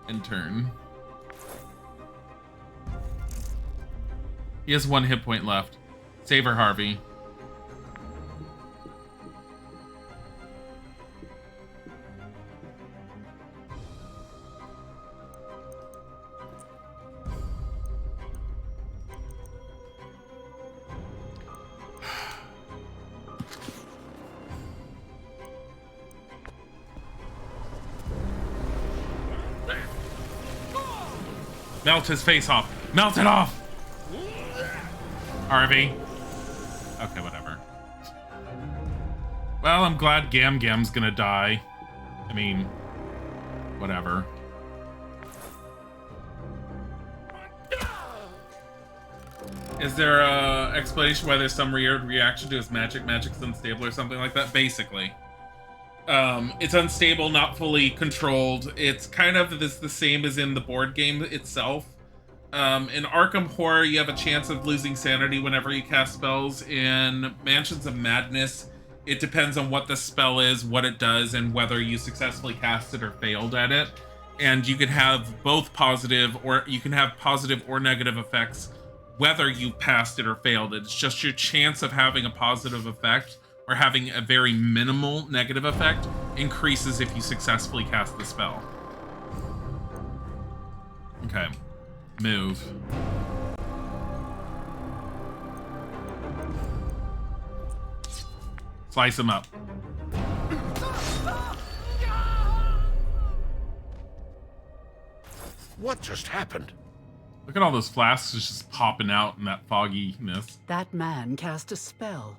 And turn. He has 1 hit point left. Save her, Harvey. Melt his face off. Melt it off! Harvey. Okay, whatever. Well, I'm glad Gam Gam's gonna die. I mean, whatever. Is there a explanation why there's some weird reaction to his magic? Magic's unstable or something like that? Basically. It's unstable, not fully controlled. It's kind of the same as in the board game itself. In Arkham Horror, you have a chance of losing sanity whenever you cast spells. In Mansions of Madness, it depends on what the spell is, what it does, and whether you successfully cast it or failed at it. And you can have both positive, or you can have positive or negative effects, whether you passed it or failed it. It's just your chance of having a positive effect or having a very minimal negative effect increases if you successfully cast the spell. Okay. Move. Slice him up. What just happened? Look at all those flasks just popping out in that fogginess. That man cast a spell.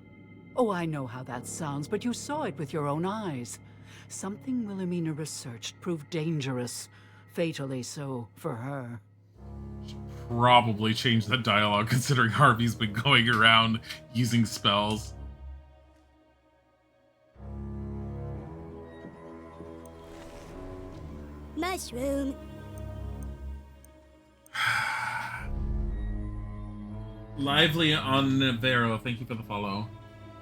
Oh, I know how that sounds, but you saw it with your own eyes. Something Wilhelmina researched proved dangerous. Fatally so for her. Probably change that dialogue considering Harvey's been going around using spells. Mushroom. Lively on Navarro, thank you for the follow.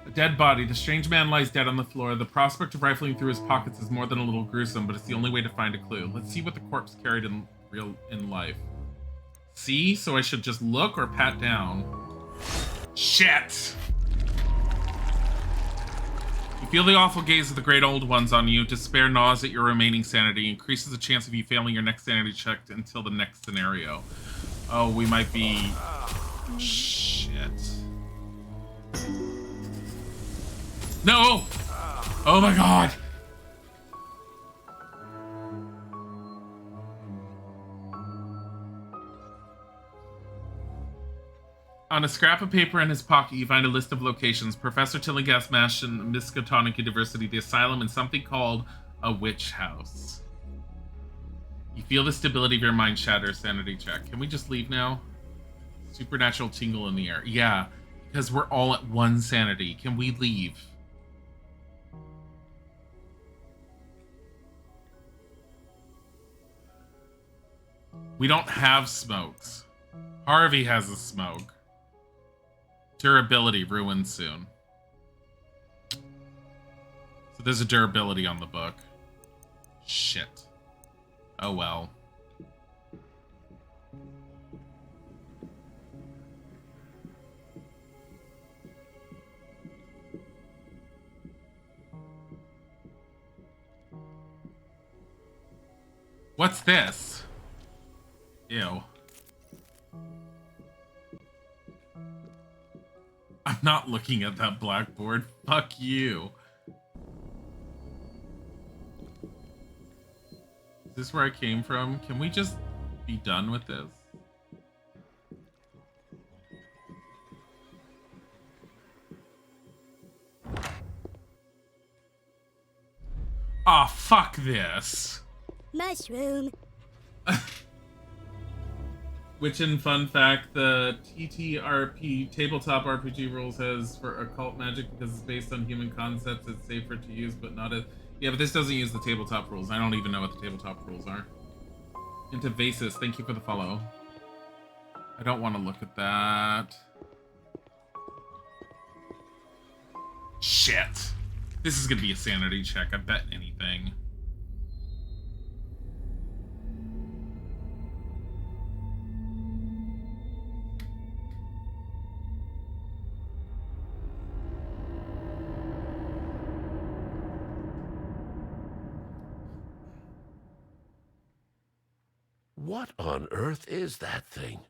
A dead body. The strange man lies dead on the floor. The prospect of rifling through his pockets is more than a little gruesome, but it's the only way to find a clue. Let's see what the corpse carried in life. See? So I should just look or pat down? Shit! You feel the awful gaze of the great old ones on you. Despair gnaws at your remaining sanity. Increases the chance of you failing your next sanity check until the next scenario. Oh, we might be... Shit. No! Oh my god! On a scrap of paper in his pocket, you find a list of locations. Professor Tillinghast Mansion, Miskatonic University, the asylum, and something called a witch house. You feel the stability of your mind shatter. Sanity check. Can we just leave now? Supernatural tingle in the air. Yeah, because we're all at 1 sanity. Can we leave? We don't have smokes. Harvey has a smoke. Durability ruined soon. So there's a durability on the book. Shit. Oh well. What's this? Ew. I'm not looking at that blackboard. Fuck you. Is this where I came from? Can we just be done with this? Aw, fuck this. Mushroom. Which, in fun fact, the TTRP tabletop RPG rules has for occult magic because it's based on human concepts. It's safer to use, but not as... Yeah, but this doesn't use the tabletop rules. I don't even know what the tabletop rules are. Into Vasis, thank you for the follow. I don't want to look at that. Shit. This is going to be a sanity check. I bet anything. What on earth is that thing?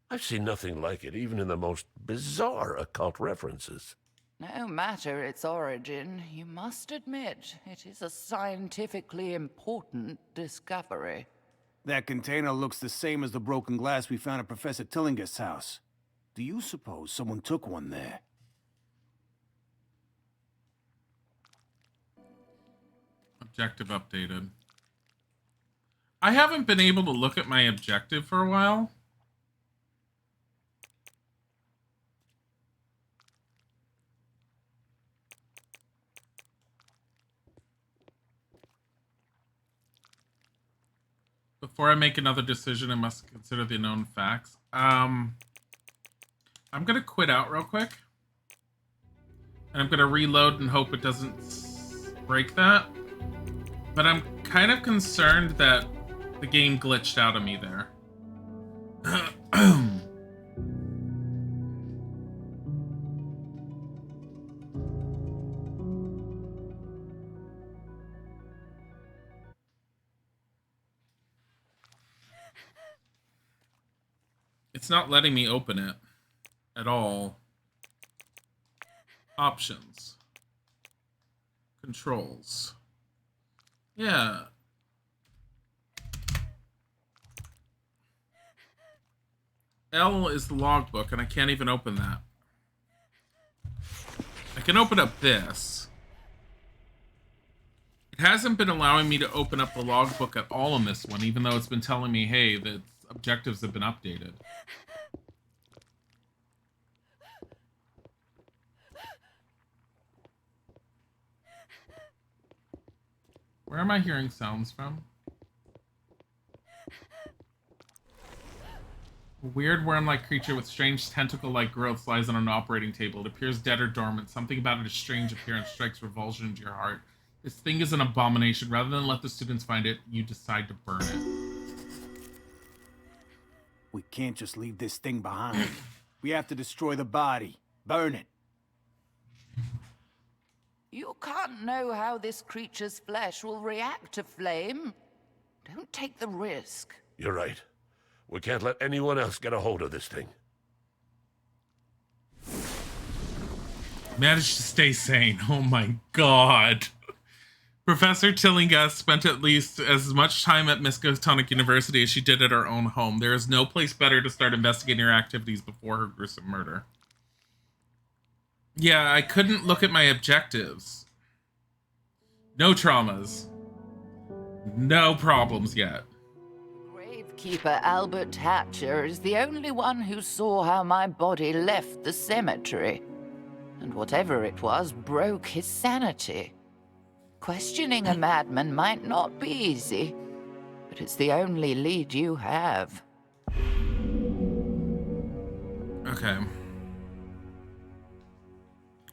I've seen nothing like it, even in the most bizarre occult references. No matter its origin, you must admit it is a scientifically important discovery. That container looks the same as the broken glass we found at Professor Tillingast's house. Do you suppose someone took one there? Objective updated. I haven't been able to look at my objective for a while. Before I make another decision, I must consider the known facts. I'm gonna quit out real quick. And I'm gonna reload and hope it doesn't break that. But I'm kind of concerned that the game glitched out of me there. It's not letting me open it at all. Options. Controls. Yeah. L is the logbook, and I can't even open that. I can open up this. It hasn't been allowing me to open up the logbook at all in this one, even though it's been telling me, hey, the objectives have been updated. Where am I hearing sounds from? A weird worm-like creature with strange tentacle-like growths lies on an operating table. It appears dead or dormant. Something about its strange appearance strikes revulsion into your heart. This thing is an abomination. Rather than let the students find it, you decide to burn it. We can't just leave this thing behind. We have to destroy the body. Burn it. You can't know how this creature's flesh will react to flame. Don't take the risk. You're right. We can't let anyone else get a hold of this thing. Managed to stay sane. Oh my god. Professor Tillinghast spent at least as much time at Miskatonic University as she did at her own home. There is no place better to start investigating her activities before her gruesome murder. Yeah, I couldn't look at my objectives. No traumas. No problems yet. Gravekeeper Albert Hatcher is the only one who saw how my body left the cemetery. And whatever it was broke his sanity. Questioning a madman might not be easy, but it's the only lead you have. Okay.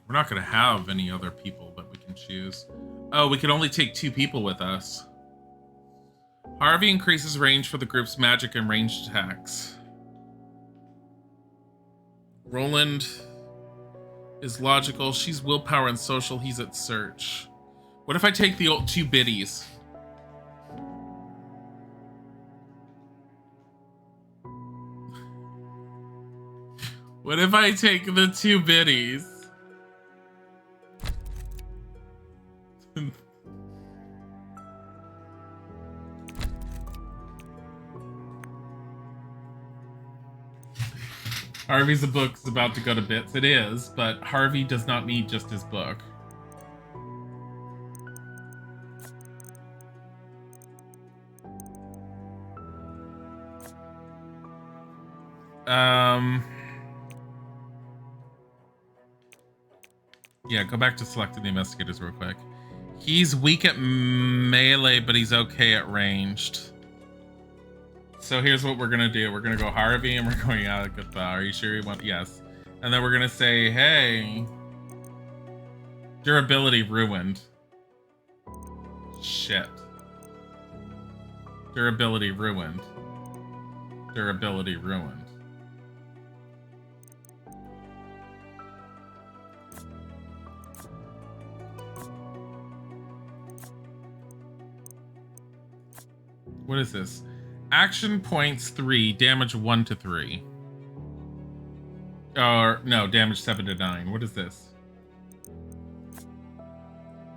We're not going to have any other people that we can choose. Oh, we can only take 2 people with us. Harvey increases range for the group's magic and ranged attacks. Roland is logical. She's willpower and social. He's at search. What if I take the old 2 biddies? What if I take the 2 biddies? Harvey's book's about to go to bits. It is, but Harvey does not need just his book. Yeah, go back to selecting the investigators real quick. He's weak at melee, but he's okay at ranged. So here's what we're gonna do. We're gonna go Harvey and we're going Agatha. Are you sure you want? Yes. And then we're gonna say, hey, durability ruined. Shit. Durability ruined. Durability ruined. What is this? Action points 3, damage 1 to 3. Or no, damage 7 to 9. What is this?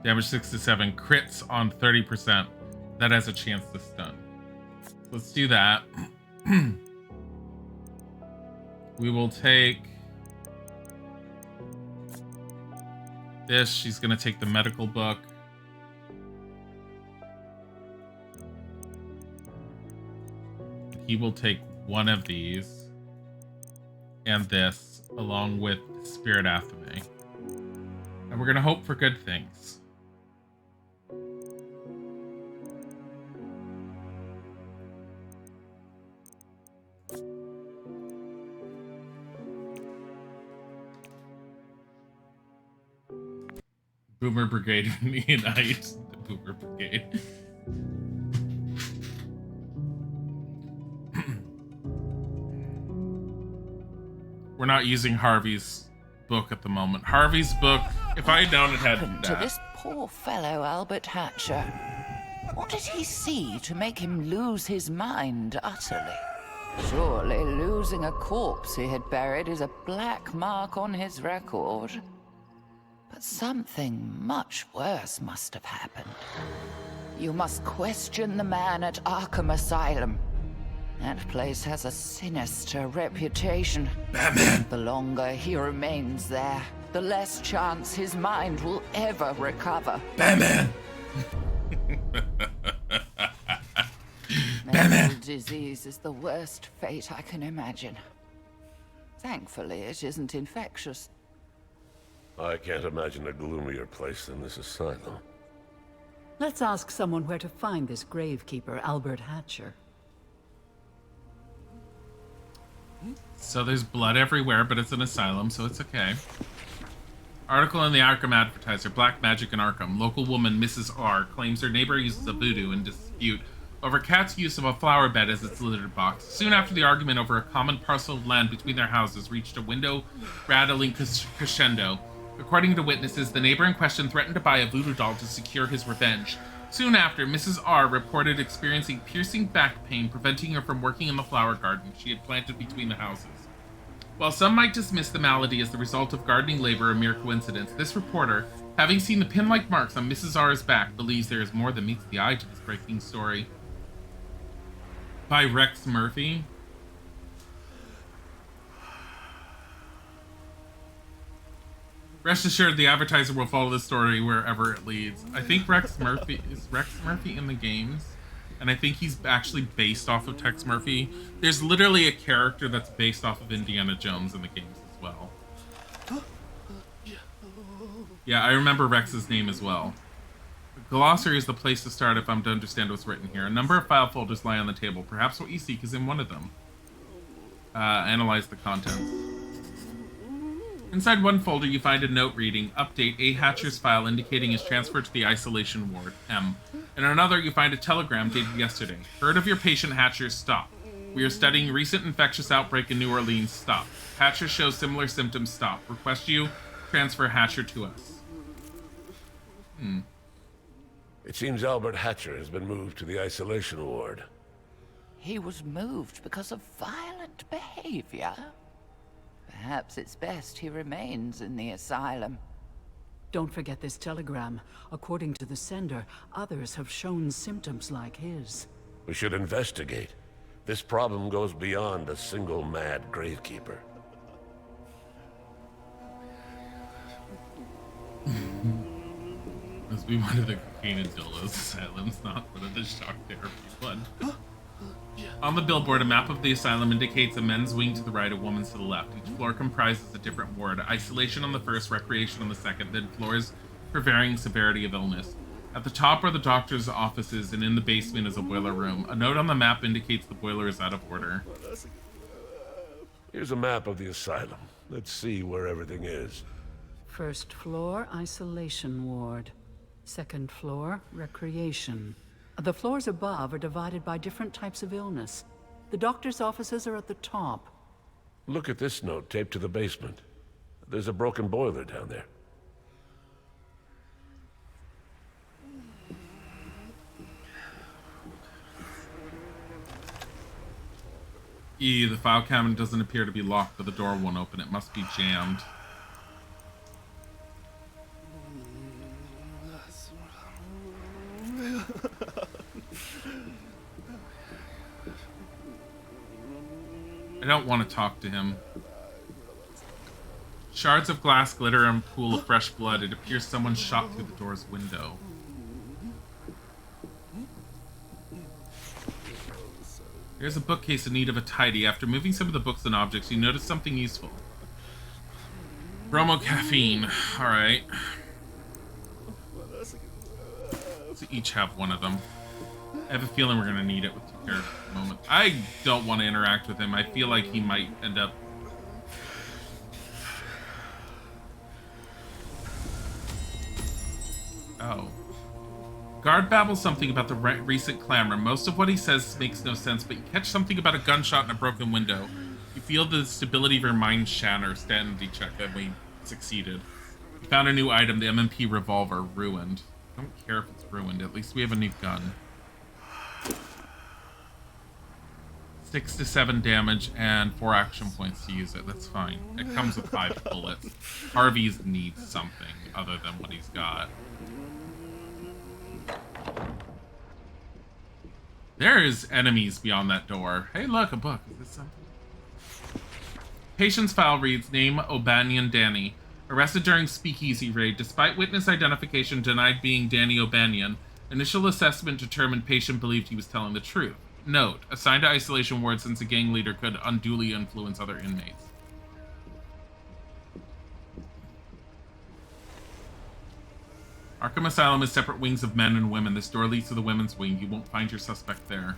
Damage 6 to 7, crits on 30%. That has a chance to stun. Let's do that. We will take this. She's gonna take the medical book. He will take one of these and this along with Spirit Athame. And we're gonna hope for good things. Boomer Brigade unite. The Boomer Brigade. We're not using Harvey's book at the moment. Harvey's book, if I had known it had Happened to this poor fellow Albert Hatcher. What did he see to make him lose his mind utterly? Surely losing a corpse he had buried is a black mark on his record. But something much worse must have happened. You must question the man at Arkham Asylum. That place has a sinister reputation. Batman! The longer he remains there, the less chance his mind will ever recover. Batman! Mental disease is the worst fate I can imagine. Thankfully, it isn't infectious. I can't imagine a gloomier place than this asylum. Let's ask someone where to find this gravekeeper, Albert Hatcher. So there's blood everywhere, but it's an asylum, so it's okay. Article in the Arkham Advertiser, Black Magic in Arkham. Local woman, Mrs. R, claims her neighbor uses a voodoo in dispute over cat's use of a flower bed as its litter box. Soon after, the argument over a common parcel of land between their houses reached a window-rattling crescendo. According to witnesses, the neighbor in question threatened to buy a voodoo doll to secure his revenge. Soon after, Mrs. R reported experiencing piercing back pain, preventing her from working in the flower garden she had planted between the houses. While some might dismiss the malady as the result of gardening labor a mere coincidence, this reporter, having seen the pin-like marks on Mrs. R's back, believes there is more than meets the eye to this breaking story. By Rex Murphy. Rest assured, the Advertiser will follow the story wherever it leads. I think Rex Murphy is in the games, and I think he's actually based off of Tex Murphy. There's literally a character that's based off of Indiana Jones in the games as well. Yeah, I remember Rex's name as well. The glossary is the place to start if I'm to understand what's written here. A number of file folders lie on the table. Perhaps what you seek is in one of them. Analyze the contents. Inside one folder, you find a note reading, Update, A. Hatcher's file indicating his transfer to the isolation ward, M. In another, you find a telegram dated yesterday. Heard of your patient, Hatcher, stop. We are studying recent infectious outbreak in New Orleans, stop. Hatcher shows similar symptoms, stop. Request you transfer Hatcher to us. It seems Albert Hatcher has been moved to the isolation ward. He was moved because of violent behavior. Perhaps it's best he remains in the asylum. Don't forget this telegram. According to the sender, others have shown symptoms like his. We should investigate. This problem goes beyond a single mad gravekeeper. Must be one of the cocaine and dildos asylums, not one of the shock therapy one. On the billboard, a map of the asylum indicates a men's wing to the right, a woman's to the left. Each floor comprises a different ward. Isolation on the first, recreation on the second, then floors for varying severity of illness. At the top are the doctor's offices, and in the basement is a boiler room. A note on the map indicates the boiler is out of order. Here's a map of the asylum. Let's see where everything is. First floor, isolation ward. Second floor, recreation. The floors above are divided by different types of illness. The doctor's offices are at the top. Look at this note taped to the basement. There's a broken boiler down there. The file cabinet doesn't appear to be locked, but the door won't open. It must be jammed. I don't want to talk to him. Shards of glass glitter and a pool of fresh blood. It appears someone shot through the door's window. There's a bookcase in need of a tidy. After moving some of the books and objects, you notice something useful. Bromocaffeine. Alright. Let's each have one of them. I have a feeling we're going to need it with two characters at the moment. I don't want to interact with him. I feel like he might end up... Oh. Guard babbles something about the recent clamor. Most of what he says makes no sense, but you catch something about a gunshot and a broken window. You feel the stability of your mind shatter. Sanity check, and we succeeded. You found a new item, the M&P revolver, ruined. I don't care if it's ruined. At least we have a new gun. 6 to 7 damage and 4 action points to use it. That's fine. It comes with 5 bullets. Harvey's needs something other than what he's got. There's enemies beyond that door. Hey, look, a book. Is this something? Patient's file reads, name O'Banion Danny. Arrested during speakeasy raid. Despite witness identification denied being Danny O'Banion, initial assessment determined patient believed he was telling the truth. Note, assigned to isolation ward since a gang leader could unduly influence other inmates. Arkham Asylum is separate wings of men and women. This door leads to the women's wing. You won't find your suspect there.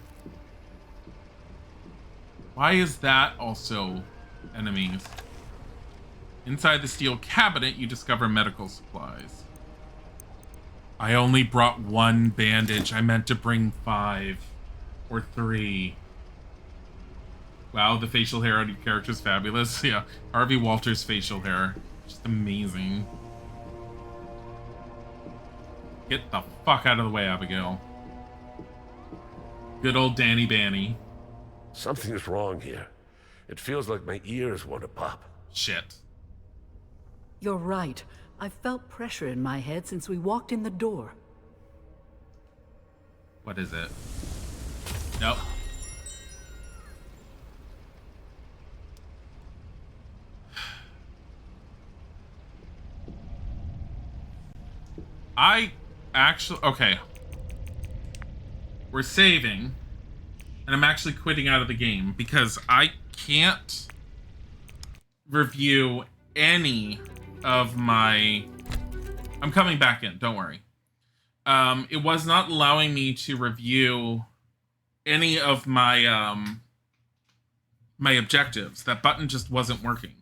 Why is that also enemies? Inside the steel cabinet, you discover medical supplies. I only brought 1 bandage. I meant to bring 5 or 3. Wow, the facial hair on your character is fabulous. Yeah, Harvey Walters' facial hair. Just amazing. Get the fuck out of the way, Abigail. Good old Danny Banny. Something's wrong here. It feels like my ears want to pop. Shit. You're right. I've felt pressure in my head since we walked in the door. What is it? Nope. Okay. We're saving, and I'm actually quitting out of the game because I can't review any of my... I'm coming back in, don't worry. It was not allowing me to review any of my my objectives. That button just wasn't working.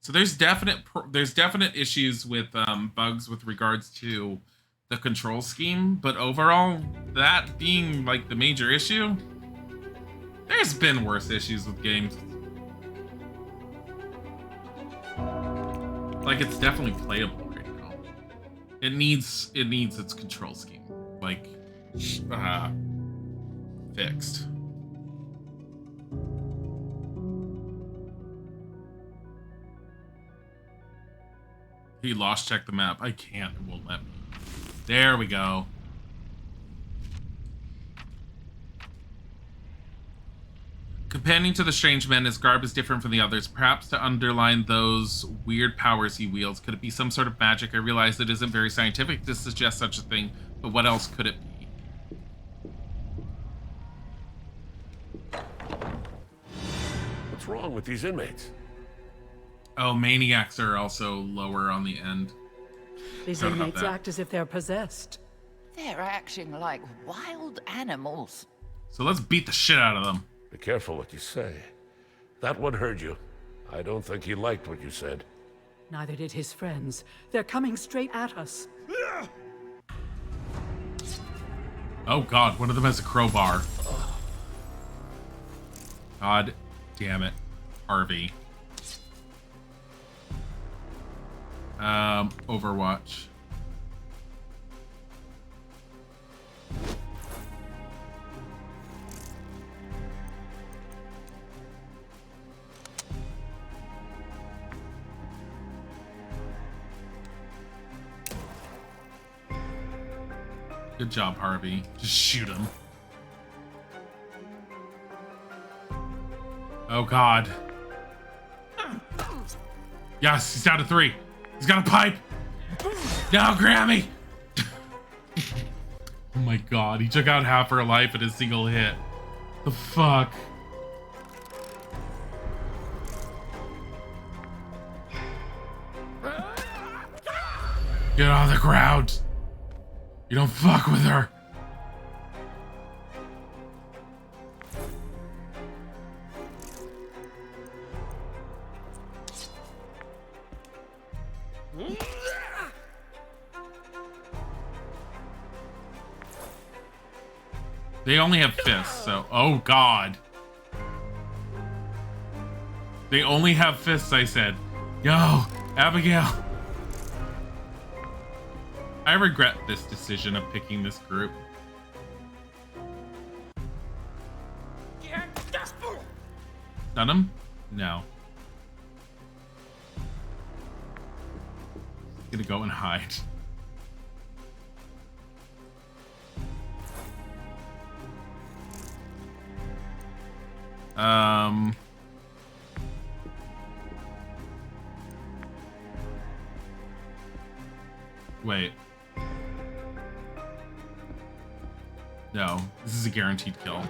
So there's definite issues with bugs with regards to the control scheme, but overall, that being like the major issue, there's been worse issues with games. Like, it's definitely playable right now. It needs its control scheme, like, fixed. He lost check the map. I can't, it won't let me. There we go. Companion to the strange man, his garb is different from the others, perhaps to underline those weird powers he wields. Could it be some sort of magic? I realize it isn't very scientific to suggest such a thing, but what else could it be? What's wrong with these inmates? Oh, maniacs are also lower on the end. These inmates act as if they're possessed. They're acting like wild animals. So let's beat the shit out of them. Be careful what you say. That one heard you. I don't think he liked what you said. Neither did his friends. They're coming straight at us. Oh god, one of them has a crowbar. God damn it, Harvey. Overwatch. Good job, Harvey. Just shoot him. Oh god. Yes, he's down to 3. He's got a pipe. No, Grammy. Oh my god, he took out half her life in a single hit. The fuck? Get on the ground. You don't fuck with her. They only have fists, so... Oh, God. They only have fists, I said. Yo, Abigail. I regret this decision of picking this group. Stun him? No. Gonna go and hide. Wait. No, this is a guaranteed kill.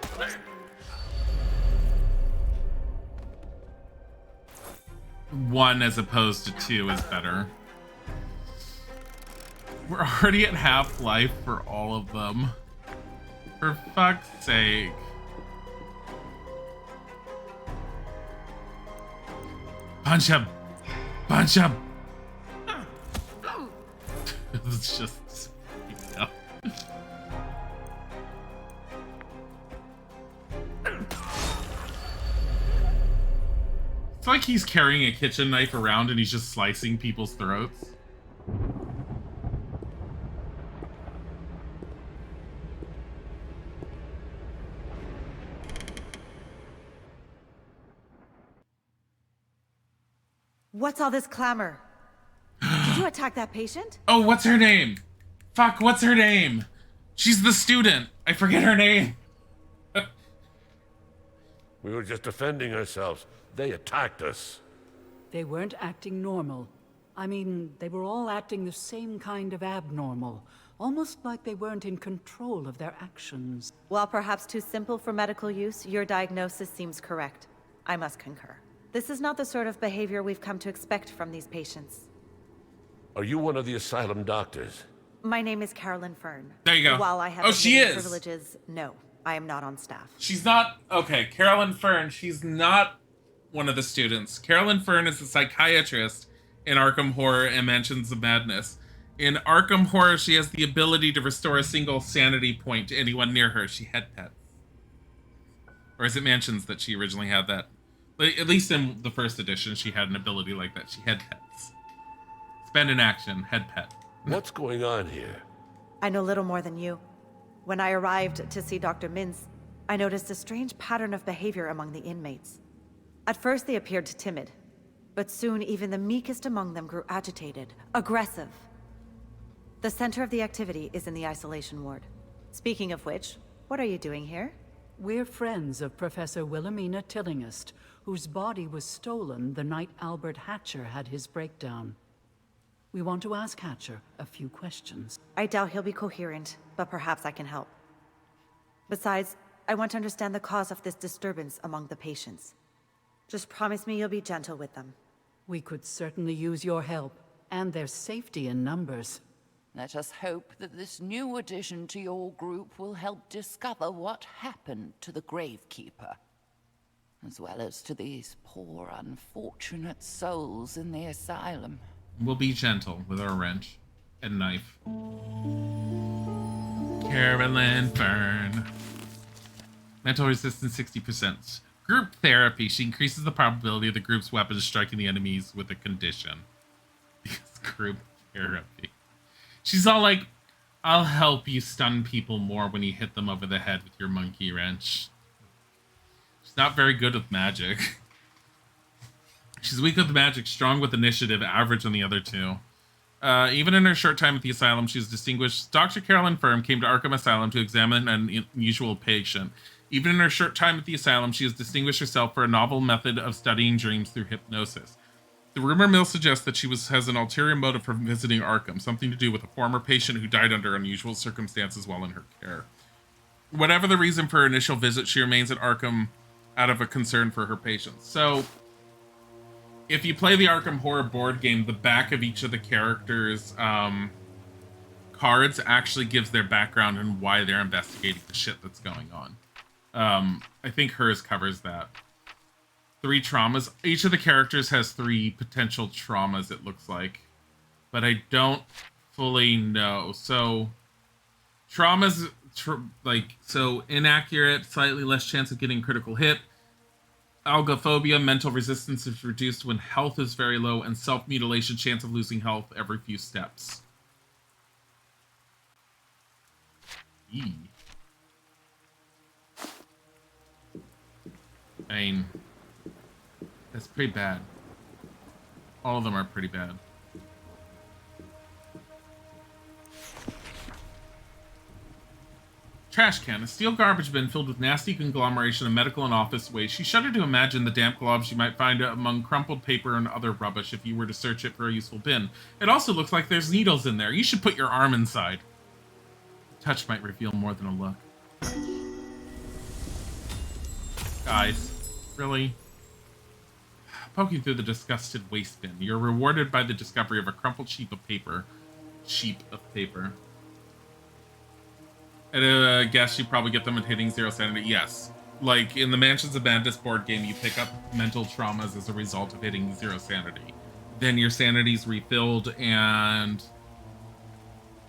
One as opposed to two is better. We're already at half-life for all of them. For fuck's sake. Punch him! Punch him! It's just... No. It's like he's carrying a kitchen knife around and he's just slicing people's throats. What's all this clamor? Did you attack that patient? Oh, what's her name? Fuck, what's her name? She's the student. I forget her name. We were just defending ourselves. They attacked us. They weren't acting normal. I mean, they were all acting the same kind of abnormal. Almost like they weren't in control of their actions. While perhaps too simple for medical use, your diagnosis seems correct. I must concur. This is not the sort of behavior we've come to expect from these patients. Are you one of the asylum doctors? My name is Carolyn Fern. There you go. While I have she is. privileges, no, I am not on staff. She's not... Okay, Carolyn Fern, she's not one of the students. Carolyn Fern is a psychiatrist in Arkham Horror and Mansions of Madness. In Arkham Horror, she has the ability to restore a single sanity point to anyone near her. She had pets. Or is it Mansions that she originally had that? At least in the first edition, she had an ability like that. She had pets. Spend an action, head pet. What's going on here? I know little more than you. When I arrived to see Dr. Mintz, I noticed a strange pattern of behavior among the inmates. At first, they appeared timid, but soon even the meekest among them grew agitated, aggressive. The center of the activity is in the isolation ward. Speaking of which, what are you doing here? We're friends of Professor Wilhelmina Tillinghast, whose body was stolen the night Albert Hatcher had his breakdown. We want to ask Hatcher a few questions. I doubt he'll be coherent, but perhaps I can help. Besides, I want to understand the cause of this disturbance among the patients. Just promise me you'll be gentle with them. We could certainly use your help, and their safety in numbers. Let us hope that this new addition to your group will help discover what happened to the Gravekeeper, as well as to these poor, unfortunate souls in the asylum. We'll be gentle with our wrench and knife. Carolyn Fern. Mental resistance 60%. Group therapy. She increases the probability of the group's weapons striking the enemies with a condition. Group therapy. She's all like, I'll help you stun people more when you hit them over the head with your monkey wrench. She's not very good with magic. She's weak with magic, strong with initiative, average on the other two. Even in her short time at the asylum, she's distinguished. Dr. Carolyn Fern came to Arkham Asylum to examine an unusual patient. Even in her short time at the asylum, she has distinguished herself for a novel method of studying dreams through hypnosis. The rumor mill suggests that she has an ulterior motive for visiting Arkham, something to do with a former patient who died under unusual circumstances while in her care. Whatever the reason for her initial visit, she remains at Arkham out of a concern for her patients. So, if you play the Arkham Horror board game, the back of each of the characters' cards actually gives their background and why they're investigating the shit that's going on. I think hers covers that. 3 traumas. Each of the characters has 3 potential traumas, it looks like. But I don't fully know. So, traumas, so inaccurate, slightly less chance of getting critical hit. Algophobia, mental resistance is reduced when health is very low, and self-mutilation, chance of losing health every few steps. E. I mean, that's pretty bad. All of them are pretty bad. Trash can, a steel garbage bin filled with nasty conglomeration of medical and office waste. She shuddered to imagine the damp globs you might find among crumpled paper and other rubbish if you were to search it for a useful bin. It also looks like there's needles in there. You should put your arm inside. A touch might reveal more than a look. Guys, really? Poking through the disgusted waste bin, you're rewarded by the discovery of a crumpled sheet of paper. I guess you probably get them at hitting 0 sanity. Yes. Like, in the Mansions of Madness board game, you pick up mental traumas as a result of hitting 0 sanity. Then your sanity's refilled, and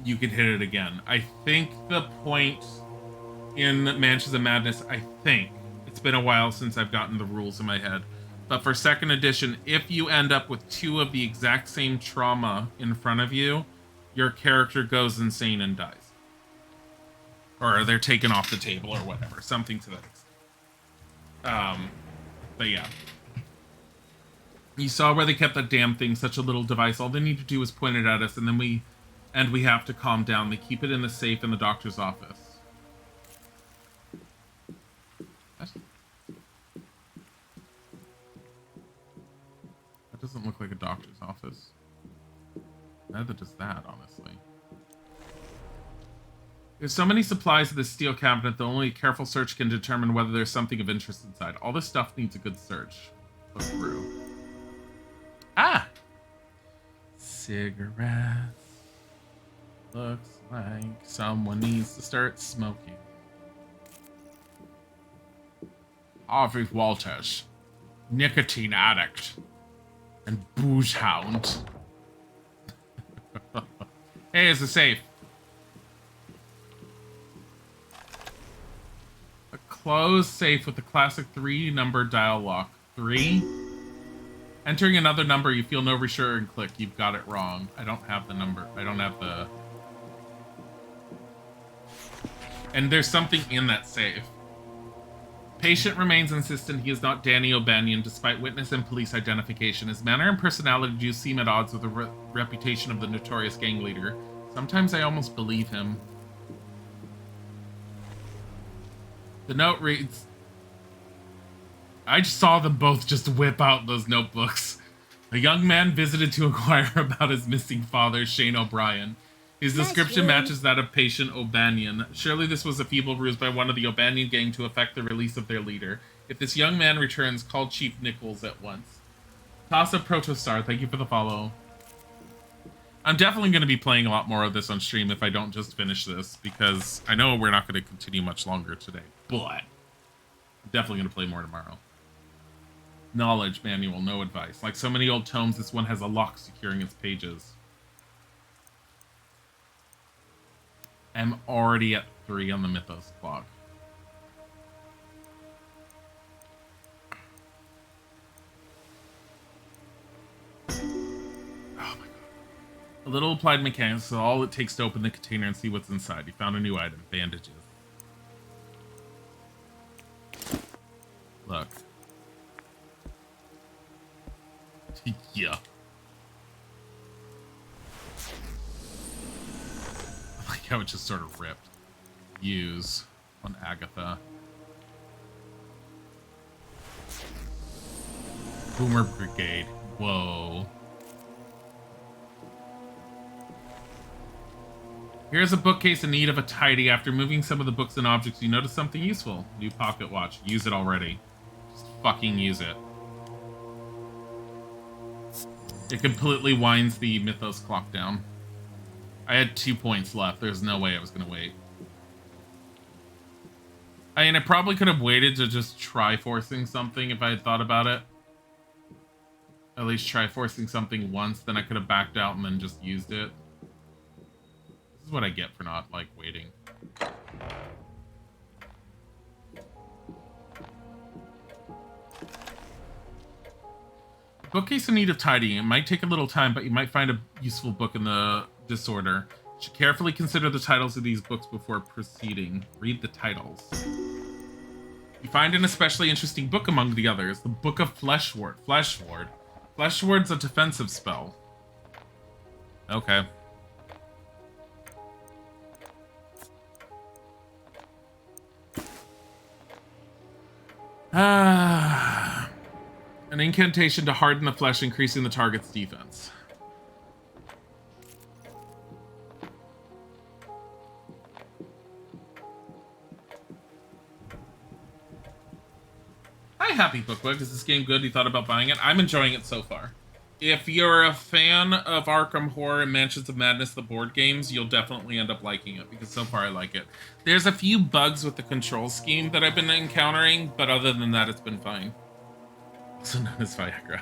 you can hit it again. I think the point in Mansions of Madness, it's been a while since I've gotten the rules in my head, but for second edition, if you end up with 2 of the exact same trauma in front of you, your character goes insane and dies. Or they're taken off the table or whatever. Something to that extent. But yeah. You saw where they kept that damn thing, such a little device. All they need to do is point it at us, and then we have to calm down. They keep it in the safe in the doctor's office. What? That doesn't look like a doctor's office. Neither does that, honestly. There's so many supplies in this steel cabinet that only a careful search can determine whether there's something of interest inside. All this stuff needs a good search. Look through. Ah! Cigarettes. Looks like someone needs to start smoking. Harvey Walters. Nicotine addict. And booze hound. Hey, it's a safe. A closed safe with a classic 3-number dial lock. 3. Entering another number, you feel no reassuring click. You've got it wrong. I don't have the number. I don't have the... And there's something in that safe. Patient remains insistent he is not Danny O'Banion, despite witness and police identification. His manner and personality do seem at odds with the reputation of the notorious gang leader. Sometimes I almost believe him. The note reads... I just saw them both just whip out those notebooks. A young man visited to inquire about his missing father, Shane O'Brien. His description matches that of patient O'Banion. Surely this was a feeble ruse by one of the O'Banion gang to effect the release of their leader. If this young man returns, call Chief Nichols at once. Toss of Protostar, thank you for the follow. I'm definitely going to be playing a lot more of this on stream if I don't just finish this, because I know we're not going to continue much longer today, but I'm definitely going to play more tomorrow. Knowledge manual, no advice. Like so many old tomes, this one has a lock securing its pages. I'm already at 3 on the Mythos clock. A little applied mechanics, so all it takes to open the container and see what's inside. You found a new item, bandages. Look. Yeah. I like how it just sort of ripped. Use on Agatha. Boomer Brigade. Whoa. Here's a bookcase in need of a tidy. After moving some of the books and objects, you notice something useful. New pocket watch. Use it already. Just fucking use it. It completely winds the Mythos clock down. I had 2 points left. There's no way I was going to wait. I mean, I probably could have waited to just try forcing something if I had thought about it. At least try forcing something once, then I could have backed out and then just used it. This is what I get for not, like, waiting. Bookcase in need of tidying. It might take a little time, but you might find a useful book in the disorder. You should carefully consider the titles of these books before proceeding. Read the titles. You find an especially interesting book among the others. The Book of Fleshward. Fleshward. Fleshward's a defensive spell. Okay. An incantation to harden the flesh, increasing the target's defense. Hi, Happy Bookbook. Is this game good? You thought about buying it? I'm enjoying it so far. If you're a fan of Arkham Horror and Mansions of Madness, the board games, you'll definitely end up liking it, because so far I like it. There's a few bugs with the control scheme that I've been encountering, but other than that, it's been fine. Also known as Viagra.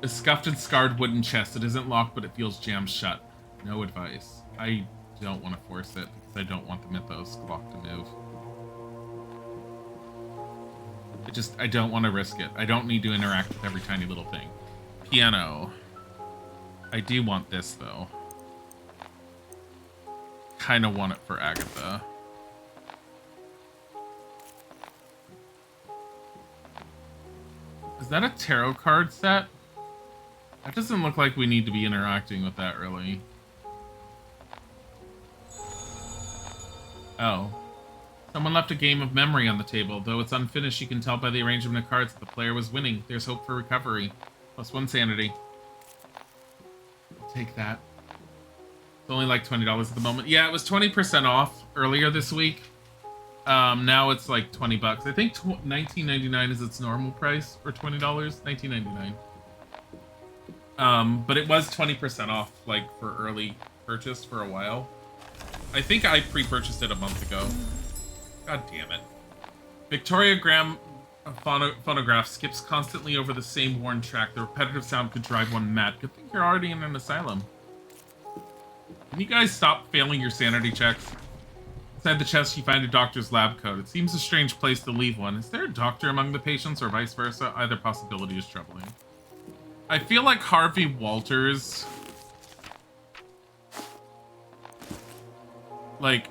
A scuffed and scarred wooden chest. It isn't locked, but it feels jammed shut. No advice. I don't want to force it, because I don't want the Mythos clock to move. I don't want to risk it. I don't need to interact with every tiny little thing. Piano. I do want this, though. Kind of want it for Agatha. Is that a tarot card set? That doesn't look like we need to be interacting with that, really. Oh. Someone left a game of memory on the table. Though it's unfinished, you can tell by the arrangement of cards that the player was winning. There's hope for recovery. +1 sanity. I'll take that. It's only like $20 at the moment. Yeah, it was 20% off earlier this week. Now it's like 20 bucks. I think $19.99 is its normal price, or $20. $19.99. But it was 20% off, like, for early purchase for a while. I think I pre-purchased it a month ago. God damn it. Victoria Graham phonograph skips constantly over the same worn track. The repetitive sound could drive one mad. Good thing you're already in an asylum. Can you guys stop failing your sanity checks? Inside the chest, you find a doctor's lab coat. It seems a strange place to leave one. Is there a doctor among the patients, or vice versa? Either possibility is troubling. I feel like Harvey Walters... Like...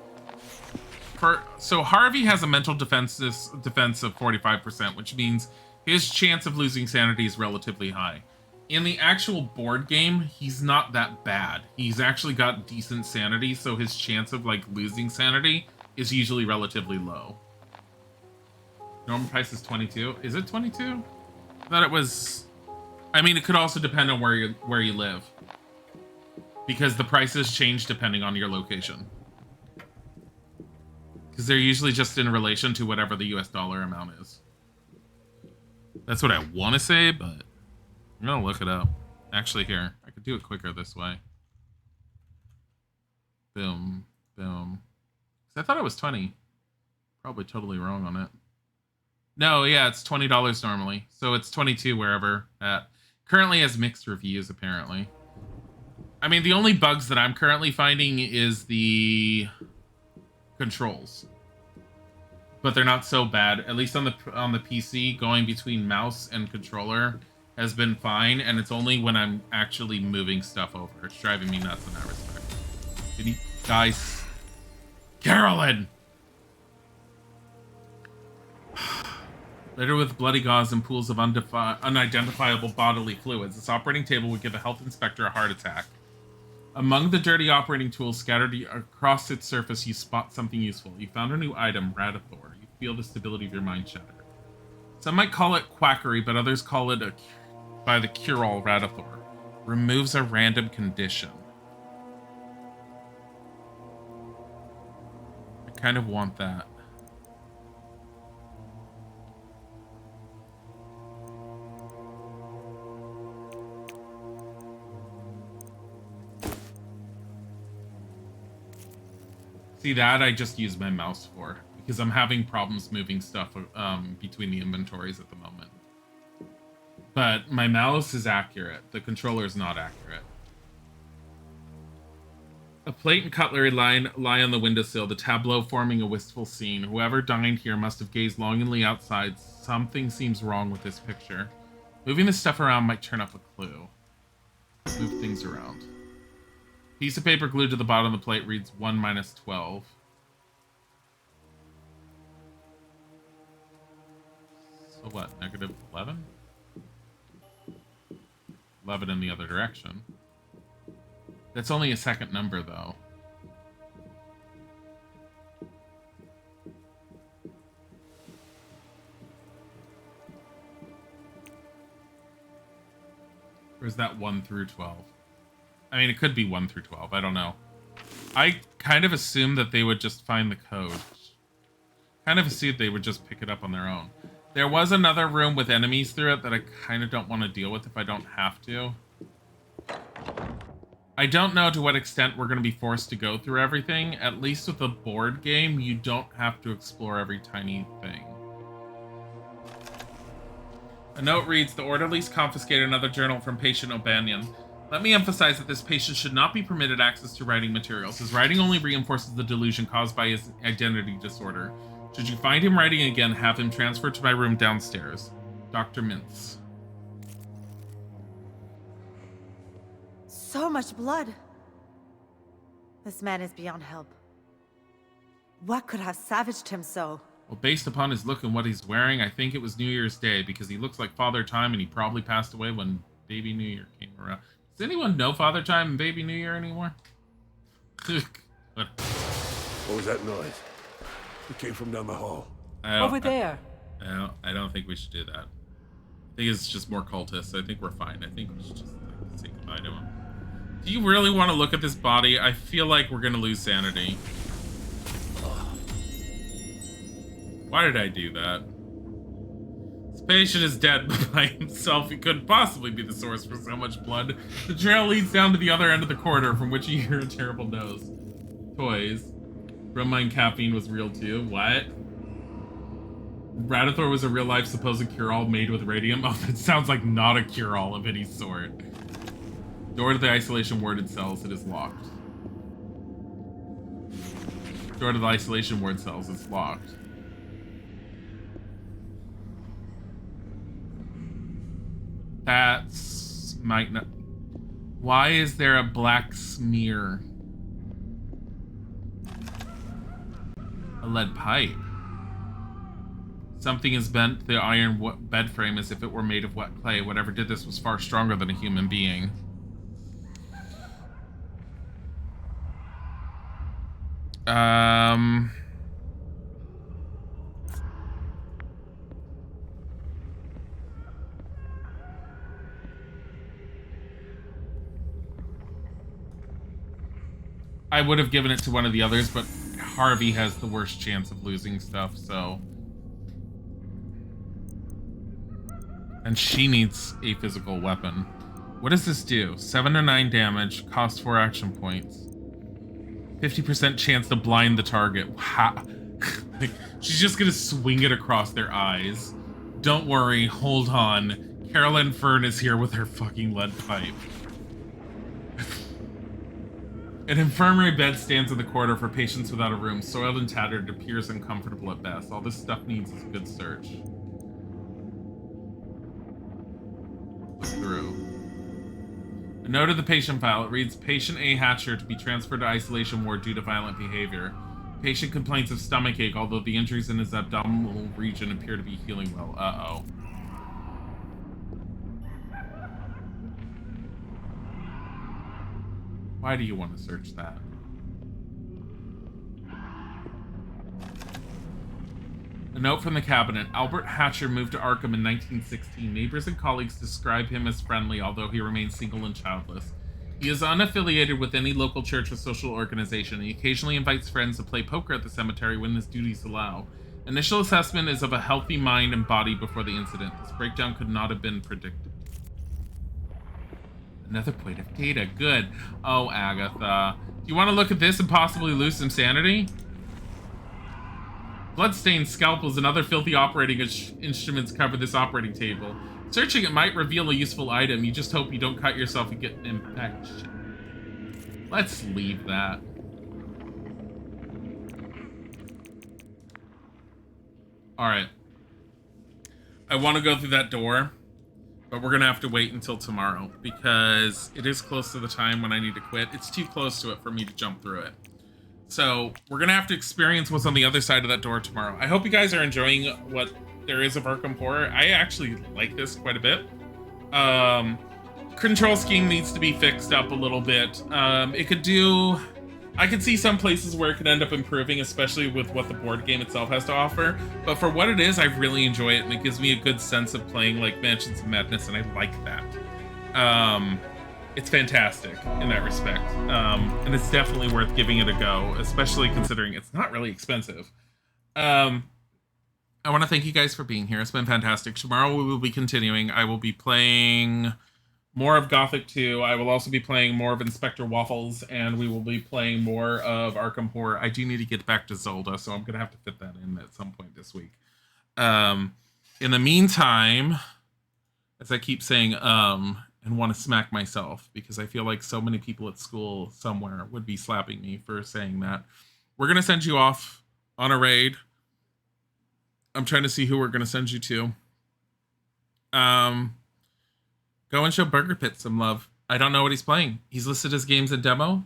So Harvey has a mental defense of 45%, which means his chance of losing sanity is relatively high. In the actual board game, he's not that bad. He's actually got decent sanity, so his chance of, like, losing sanity is usually relatively low. Normal price is 22. Is it 22? I thought it was... I mean, it could also depend on where you live, because the prices change depending on your location. Because they're usually just in relation to whatever the US dollar amount is. That's what I want to say, but I'm going to look it up. Actually, here. I could do it quicker this way. Boom. Boom. I thought it was 20. Probably totally wrong on it. No, yeah, it's $20 normally. So it's 22 wherever at. Currently has mixed reviews, apparently. I mean, the only bugs that I'm currently finding is the... controls, but they're not so bad. At least on the PC, going between mouse and controller has been fine, and it's only when I'm actually moving stuff over. It's driving me nuts in that respect. Can you guys... Carolyn! Littered with bloody gauze and pools of unidentifiable bodily fluids, this operating table would give a health inspector a heart attack. Among the dirty operating tools scattered across its surface, you spot something useful. You found a new item, Radithor. You feel the stability of your mind shatter. Some might call it quackery, but others call it by the cure-all Radithor. Removes a random condition. I kind of want that. See, that I just use my mouse for, because I'm having problems moving stuff between the inventories at the moment. But my mouse is accurate. The controller is not accurate. A plate and cutlery lie on the windowsill, the tableau forming a wistful scene. Whoever dined here must have gazed longingly outside. Something seems wrong with this picture. Moving the stuff around might turn up a clue. Move things around. Piece of paper glued to the bottom of the plate reads 1 minus 12. So what, negative 11? 11 in the other direction. That's only a second number, though. Or is that 1 through 12? I mean, it could be 1 through 12. I don't know. I kind of assumed that they would just find the code. Kind of assumed they would just pick it up on their own. There was another room with enemies through it that I kind of don't want to deal with if I don't have to. I don't know to what extent we're going to be forced to go through everything. At least with a board game, you don't have to explore every tiny thing. A note reads, the orderlies confiscated another journal from patient O'Banion. Let me emphasize that this patient should not be permitted access to writing materials. His writing only reinforces the delusion caused by his identity disorder. Should you find him writing again, have him transferred to my room downstairs. Dr. Mintz. So much blood. This man is beyond help. What could have savaged him so? Well, based upon his look and what he's wearing, I think it was New Year's Day because he looks like Father Time and he probably passed away when Baby New Year came around. Does anyone know Father Time and Baby New Year anymore? What was that noise? It came from down the hall. Over there. I don't think we should do that. I think it's just more cultists. I think we're fine. I think we should just say goodbye to him. Do you really want to look at this body? I feel like we're going to lose sanity. Why did I do that? This patient is dead by himself. He couldn't possibly be the source for so much blood. The trail leads down to the other end of the corridor from which you hear a terrible nose. Toys. Bromine caffeine was real too. What? Radithor was a real-life supposed cure-all made with radium. Oh, that sounds like not a cure-all of any sort. Door to the isolation warded cells. It is locked. Door to the isolation ward cells. It's locked. That's might not. Why is there a black smear? A lead pipe. Something has bent the iron bed frame as if it were made of wet clay. Whatever did this was far stronger than a human being. I would have given it to one of the others, but Harvey has the worst chance of losing stuff, so... And she needs a physical weapon. What does this do? 7 to 9 damage, cost 4 action points. 50% chance to blind the target. Wow. She's just gonna swing it across their eyes. Don't worry, hold on. Carolyn Fern is here with her fucking lead pipe. An infirmary bed stands in the corridor for patients without a room. Soiled and tattered, it appears uncomfortable at best. All this stuff needs is a good search. Look through. A note of the patient file. It reads, Patient A. Hatcher to be transferred to isolation ward due to violent behavior. Patient complains of stomach ache, although the injuries in his abdominal region appear to be healing well. Uh-oh. Why do you want to search that? A note from the cabinet. Albert Hatcher moved to Arkham in 1916. Neighbors and colleagues describe him as friendly, although he remains single and childless. He is unaffiliated with any local church or social organization. He occasionally invites friends to play poker at the cemetery when his duties allow. Initial assessment is of a healthy mind and body before the incident. This breakdown could not have been predicted. Another point of data. Good. Oh, Agatha. Do you want to look at this and possibly lose some sanity? Bloodstained scalpels and other filthy operating instruments cover this operating table. Searching it might reveal a useful item. You just hope you don't cut yourself and get an infection. Let's leave that. Alright. I want to go through that door. But we're going to have to wait until tomorrow because it is close to the time when I need to quit. It's too close to it for me to jump through it. So we're going to have to experience what's on the other side of that door tomorrow. I hope you guys are enjoying what there is of Arkham Horror. I actually like this quite a bit. Control scheme needs to be fixed up a little bit. It could do... I could see some places where it could end up improving, especially with what the board game itself has to offer. But for what it is, I really enjoy it, and it gives me a good sense of playing like Mansions of Madness, and I like that. It's fantastic in that respect. And it's definitely worth giving it a go, especially considering it's not really expensive. I want to thank you guys for being here. It's been fantastic. Tomorrow we will be continuing. I will be playing more of Gothic 2. I will also be playing more of Inspector Waffles, and we will be playing more of Arkham Horror. I do need to get back to Zelda, so I'm going to have to fit that in at some point this week. In the meantime, as I keep saying, and want to smack myself because I feel like so many people at school somewhere would be slapping me for saying that. We're going to send you off on a raid. I'm trying to see who we're going to send you to. Go and show Burger Pit some love. I don't know what he's playing. He's listed his games in demo,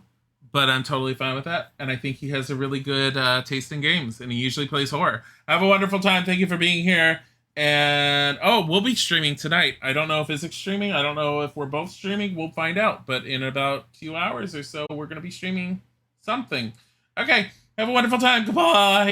but I'm totally fine with that. And I think he has a really good taste in games, and he usually plays horror. Have a wonderful time. Thank you for being here. And, we'll be streaming tonight. I don't know if it's streaming. I don't know if we're both streaming. We'll find out. But in about 2 hours or so, we're going to be streaming something. Okay. Have a wonderful time. Goodbye.